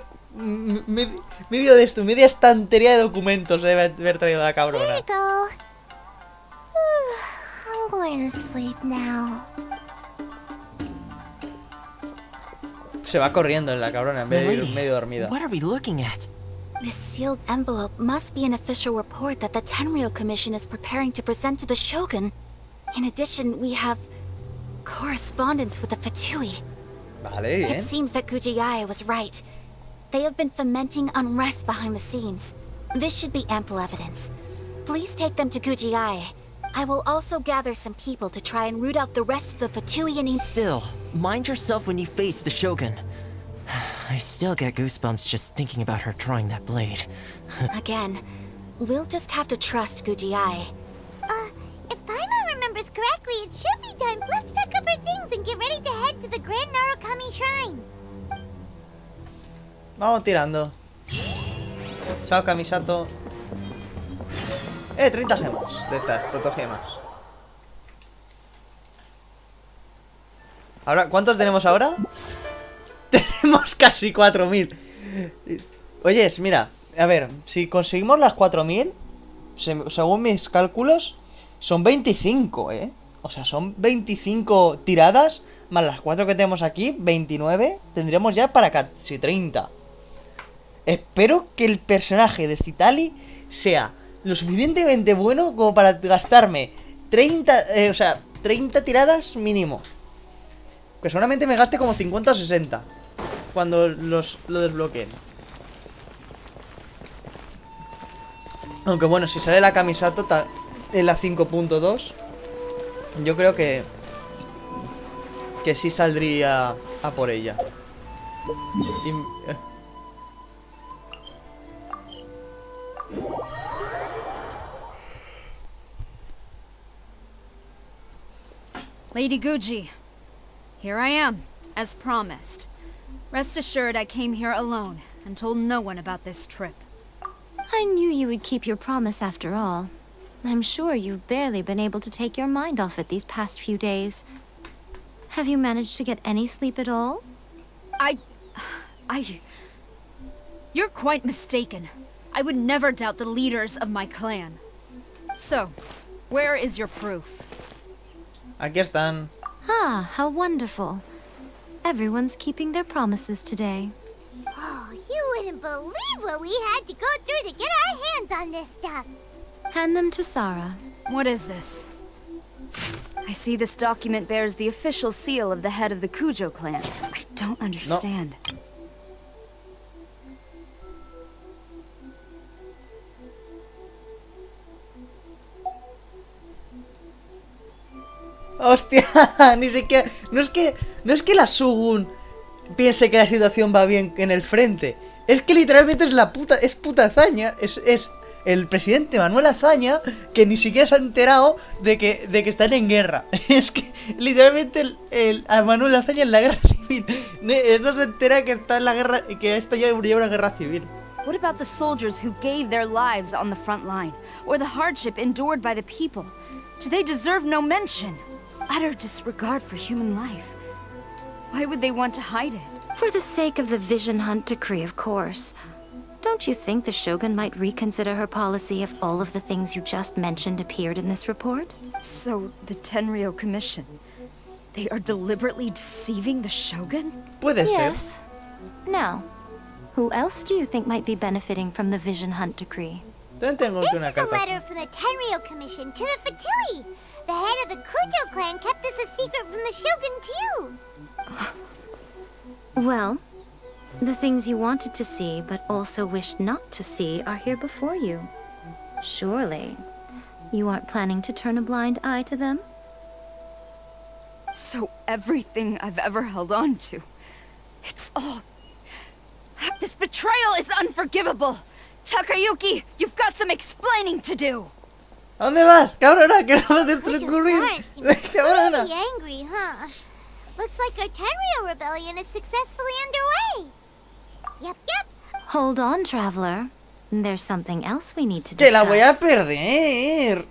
de esto, media estantería de documentos debe haber traído la cabrona. Here we go. I'm going to sleep now. Se va corriendo en la cabrona en vez de ir medio dormida. What are we looking at? This sealed envelope must be an official report that the Tenryou Commission is preparing to present to the Shogun. In addition, we have correspondence with the Fatui. Vale, bien. It seems that Kujiai was right. They have been fomenting unrest behind the scenes. This should be ample evidence. Please take them to Kuji-ai. I will also gather some people to try and root out the rest of the Fatuian. Still, mind yourself when you face the Shogun. I still get goosebumps just thinking about her drawing that blade. Again, we'll just have to trust Kuji-ai. If Paimon remembers correctly, it should be time. Let's pack up our things and get ready to head to the Grand Narukami Shrine. Vamos tirando. Chao, Kamisato. 30 gemas de estas, protogemas. Ahora, ¿cuántos tenemos ahora? Tenemos casi 4000. Oyes, mira, a ver, si conseguimos las 4000, según mis cálculos, son 25, ¿eh? O sea, son 25 tiradas, más las 4 que tenemos aquí, 29. Tendríamos ya para casi 30. Espero que el personaje de Citali sea lo suficientemente bueno como para gastarme 30, 30 tiradas mínimo. Que seguramente me gaste como 50 o 60 cuando lo desbloqueen. Aunque bueno, si sale la Kamisato en la 5.2, yo creo que sí saldría a por ella. Lady Guji, here I am, as promised. Rest assured I came here alone and told no one about this trip. I knew you would keep your promise after all. I'm sure you've barely been able to take your mind off it these past few days. Have you managed to get any sleep at all? You're quite mistaken. I would never doubt the leaders of my clan. So, where is your proof? Aquí están. Ah, how wonderful. Everyone's keeping their promises today. Oh, you wouldn't believe what we had to go through to get our hands on this stuff. Hand them to Sarah. What is this? I see this document bears the official seal of the head of the Kujo clan. I don't understand. Hostia, ni siquiera. No es que la Sugun piense que la situación va bien en el frente. Es que literalmente es puta hazaña. Es el presidente Manuel Azaña que ni siquiera se ha enterado de que están en guerra. Es que literalmente a Manuel Azaña en la guerra civil. No se entera que está en la guerra y que esto ya lleva una guerra civil. What about the soldiers who gave their lives on the front line, or the hardship endured by the people? Do they deserve no mention? Utter disregard for human life. Why would they want to hide it? For the sake of the Vision Hunt decree, of course. Don't you think the Shogun might reconsider her policy if all of the things you just mentioned appeared in this report? So, the Tenryou Commission, they are deliberately deceiving the Shogun? Puede ser. Yes. Now, who else do you think might be benefiting from the Vision Hunt decree? This is a letter from the Tenryou Commission to the Fatui. The head of the Kujo clan kept this a secret from the Shogun too. Well, the things you wanted to see but also wished not to see are here before you. Surely, you aren't planning to turn a blind eye to them? So everything I've ever held on to, it's all... This betrayal is unforgivable! Takayuki, you've got some explaining to do! ¿A dónde vas? ¡Cabrona! ¡Que no me Kujo seems ¡Cabrona! pretty angry, huh? Looks like our Tenryou rebellion is successfully underway. Yep. Hold on, traveler. There's something else we need to ¡Que la voy a discuss. perder!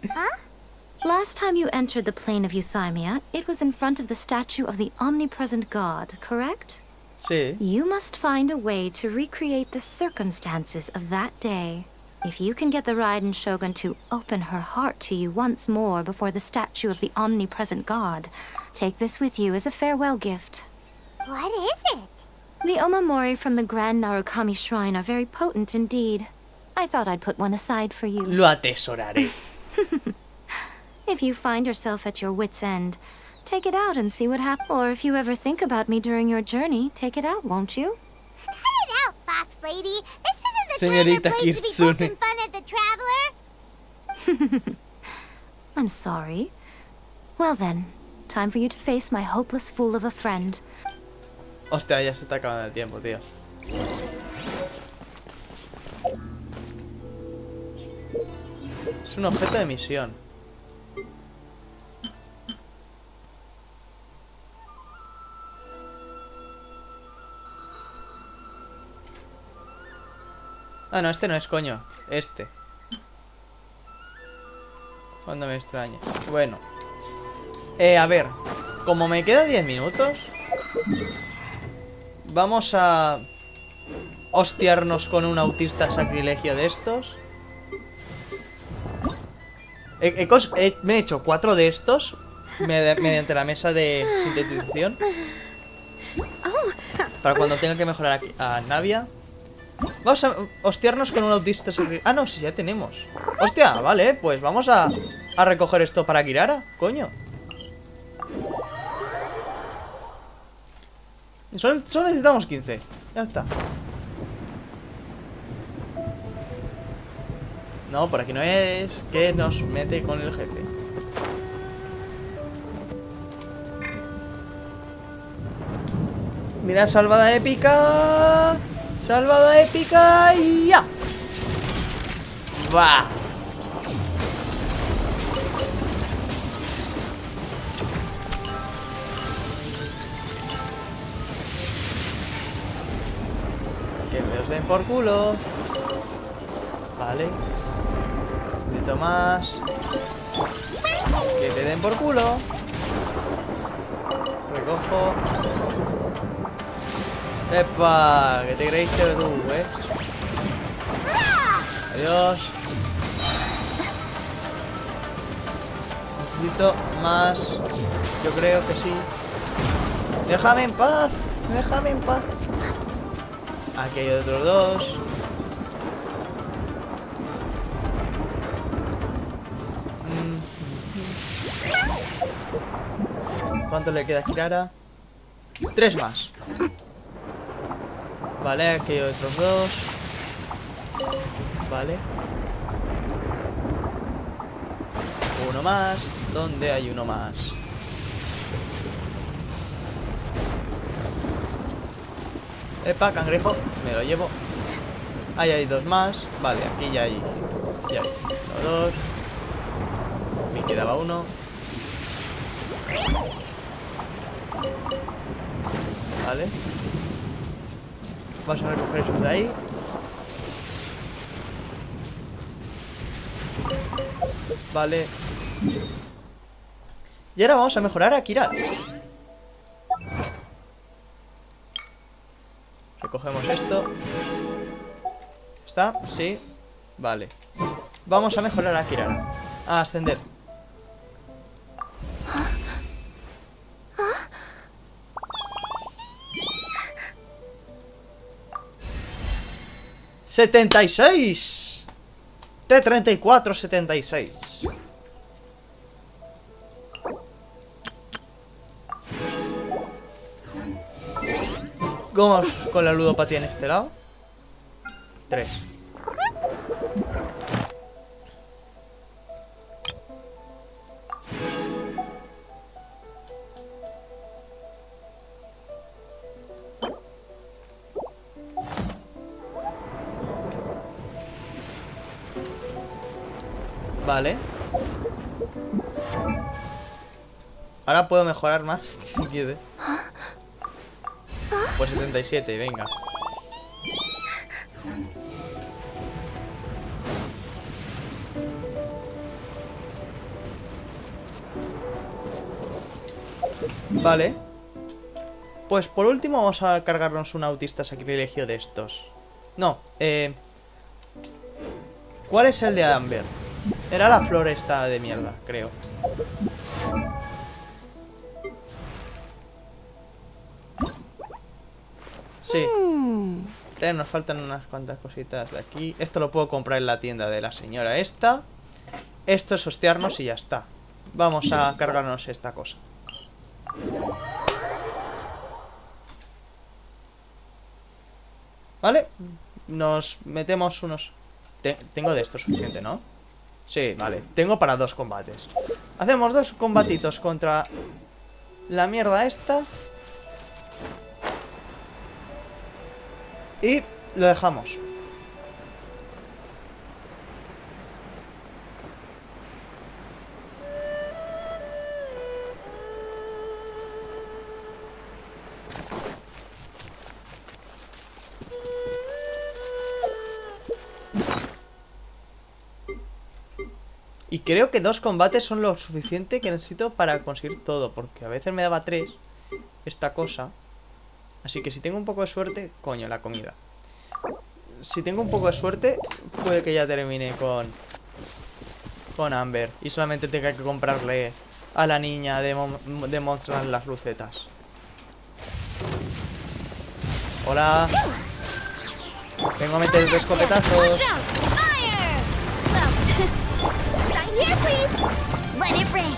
Huh? Last time you entered the plane of Euthymia, it was in front of the statue of the omnipresent god, correct? Sí. You must find a way to recreate the circumstances of that day. If you can get the Raiden Shogun to open her heart to you once more before the statue of the omnipresent god, take this with you as a farewell gift. What is it? The omamori from the Grand Narukami Shrine are very potent indeed. I thought I'd put one aside for you. Lo atesoraré. If you find yourself at your wit's end, take it out and see what happens. Or if you ever think about me during your journey, take it out, won't you? Cut it out, Fox Lady. This isn't the time or Señorita place to be Kitsune. poking fun at the Traveler. I'm sorry. Well then, time for you to face my hopeless fool of a friend. Hostia, ya se está acabando el tiempo, tío. Es un objeto de misión. Ah, no, este no es, coño. Este. Cuando me extraña. Bueno. A ver. Como me queda 10 minutos, vamos a hostiarnos con un autista sacrilegio de estos. Me he hecho 4 de estos mediante la mesa de sintetización. Para cuando tenga que mejorar aquí a Navia. Vamos a hostiarnos con un autista sacrilegio. Ah, no, sí, ya tenemos. Hostia, vale, pues vamos a recoger esto para Kirara, coño. Solo necesitamos 15. Ya está. No, por aquí no es. Que nos mete con el jefe. Mira, salvada épica. Salvada épica y ya. Va. Que me os den por culo. Vale. Un poquito más. Que te den por culo. Recojo. ¡Epa! Que te creíste tú, Adiós. Necesito más. Yo creo que sí. Déjame en paz. Déjame en paz. Aquí hay otros dos. ¿Cuánto le queda a Kirara? 3 más. Vale, aquí hay otros dos. Vale. Uno más. ¿Dónde hay uno más? Epa, cangrejo. Me lo llevo. Ahí hay 2 más. Vale, aquí ya hay. Ya hay 2. Me quedaba uno. Vale. Vamos a recoger esos de ahí. Vale. Y ahora vamos a mejorar a Kiral. Recogemos esto. ¿Está? Sí. Vale. Vamos a mejorar a Kirara. A ascender. ¡76! T34 76. Vamos con la ludopatía en este lado. 3. Vale. Ahora puedo mejorar más. Si quiere. Pues 77, venga. Vale. Pues por último vamos a cargarnos un autista sacrilegio de estos. No, ¿cuál es el de Amber? Era la flor esta de mierda, creo. Sí. Nos faltan unas cuantas cositas de aquí. Esto lo puedo comprar en la tienda de la señora esta. Esto es hostiarnos y ya está. Vamos a cargarnos esta cosa. Vale. Nos metemos unos... Tengo de esto suficiente, ¿no? Sí, vale. Tengo para 2 combates. Hacemos 2 combatitos contra la mierda esta. Y lo dejamos. Y creo que 2 combates son lo suficiente que necesito para conseguir todo. Porque a veces me daba 3 esta cosa. Así que si tengo un poco de suerte, coño, la comida. Si tengo un poco de suerte, puede que ya termine con Amber. Y solamente tenga que comprarle a la niña de Monsters las lucetas. Hola. Vengo a meter 2 escopetazos. Here, please. Let it rain.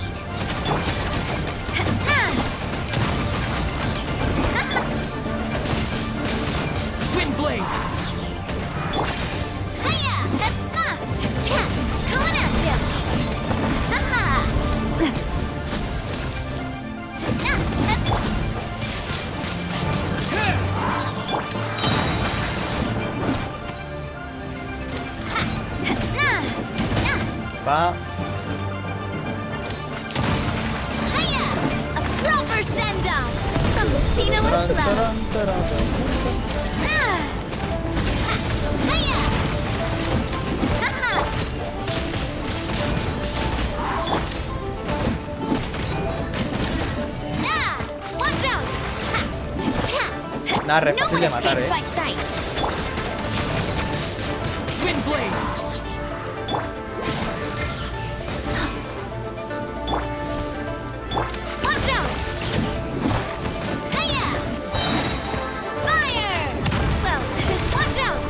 Windblade! Hiya! Chat! Coming at ya! Haha! Va. Hiya! A proper send-off from the Cena with love. Nada, re fácil de matar, Windblade! Watch out! Hiya! Fire! Well, watch out!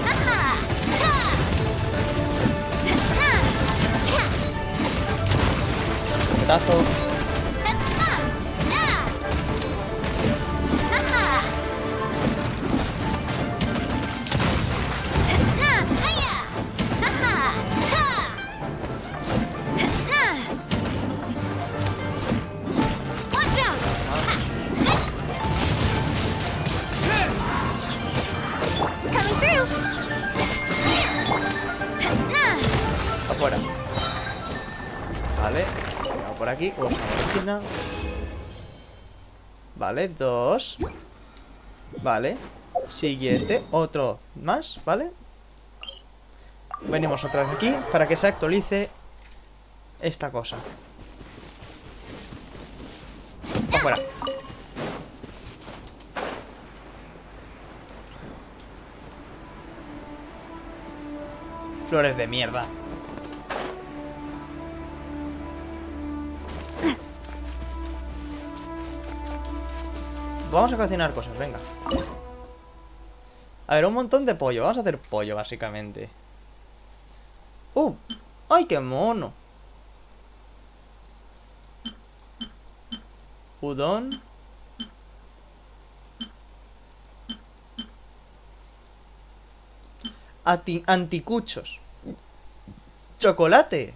Haha! Pedazo. Afuera. Vale. Venga, por aquí. Usa medicina. Vale, 2. Vale. Siguiente. Otro más, ¿vale? Venimos otra vez aquí para que se actualice esta cosa. Afuera. Flores de mierda. Vamos a cocinar cosas, venga. A ver, un montón de pollo. Vamos a hacer pollo, básicamente. ¡Ay, qué mono! Udon. Anticuchos. Chocolate.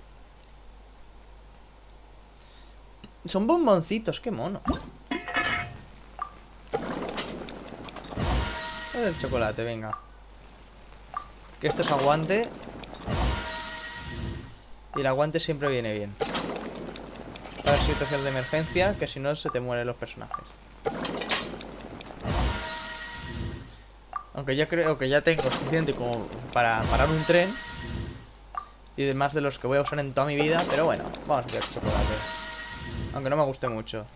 Son bomboncitos, qué mono. El chocolate, venga. Que esto es aguante. Y el aguante siempre viene bien. Para situación de emergencia, que si no se te mueren los personajes. Aunque ya creo que ya tengo suficiente como para parar un tren. Y demás de los que voy a usar en toda mi vida. Pero bueno, vamos a hacer chocolate. Aunque no me guste mucho.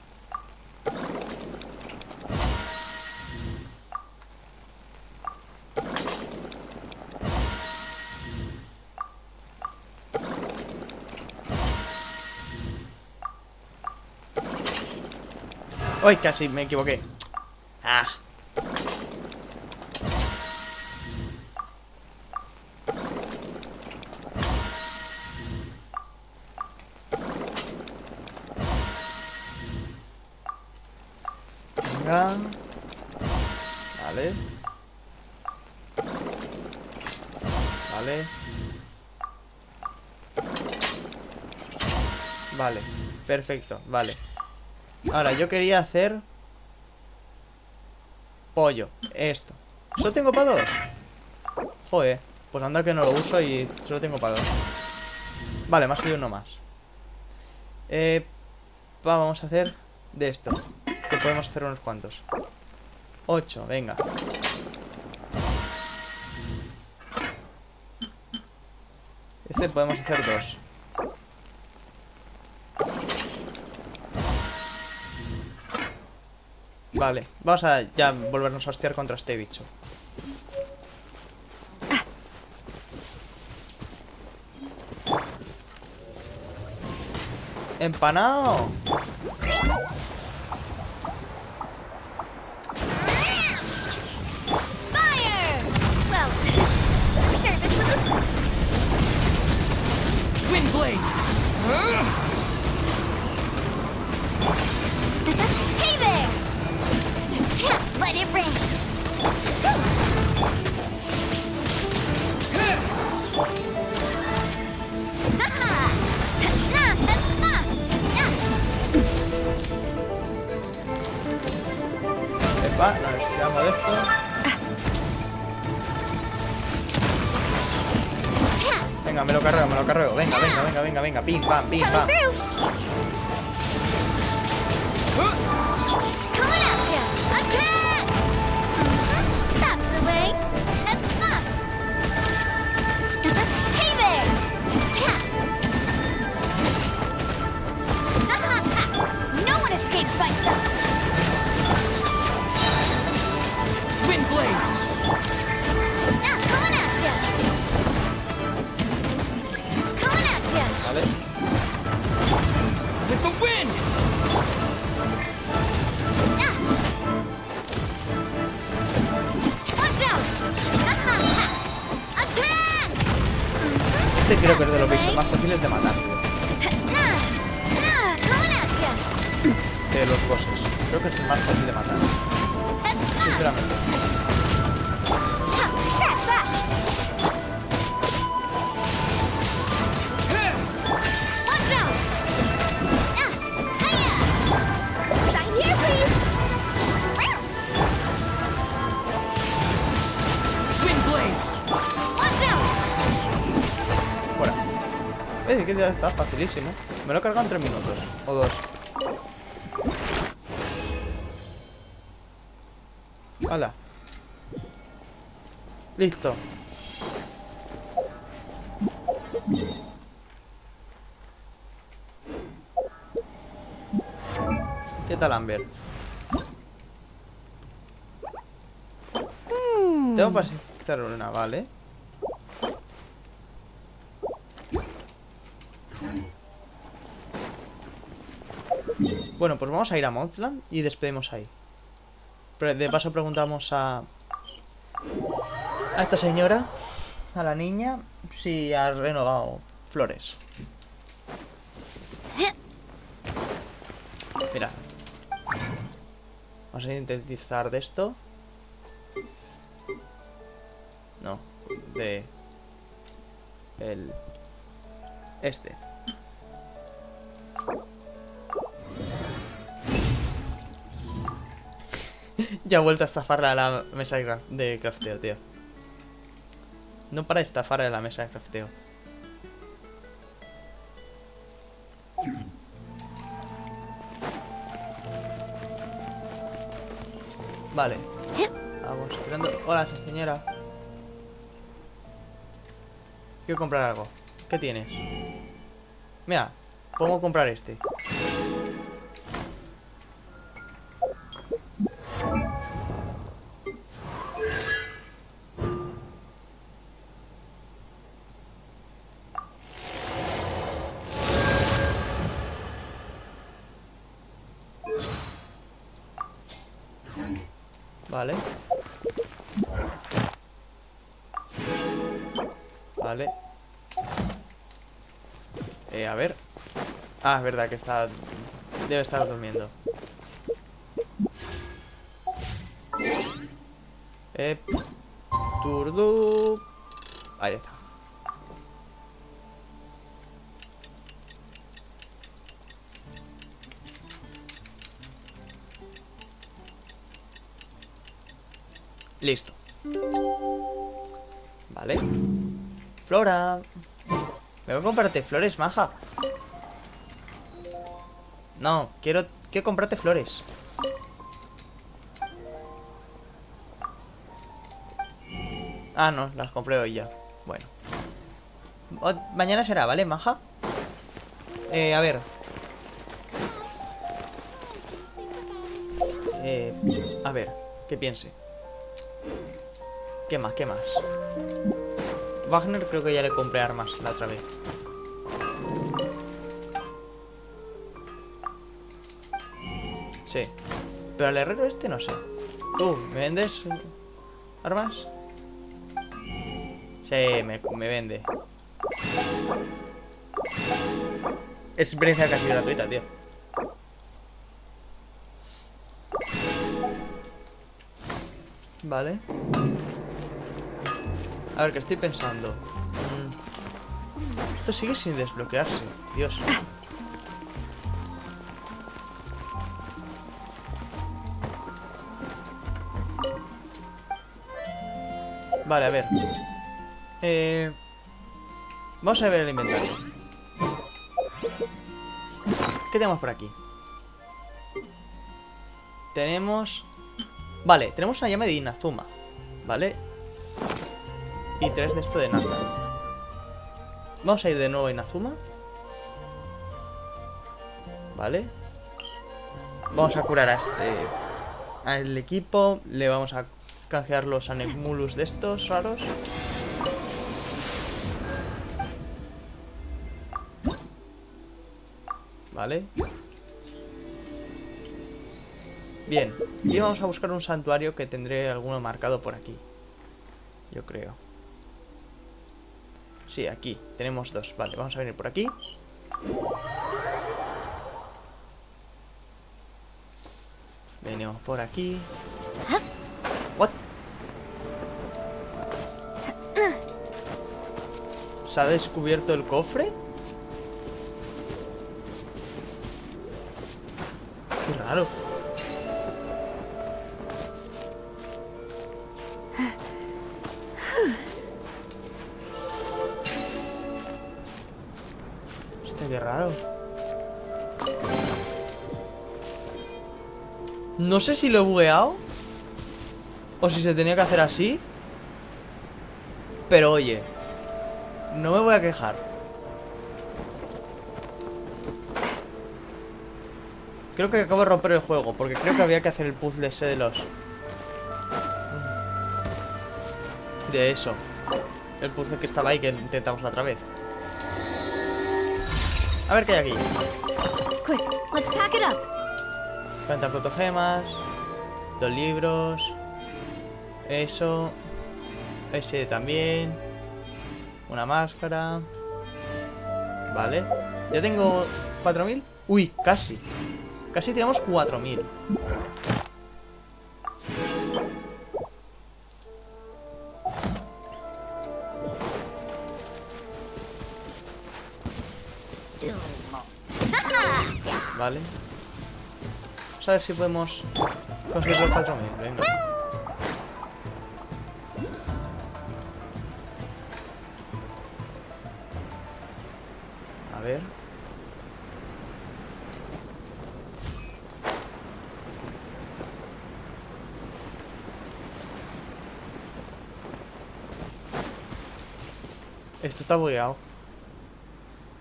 ¡Uy! Casi me equivoqué. ¡Ah! Venga. Vale. Vale. Vale, perfecto, vale. Ahora, yo quería hacer pollo, esto. ¿Solo tengo para 2? Joder, pues anda que no lo uso y solo tengo para 2. Vale, me ha salido uno más. Vamos a hacer de esto, que podemos hacer unos cuantos. 8, venga. Este podemos hacer 2. Vale, vamos a ya volvernos a hostiar contra este bicho. ¡Empanado! Windblade! Hey there! Let it rain! Epa, nos quedamos de esto. Venga, me lo carrego, me lo carrego. Venga, venga, venga, venga, venga. Pim, pam, pim, pam. Coming at ya! Attack! That's the way! Hey there! No one escapes my sight! Windblade! Coming at ya! Coming at ya! Vale. With the wind! Watch out! Attack! Este creo que es de los bichos más fáciles de matar. Coming at ya! De los bosses. Creo que es el más fácil de matar. Sinceramente. That's that! Watch out! Hiya! Right here, please! Windblade! Watch out! Fuera. Que ya está facilísimo. Me lo he cargado en 3 minutos. O 2. ¡Hala! Listo. ¿Qué tal, Amber? Tengo para hacer una, ¿vale? Bueno, pues vamos a ir a Mothland y despedimos ahí. Pero de paso preguntamos a esta señora, a la niña, si ha renovado flores. Mira. Vamos a sintetizar de esto. No, de el este. Ya ha vuelto a estafar a la mesa de crafteo, tío. No para de estafar a la mesa de crafteo. Vale. Vamos esperando. Hola, señora. Quiero comprar algo. ¿Qué tienes? Mira, podemos comprar este. Vale. Vale. A ver. Ah, es verdad que está... Debe estar durmiendo. Turdu. Ahí está. Listo. Vale. Flora. Me voy a comprarte flores, maja. No, quiero comprarte flores. Ah, no, las compré hoy ya. Bueno. Mañana será, ¿vale, maja? A ver. A ver, que piense. ¿Qué más? ¿Qué más? Wagner creo que ya le compré armas la otra vez. Sí. Pero al herrero este no sé. ¿Tú me vendes armas? Sí, me vende. Es experiencia casi gratuita, tío. Vale. A ver, que estoy pensando. Esto sigue sin desbloquearse. Dios. Vale, a ver. Vamos a ver el inventario. ¿Qué tenemos por aquí? Tenemos... Vale, tenemos una llama de Inazuma. ¿Vale? Y 3 de esto de Nata. Vamos a ir de nuevo a Inazuma. Vale. Vamos a curar a al equipo. Le vamos a canjear los Anemulus de estos raros. Vale. Bien. Y vamos a buscar un santuario que tendré alguno marcado por aquí. Yo creo. Sí, aquí. Tenemos 2. Vale, vamos a venir por aquí. Venimos por aquí. What? ¿Se ha descubierto el cofre? Qué raro. Hostia, qué raro. No sé si lo he bugueado o si se tenía que hacer así. Pero oye, no me voy a quejar. Creo que acabo de romper el juego, porque creo que había que hacer el puzzle ese de los... De eso. El puzzle que estaba ahí, que intentamos la otra vez. A ver qué hay aquí. Quick, let's pack it up. 40 protogemas, 2 libros. Eso. Ese también. Una máscara. Vale. Ya tengo 4000. Uy, casi. Casi tenemos 4000. Vale. Vamos a ver si podemos conseguir los 4000. Venga. A ver. Esto está bugueado.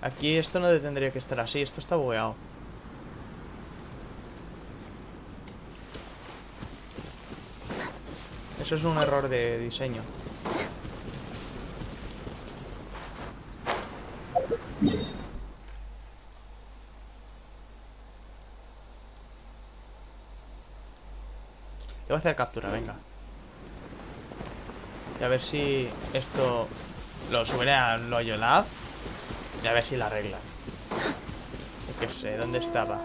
Aquí esto no tendría que estar así. Esto está bugueado. Eso es un error de diseño. Le voy a hacer captura, venga. Y a ver si esto lo subiré al hoyo lab. Y a ver si la arreglan. Yo qué sé, ¿dónde estaba?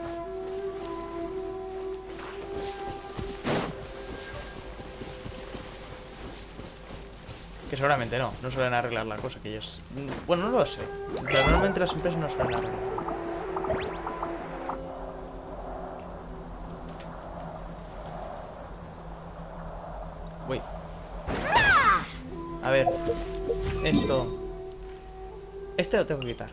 Que seguramente no suelen arreglar la cosa, que ellos... Bueno, no lo sé. Pero normalmente las empresas no suelen arreglar. Uy, A ver. Esto. Este lo tengo que quitar.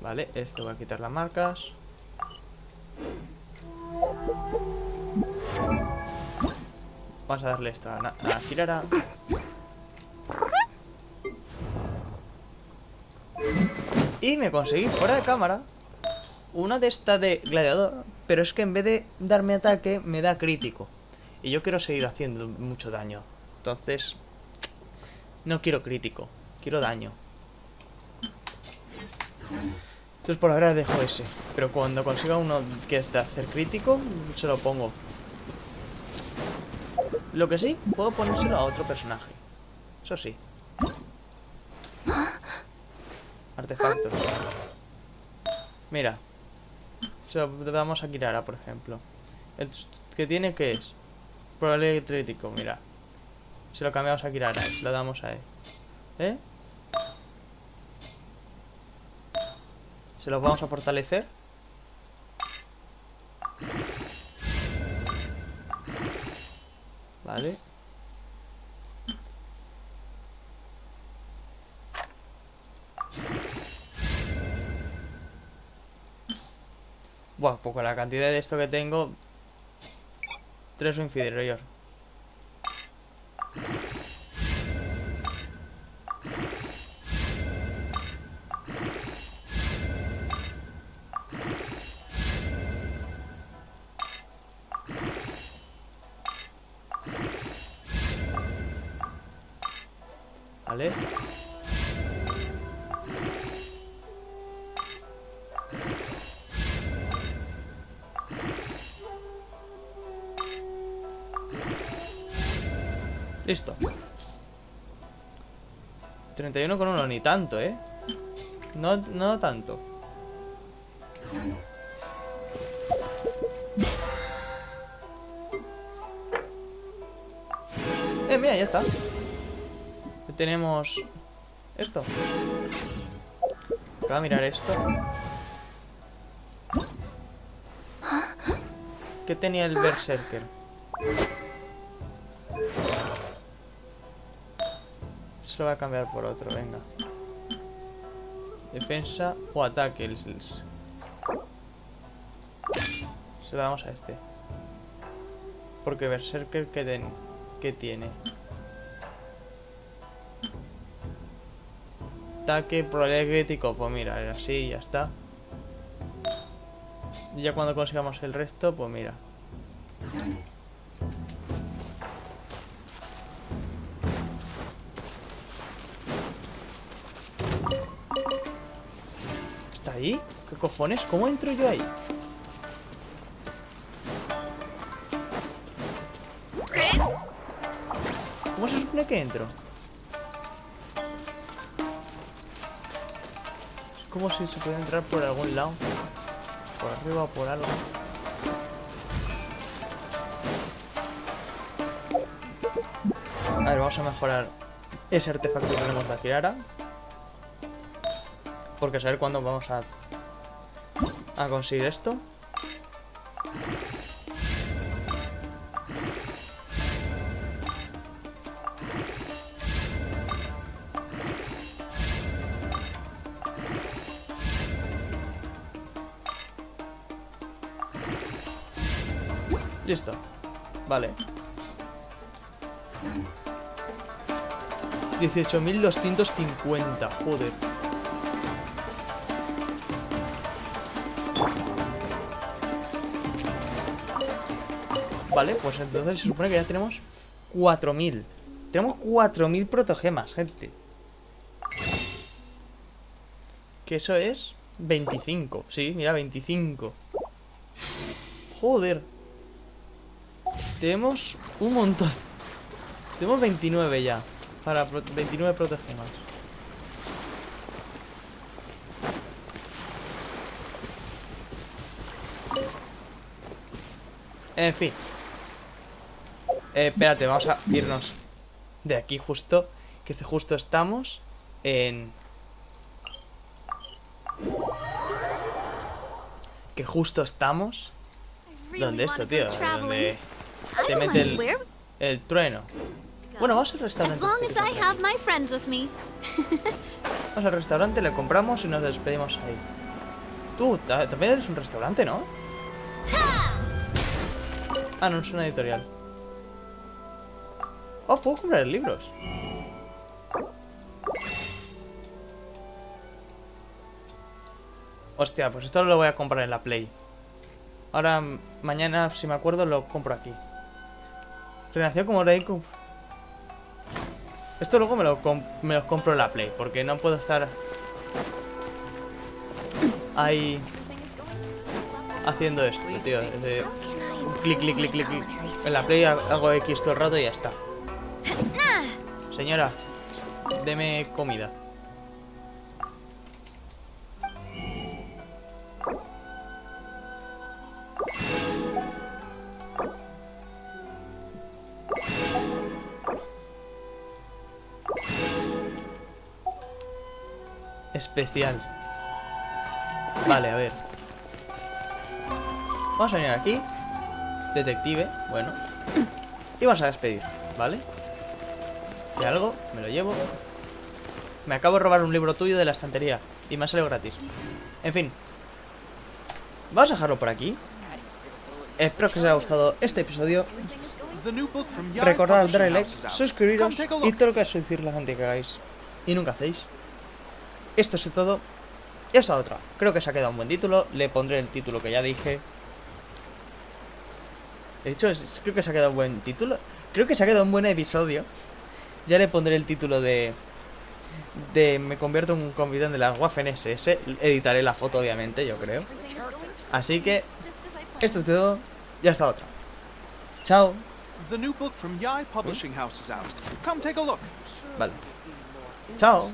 Vale, este voy a quitar las marcas. Vamos a darle esto a la Kirara. Y me conseguí fuera de cámara una de estas de gladiador, pero es que en vez de darme ataque me da crítico. Y yo quiero seguir haciendo mucho daño. Entonces, no quiero crítico, quiero daño. Entonces por ahora dejo ese. Pero cuando consiga uno que es de hacer crítico, se lo pongo. Lo que sí, puedo ponérselo a otro personaje. Eso sí. Artefactos. Mira. Se lo damos a Kirara, por ejemplo. El que tiene, ¿qué es? Probable crítico, mira. Se lo cambiamos a Kirara, se lo damos a él. ¿Eh? Se los vamos a fortalecer. Vale. Buah, pues con la cantidad de esto que tengo, 3 o inferior. Vale. Listo. 31,1, ni tanto, ¿eh? No tanto. Mira, ya está. Tenemos esto. Acaba de mirar esto. ¿Qué tenía el Berserker? Se lo voy a cambiar por otro, venga. Defensa o ataque. Se lo damos a este. Porque Berserker, ¿qué tiene? Ataque, probabilidad crítico. Pues mira, así ya está. Y ya cuando consigamos el resto, pues mira. ¿Está ahí? ¿Qué cojones? ¿Cómo entro yo ahí? ¿Cómo se supone que entro? Es como si se pudiera entrar por algún lado. Por arriba o por algo. A ver, vamos a mejorar ese artefacto que tenemos de Kirara. Porque saber cuándo vamos a conseguir esto. Listo. Vale. 18.250. Joder. Vale, pues entonces se supone que ya tenemos 4.000. Tenemos 4.000 protogemas, gente. Que eso es 25. Sí, mira, 25. Joder. Tenemos un montón. Tenemos 29 ya. Para 29 protogemas. En fin. Espérate, vamos a irnos de aquí justo. Que justo estamos en... Que justo estamos... ¿Dónde esto, tío? Donde te mete el trueno. Bueno, vamos al As restaurante. long as I have my friends with me. Vamos al restaurante, le compramos y nos despedimos ahí. Tú, también eres un restaurante, ¿no? Ah, no, es una editorial. Oh, puedo comprar libros. Hostia, pues esto lo voy a comprar en la Play. Ahora, mañana, si me acuerdo, lo compro aquí. Renació como rey. Esto luego me lo compro en la Play, porque no puedo estar ahí haciendo esto, tío. Clic, clic, clic, clic, clic. En la Play hago X todo el rato y ya está. Señora, deme comida. Especial. Vale, a ver. Vamos a venir aquí. Detective, bueno. Y vamos a despedir, ¿vale? Y algo, me lo llevo. Me acabo de robar un libro tuyo de la estantería y me ha salido gratis. En fin. Vamos a dejarlo por aquí. Espero que os haya gustado este episodio. Recordad darle like, suscribiros y todo lo que os decir la gente que hagáis y nunca hacéis. Esto es todo. Y esta otra. Creo que se ha quedado un buen título. Le pondré el título que ya dije. De hecho, creo que se ha quedado un buen título. Creo que se ha quedado un buen episodio. Ya le pondré el título de me convierto en un capitán de las Waffen SS. Editaré la foto, obviamente, yo creo. Así que esto es todo. Y hasta otra. Chao. The new book from Yai Publishing House is out. Come take a look. Vale. Chao.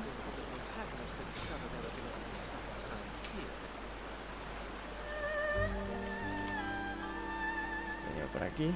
Por aquí.